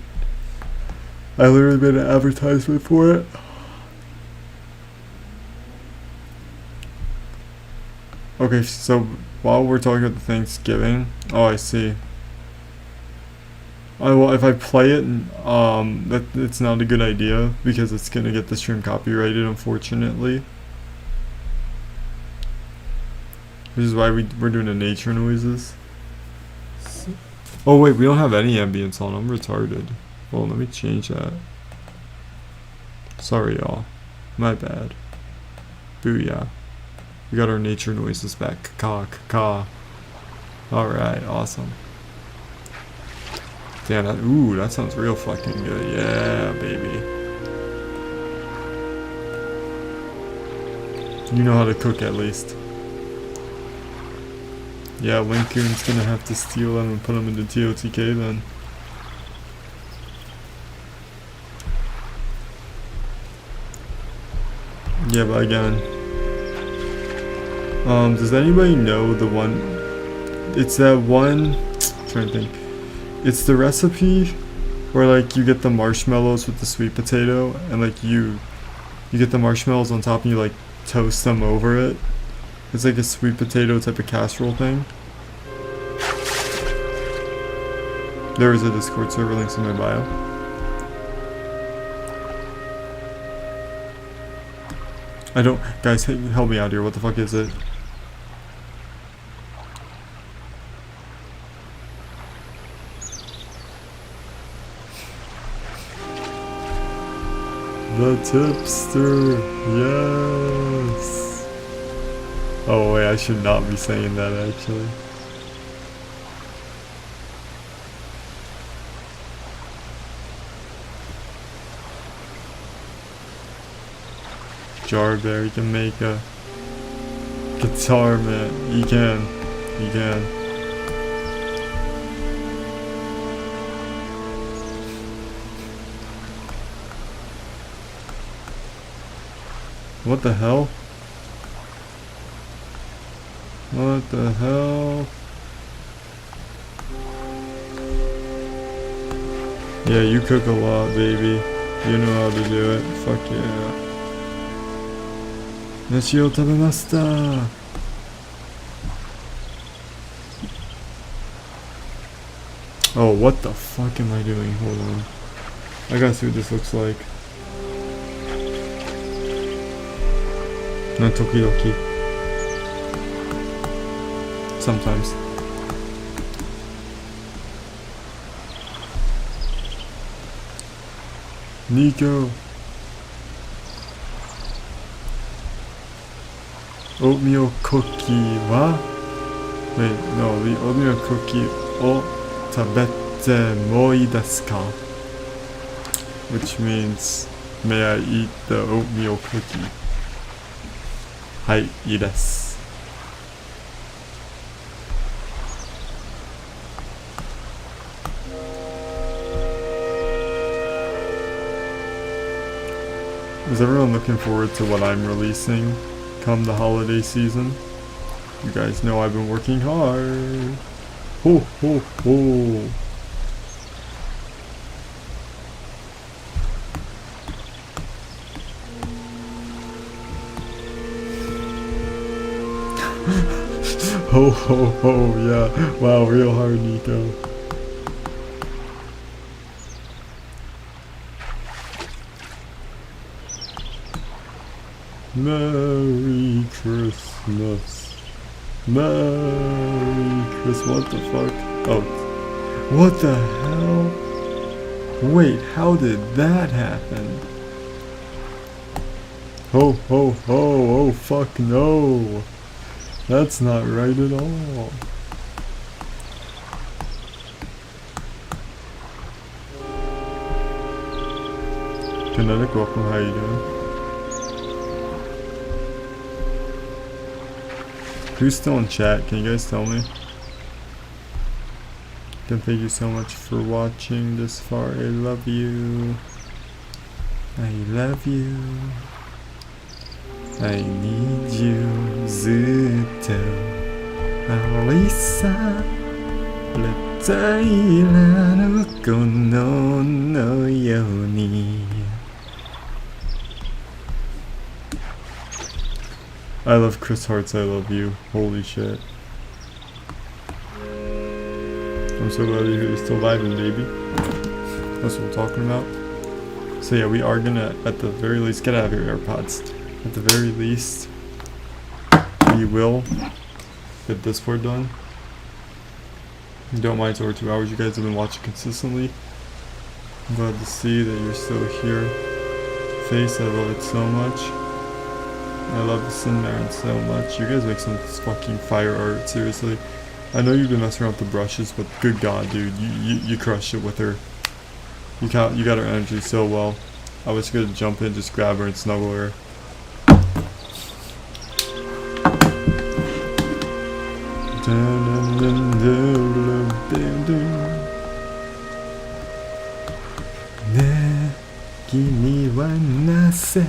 I literally made an advertisement for it. Okay, so while we're talking about the Thanksgiving, oh, I see. Well, if I play it, it's not a good idea because it's gonna get the stream copyrighted, unfortunately. Which is why we're doing the nature noises. Oh wait, we don't have any ambience on. I'm retarded. Well, let me change that. Sorry, y'all. My bad. Booyah. We got our nature noises back. Caw. Alright, awesome. Damn, that sounds real fucking good. Yeah, baby. You know how to cook at least. Yeah, Lincoln's gonna have to steal them and put them into TOTK then. Yeah, but again, does anybody know the one? It's that one. I'm trying to think. It's the recipe where like you get the marshmallows with the sweet potato, and like you get the marshmallows on top and you like toast them over it. It's like a sweet potato type of casserole thing. There is a Discord server, links in my bio. I don't... Guys, help me out here. What the fuck is it? The tipster. Yes. Oh wait, I should not be saying that actually. Jarberry can make a guitar, man. You can. You can. What the hell? What the hell? Yeah, you cook a lot, baby. You know how to do it. Fuck yeah. 飯を食べました。Oh, what the fuck am I doing? Hold on. I gotta see what this looks like. 時々 sometimes. Nico. Oatmeal cookie wa? Wait, no, the oatmeal cookie o tabette mo ii desu ka? Which means, may I eat the oatmeal cookie? はい、いいです。Is everyone looking forward to what I'm releasing come the holiday season? You guys know I've been working hard. Ho ho ho. Ho ho ho, yeah. Wow, real hard, Nico. Merry Christmas. Merry Christmas. What the fuck? Oh. What the hell? Wait, how did that happen? Ho ho ho, oh fuck no. That's not right at all. Kinetic, welcome, how you doing? Who's still in chat? Can you guys tell me? Again, thank you so much for watching this far. I love you. I love you. I need you. ずっと愛されたいらのこののように I love Chris Hart's I love you. Holy shit. I'm so glad you're still vibing, baby. That's what I'm talking about. So yeah, we are gonna, at the very least, get out of your AirPods. At the very least, we will get this part done. Don't mind it's over 2 hours. You guys have been watching consistently. I'm glad to see that you're still here. Face, I love it so much. I love the Sinmarin so much. You guys make some fucking fire art, seriously. I know you've been messing around with the brushes, but good god, dude, you crushed it with her. You got her energy so well. I was gonna jump in, just grab her and snuggle her. Ne, kimi wa nase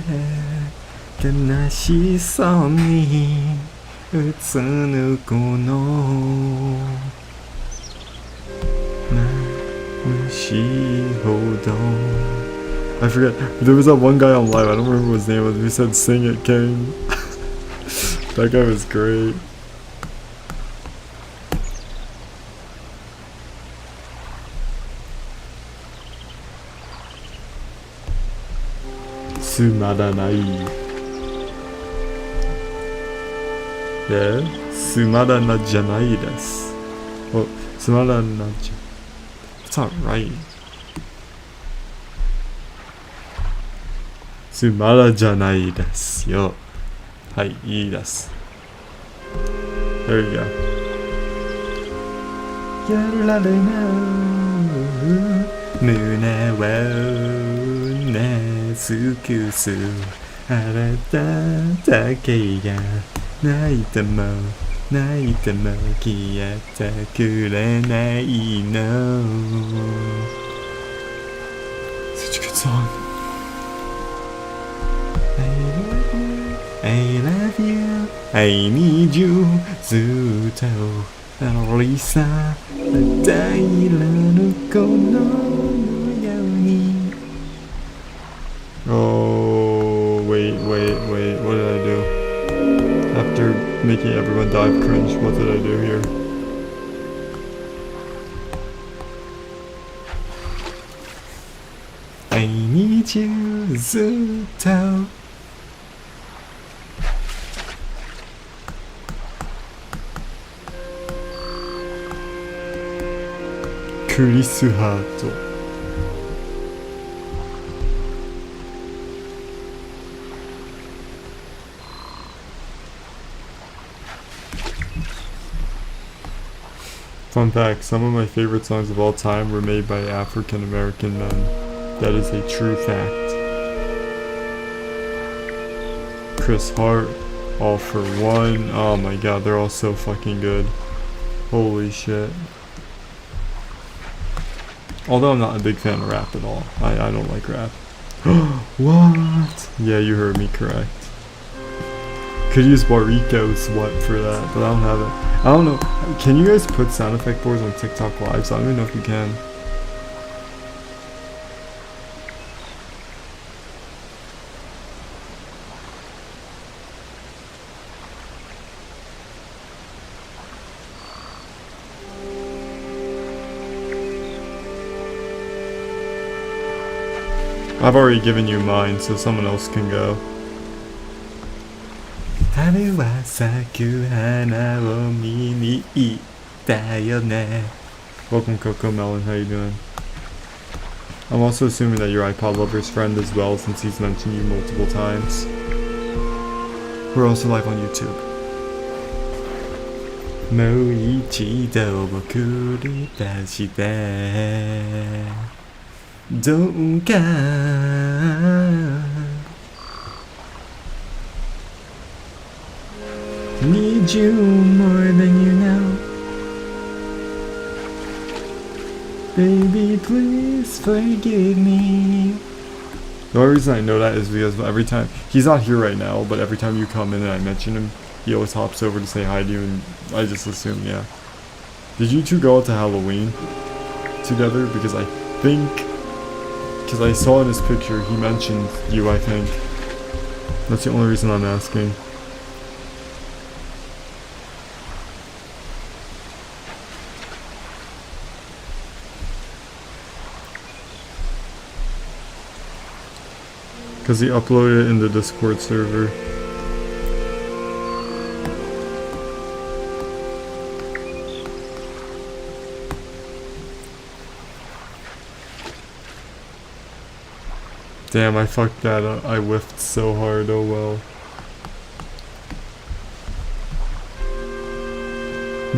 悲しそうにうつむこの眩ほど I forget, there was that one guy on live, I don't remember what his name was, who said sing it king. That guy was great. Sumaranai. つまらなじゃないです。Oh, つまらなじゃ It's not right. つまらじゃないですよ。はい、いいです。There you go. やられな胸をなすくすあなただけが泣いても泣いても消えてくれないの Such a good song. I love you I need you ずっとリサ平らぬこのように Oh wait what did I do? After making everyone die of cringe, what did I do here? I need you ずっとクリスハートFun fact, some of my favorite songs of all time were made by African American men. That is a true fact. Chris Hart, All For One, oh my god, they're all so fucking good. Holy shit. Although I'm not a big fan of rap at all. I don't like rap. What? Yeah, you heard me correct. Could use Barrico's what for that, but I don't have it. I don't know. Can you guys put sound effect boards on TikTok lives? I don't even know if you can. I've already given you mine, so someone else can go. 春は咲く花を見に行ったよね Welcome Coco Melon, how you doing? I'm also assuming that you're iPod Lover's friend as well since he's mentioned you multiple times. We're also live on YouTube. もう一度僕に出してどうかNeed you more than you know Baby, please forgive me The only reason I know that is because every time he's not here right now, but every time you come in and I mention him, he always hops over to say hi to you and I just assume, yeah. Did you two go out to Halloween together? Because I think I saw in his picture he mentioned you, I think. That's the only reason I'm asking. Because he uploaded it in the Discord server. Damn, I fucked that up. I whiffed so hard, oh well.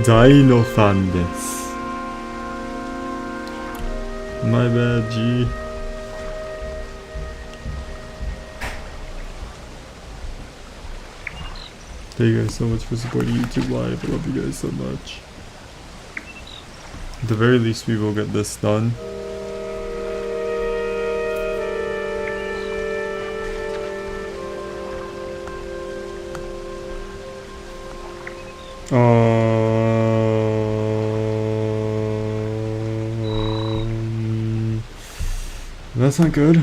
Dino fan desu. My bad, G. Thank you guys so much for supporting YouTube Live. I love you guys so much. At the very least, we will get this done. That's not good.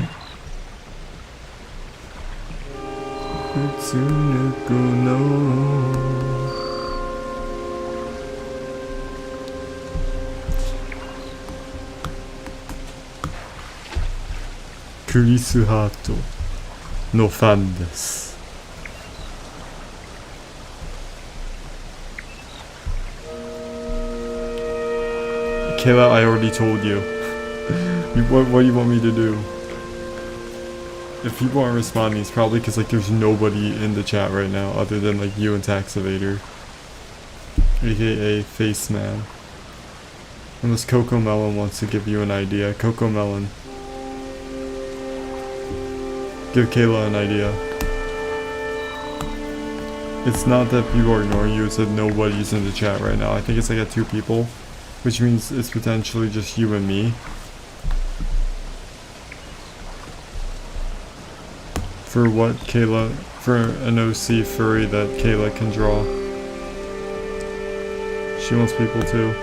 Chris Hartのファンです。Kayla, I already told you. What do you want me to do? If people aren't responding, it's probably because like there's nobody in the chat right now other than like you and Tax Evader, aka Face Man. Unless Coco Melon wants to give you an idea. Coco Melon, give Kayla an idea. It's not that people are ignoring you, it's that nobody's in the chat right now. I think it's like at 2 people, which means it's potentially just you and me. For what Kayla, for an OC furry that Kayla can draw. She wants people too.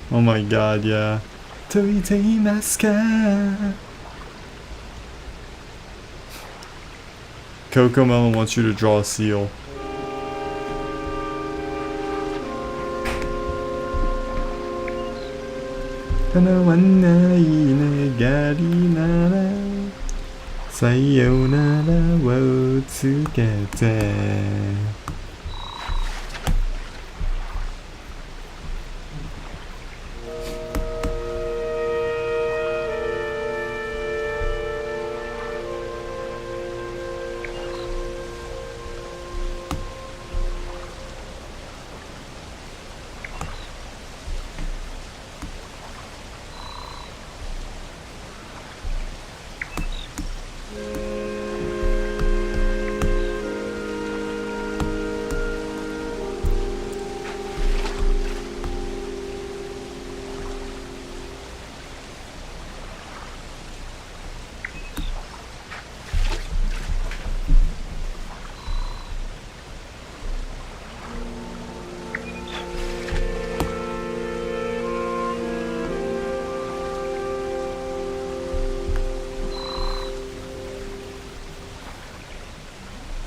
Oh my god, yeah. Coco Melon wants you to draw a seal. Sayonara wo tsukete.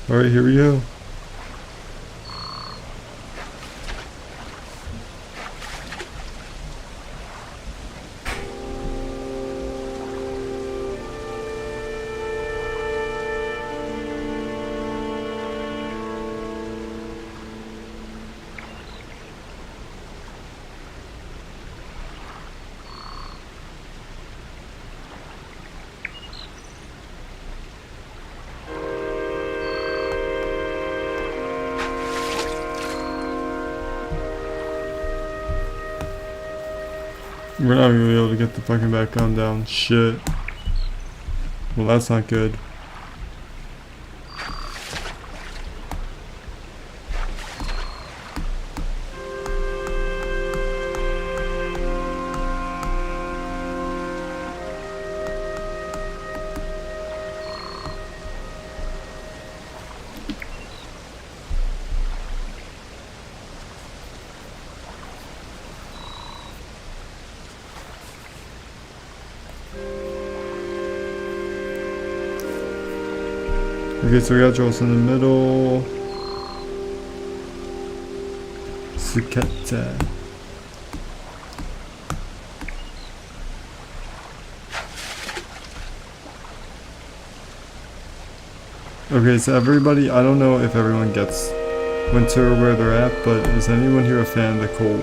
Alright, here we go. We're not gonna be able to get the fucking background down. Shit. Well, that's not good. Okay, so we got Joel's in the middle. Sukete. Okay, so everybody, I don't know if everyone gets winter where they're at, but is anyone here a fan of the cold?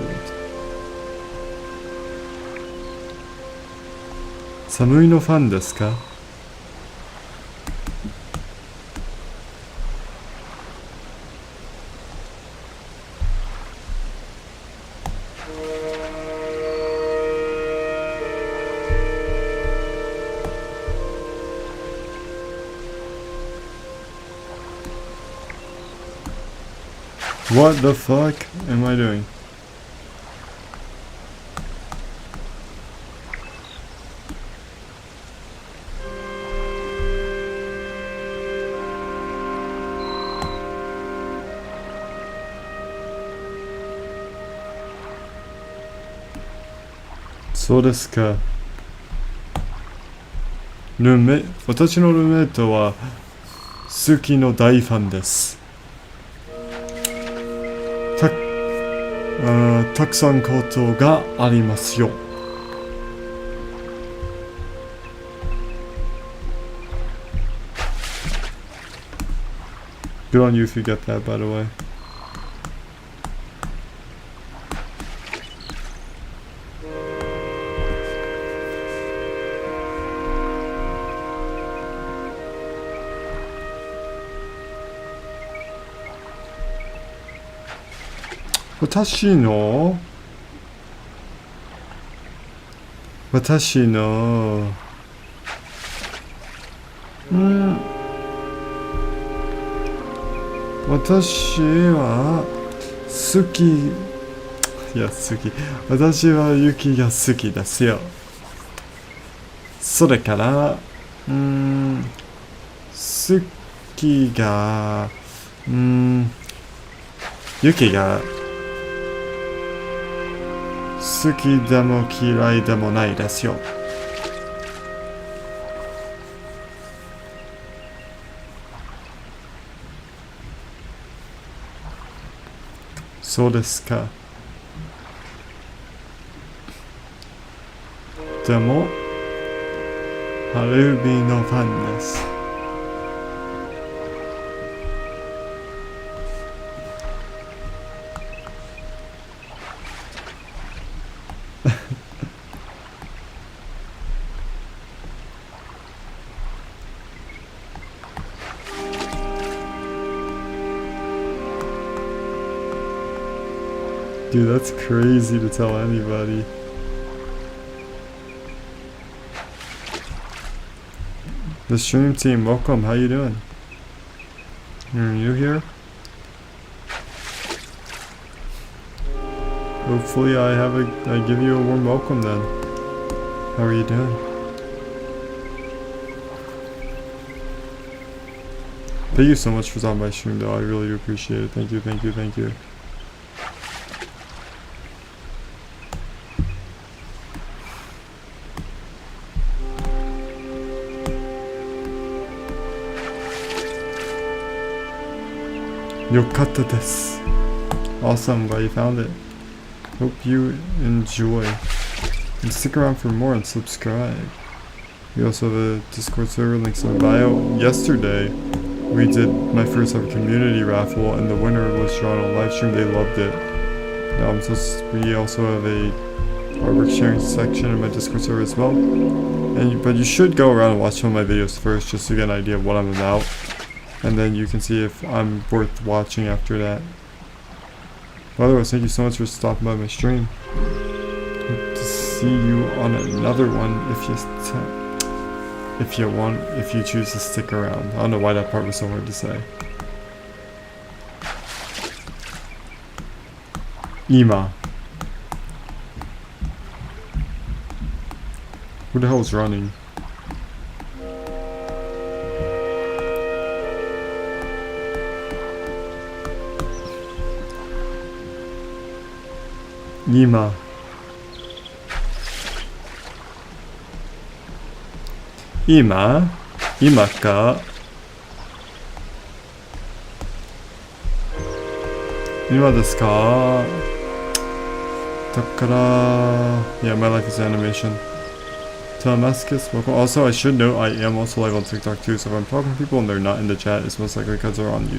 Samui no fan desu ka? What the fuck am I doing? So desu ka? 私のルーメイトは好きの大ファンです。たくさんことがありますよ。Good on you if you get that, by the way. Watashi no 私は好き。いや、好き。私は雪が好きですよ。それから、好きが、雪が好きでも嫌いでもないですよ。そうですか。でも、春日のファンです。Dude, that's crazy to tell anybody. The stream team, welcome. How you doing? You're new here? Hopefully I give you a warm welcome then. How are you doing? Thank you so much for stopping by stream though. I really do appreciate it. Thank you, thank you, thank you. Yokatta desu. Awesome, glad you found it. Hope you enjoy. And stick around for more and subscribe. We also have a Discord server, links in the bio. Yesterday, we did my first ever community raffle and the winner was drawn on live stream. They loved it. We also have a artwork sharing section in my Discord server as well. But you should go around and watch some of my videos first just to get an idea of what I'm about. And then you can see if I'm worth watching after that. But otherwise, thank you so much for stopping by my stream. Hope to see you on another one if you choose to stick around. I don't know why that part was so hard to say. Ima. Who the hell is running? Ima. Ima ka. Ima desu ka? Takara. Yeah, my life is animation. Damascus, welcome. Also, I should note I am also live on TikTok too, so if I'm talking to people and they're not in the chat, it's most likely because they're on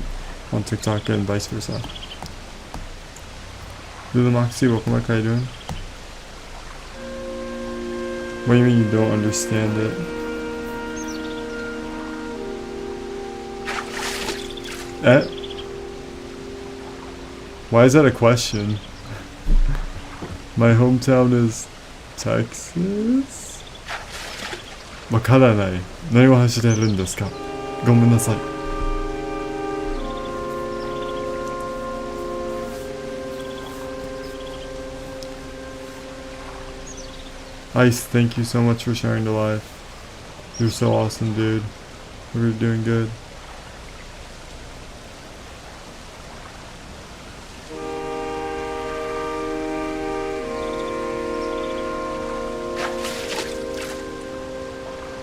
TikTok and vice versa. Lula Moxie, welcome back, how you doing? What do you mean you don't understand it? Why is that a question? My hometown is Texas? わからない。何を走れるんですか？ごめんなさい。Ice, thank you so much for sharing the live. You're so awesome, dude. We're doing good.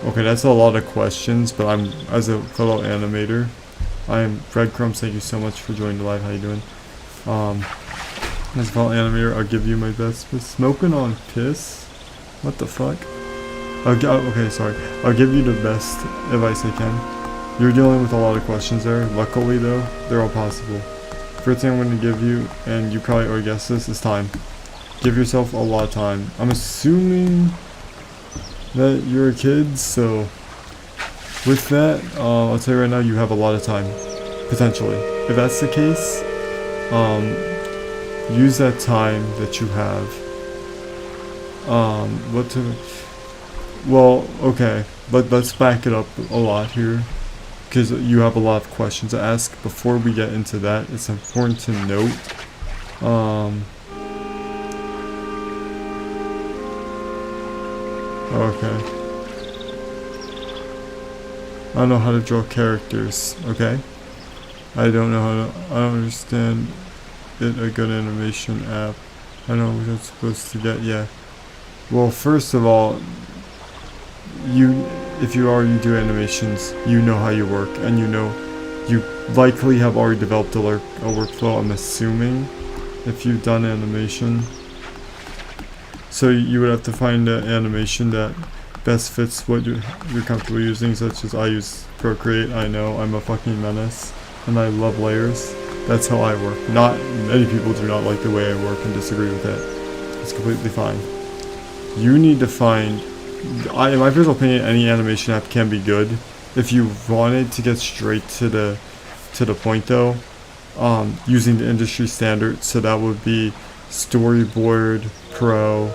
Okay, that's a lot of questions, but I'm, as a fellow animator, I am Breadcrumbs. Thank you so much for joining the live. How you doing? As a fellow animator, I'll give you my best. But smoking on piss? What the fuck? Okay, sorry. I'll give you the best advice I can. You're dealing with a lot of questions there. Luckily, though, they're all possible. First thing I'm going to give you, and you probably already guessed this, is time. Give yourself a lot of time. I'm assuming that you're a kid, so with that, I'll tell you right now, you have a lot of time, potentially. If that's the case, use that time that you have. Well, okay, but let's back it up a lot here, because you have a lot of questions to ask. Before we get into that, it's important to note, okay. I don't know how to draw characters, okay? I don't understand it, a good animation app. I don't know what I'm supposed to get, yeah. Well, first of all, if you already do animations, you know how you work, and you likely have already developed a workflow, I'm assuming, if you've done animation. So you would have to find an animation that best fits what you're comfortable using, such as I use Procreate. I know, I'm a fucking menace, and I love layers. That's how I work. Not many people do not like the way I work and disagree with it. It's completely fine. You need to find, in my personal opinion, any animation app can be good. If you wanted to get straight to the point though, using the industry standard, so that would be Storyboard Pro,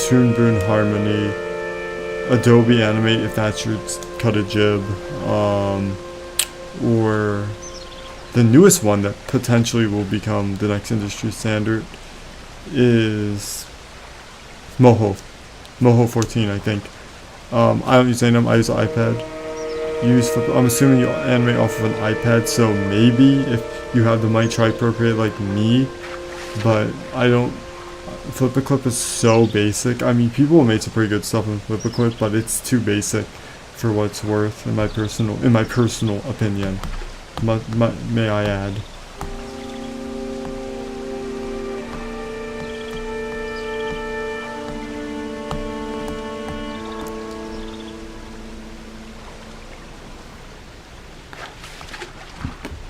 Toon Boom Harmony, Adobe Animate if that's your cut a jib, or the newest one that potentially will become the next industry standard is Moho 14, I think. I don't use Anim, I use an iPad. I'm assuming you animate off of an iPad, so maybe if you have the mic, try Procreate like me, but I don't. Flip-a-Clip is so basic. I mean, people have made some pretty good stuff in Flip-a-Clip, but it's too basic for what it's worth, in my personal opinion. May I add.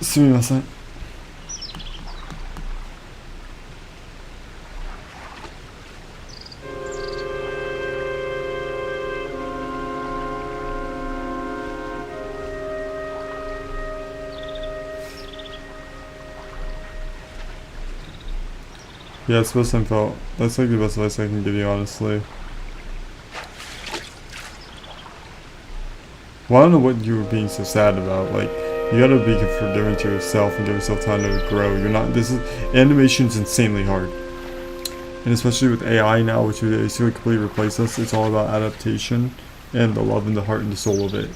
Sumimasen. Yeah, it's the best info. That's like the best advice I can give you, honestly. Well, I don't know what you were being so sad about. Like, you gotta be forgiving to yourself and give yourself time to grow. Animation's insanely hard. And especially with AI now, which would basically completely replace us, it's all about adaptation and the love and the heart and the soul of it.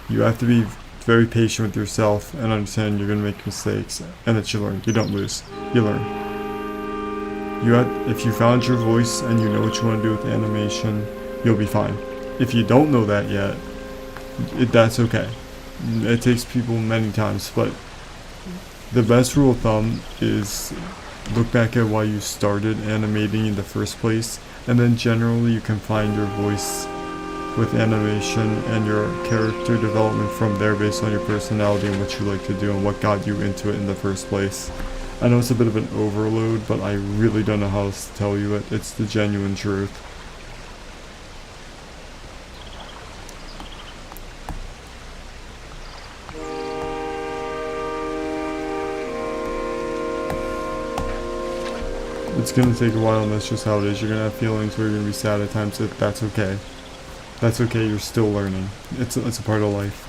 You have to be very patient with yourself and understand you're gonna make mistakes, and that you learn. You don't lose. You learn. If you found your voice and you know what you want to do with animation, you'll be fine. If you don't know that yet, that's okay. It takes people many times, but the best rule of thumb is look back at why you started animating in the first place, and then generally you can find your voice with animation and your character development from there based on your personality and what you like to do and what got you into it in the first place. I know it's a bit of an overload, but I really don't know how else to tell you it. It's the genuine truth. It's gonna take a while, and that's just how it is. You're gonna have feelings where you're gonna be sad at times. That's okay. That's okay, you're still learning. It's a part of life.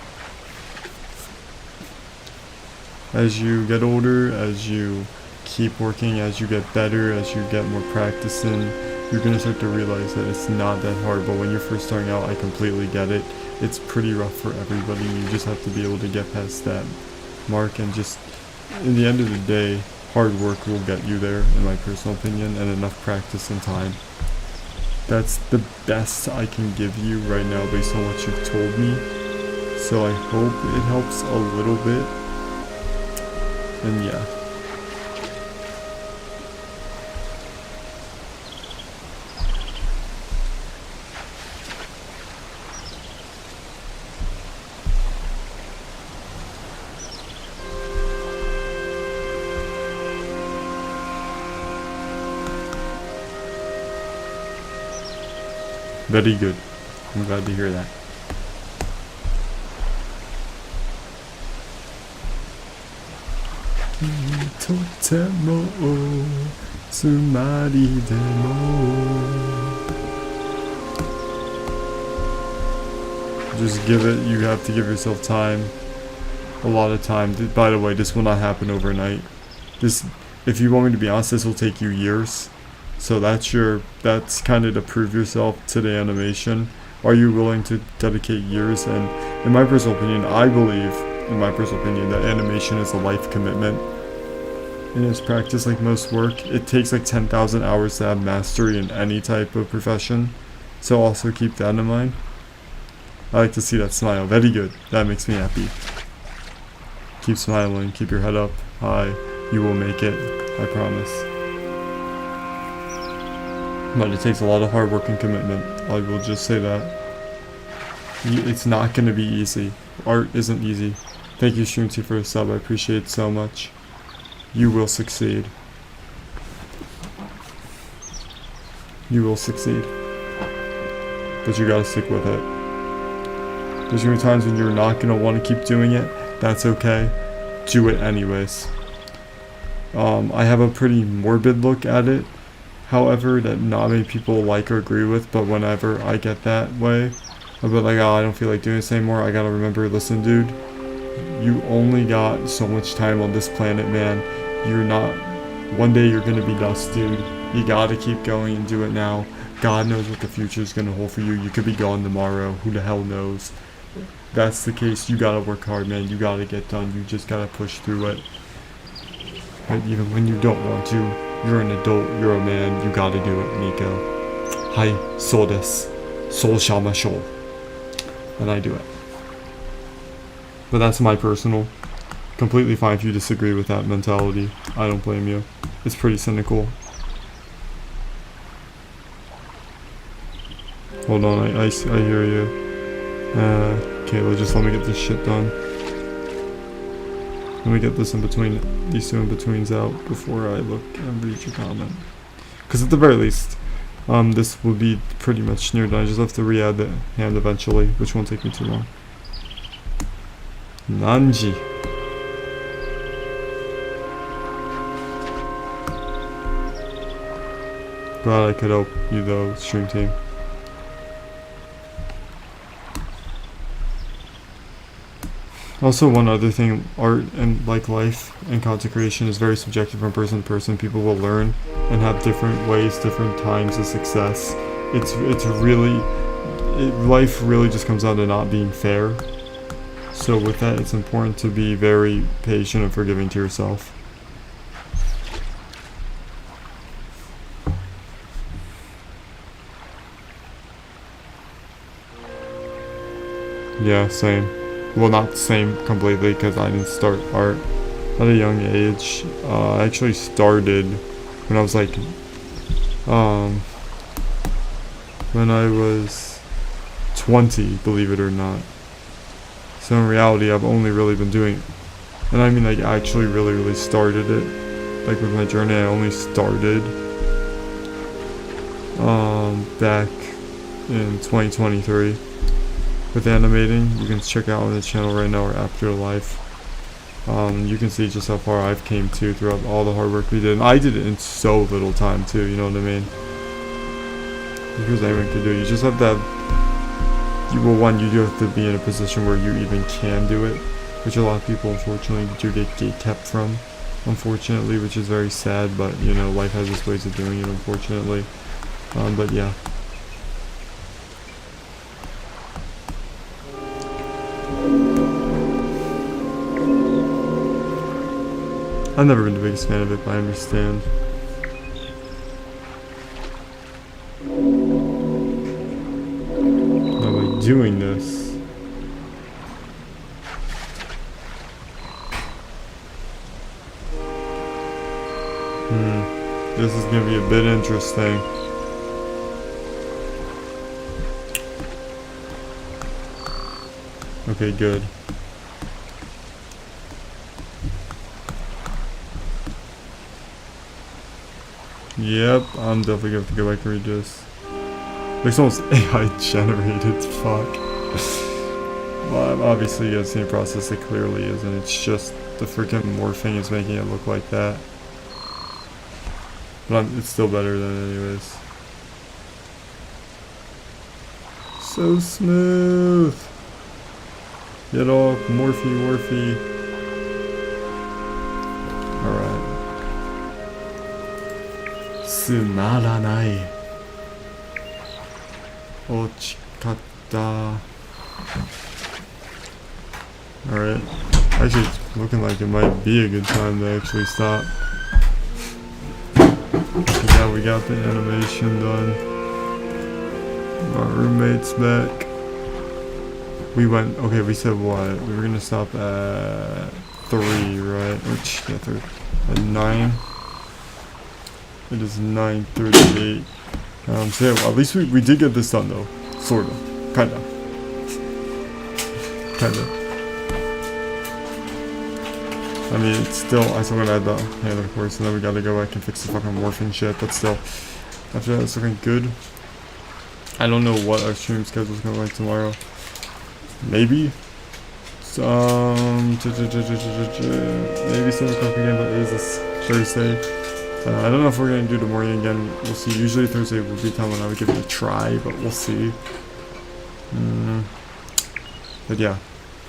As you get older, as you keep working, as you get better, as you get more practice in, you're going to start to realize that it's not that hard. But when you're first starting out, I completely get it. It's pretty rough for everybody. You just have to be able to get past that mark, and just, in the end of the day, hard work will get you there, in my personal opinion, and enough practice and time. That's the best I can give you right now based on what you've told me. So I hope it helps a little bit. And yeah. Very good. I'm glad to hear that. Just give it, you have to give yourself time. A lot of time. By the way, this will not happen overnight. This, if you want me to be honest, this will take you years. So that's kind of to prove yourself to the animation. Are you willing to dedicate years? And in my personal opinion, I believe, that animation is a life commitment. And it's practice like most work. It takes like 10,000 hours to have mastery in any type of profession. So also keep that in mind. I like to see that smile. Very good. That makes me happy. Keep smiling. Keep your head up high. You will make it. I promise. But it takes a lot of hard work and commitment. I will just say that. It's not going to be easy. Art isn't easy. Thank you, Shroomty, for a sub. I appreciate it so much. You will succeed. You will succeed. But you gotta stick with it. There's gonna be times when you're not gonna want to keep doing it. That's okay. Do it anyways. I have a pretty morbid look at it. However, that not many people like or agree with, but whenever I get that way, I'll be like, oh, I don't feel like doing this anymore. I gotta remember, listen, dude, you only got so much time on this planet, man. You're not, one day you're gonna be dust, dude. You gotta keep going and do it now. God knows what the future is gonna hold for you. You could be gone tomorrow. Who the hell knows? If that's the case, you gotta work hard, man. You gotta get done. You just gotta push through it. But even when you don't want to, you're an adult, you're a man, you gotta do it, Nico. Hai, so desu. So shamashou. And I do it. But that's my personal. Completely fine if you disagree with that mentality. I don't blame you. It's pretty cynical. Hold on, I hear you. Okay, just let me get this shit done. Let me get this in between, these two in-betweens out before I look and read your comment. Because at the very least, this will be pretty much near done. I just have to re-add the hand eventually, which won't take me too long. Nanji. Glad I could help you though, stream team. Also, one other thing, art and like life and content creation is very subjective from person to person. People will learn and have different ways, different times of success. Life really just comes down to not being fair. So with that, it's important to be very patient and forgiving to yourself. Yeah, same. Well, not the same completely because I didn't start art at a young age. I actually started when I was like, when I was 20, believe it or not. So in reality, I've only really been doing, and I mean like actually really started it, like with my journey. I only started back in 2023. With animating. You can check out on the channel right now or after life. You can see just how far I've came to throughout all the hard work we did. And I did it in so little time too, you know what I mean? Because anyone can do it. You just have to have, you do have to be in a position where you even can do it, which a lot of people unfortunately do get kept from, unfortunately, which is very sad, but you know, life has its ways of doing it, unfortunately. But yeah. I've never been the biggest fan of it, but I understand. doing this. This is gonna be a bit interesting. Okay, good. Yep, I'm definitely gonna have to go back and read this. It's almost AI generated, fuck. Well, obviously you guys see the process, it clearly isn't. It's just the freaking morphing is making it look like that. But it's still better than anyways. So smooth. Get off, Morphe. Alright. Sumaranai. Ochikatta. Alright. Actually, it's looking like it might be a good time to actually stop. Yeah, we got the animation done. Our roommate's back. We said what? We were gonna stop at 3, right? Which, yeah, 3. At 9. It is 9:38. So yeah, well, at least we did get this done though. Sorta. Kinda. I mean, it's still, I still gotta add the hand of course, and then we gotta go back and fix the fucking morphing shit, but still. After that, it's looking good. I don't know what our stream schedule is gonna be like tomorrow. Maybe maybe 7 o'clock again, but it is this Thursday. I don't know if we're gonna do the morning again. We'll see. Usually Thursday will be the time when I would give it a try, but we'll see. But yeah,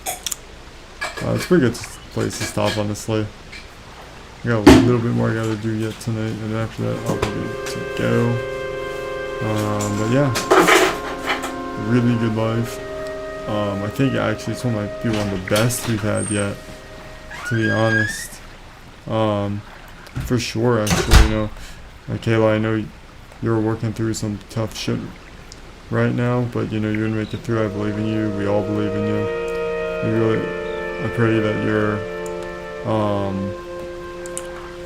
it's a pretty good place to stop, honestly. I got a little bit more I gotta do yet tonight, and after that I'll be good to go. But yeah, really good life. I think actually this one might be one of the best we've had yet, to be honest. For sure, actually, you know, like Kayla, I know you're working through some tough shit right now, but you know, you're gonna make it through. I believe in you. We all believe in you. I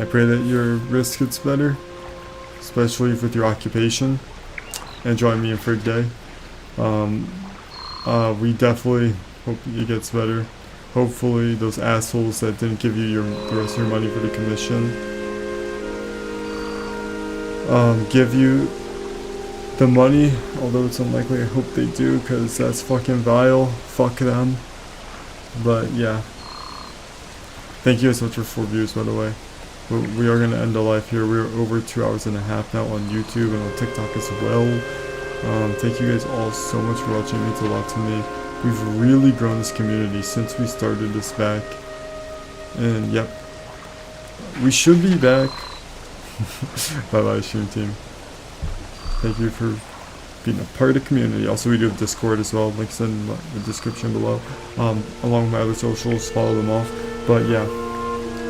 pray that your wrist gets better, especially with your occupation. And join me in Frig Day. We definitely hope it gets better. Hopefully those assholes that didn't give you the rest of your money for the commission give you the money, although it's unlikely. I hope they do, because that's fucking vile. Fuck them. But yeah, thank you so much for 4 views, by the way. We are going to end the live here. We're over 2 hours and a half now on YouTube and on TikTok as well. Thank you guys all so much for watching. It means a lot to me. We've really grown this community since we started this back. And yep, we should be back. Bye bye, stream team. Thank you for being a part of the community. Also, we do have Discord as well. Links in the description below. Along with my other socials, follow them off. But yeah,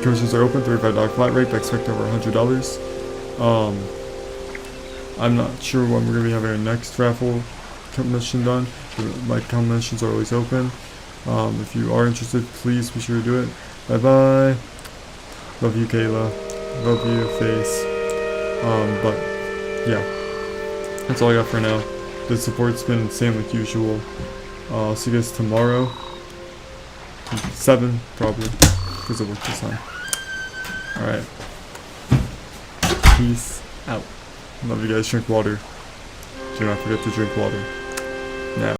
commissions are open, $35 flat rate, but expect over $100. I'm not sure when we're gonna be having our next raffle commission done. My commissions are always open. If you are interested, please be sure to do it. Bye bye. Love you, Kayla. Love you, Face. But yeah, that's all I got for now. The support's been insane like usual. I'll see you guys tomorrow. 7 probably, because it worked this time. Alright. Peace out. Love you guys. Drink water. Do not forget to drink water.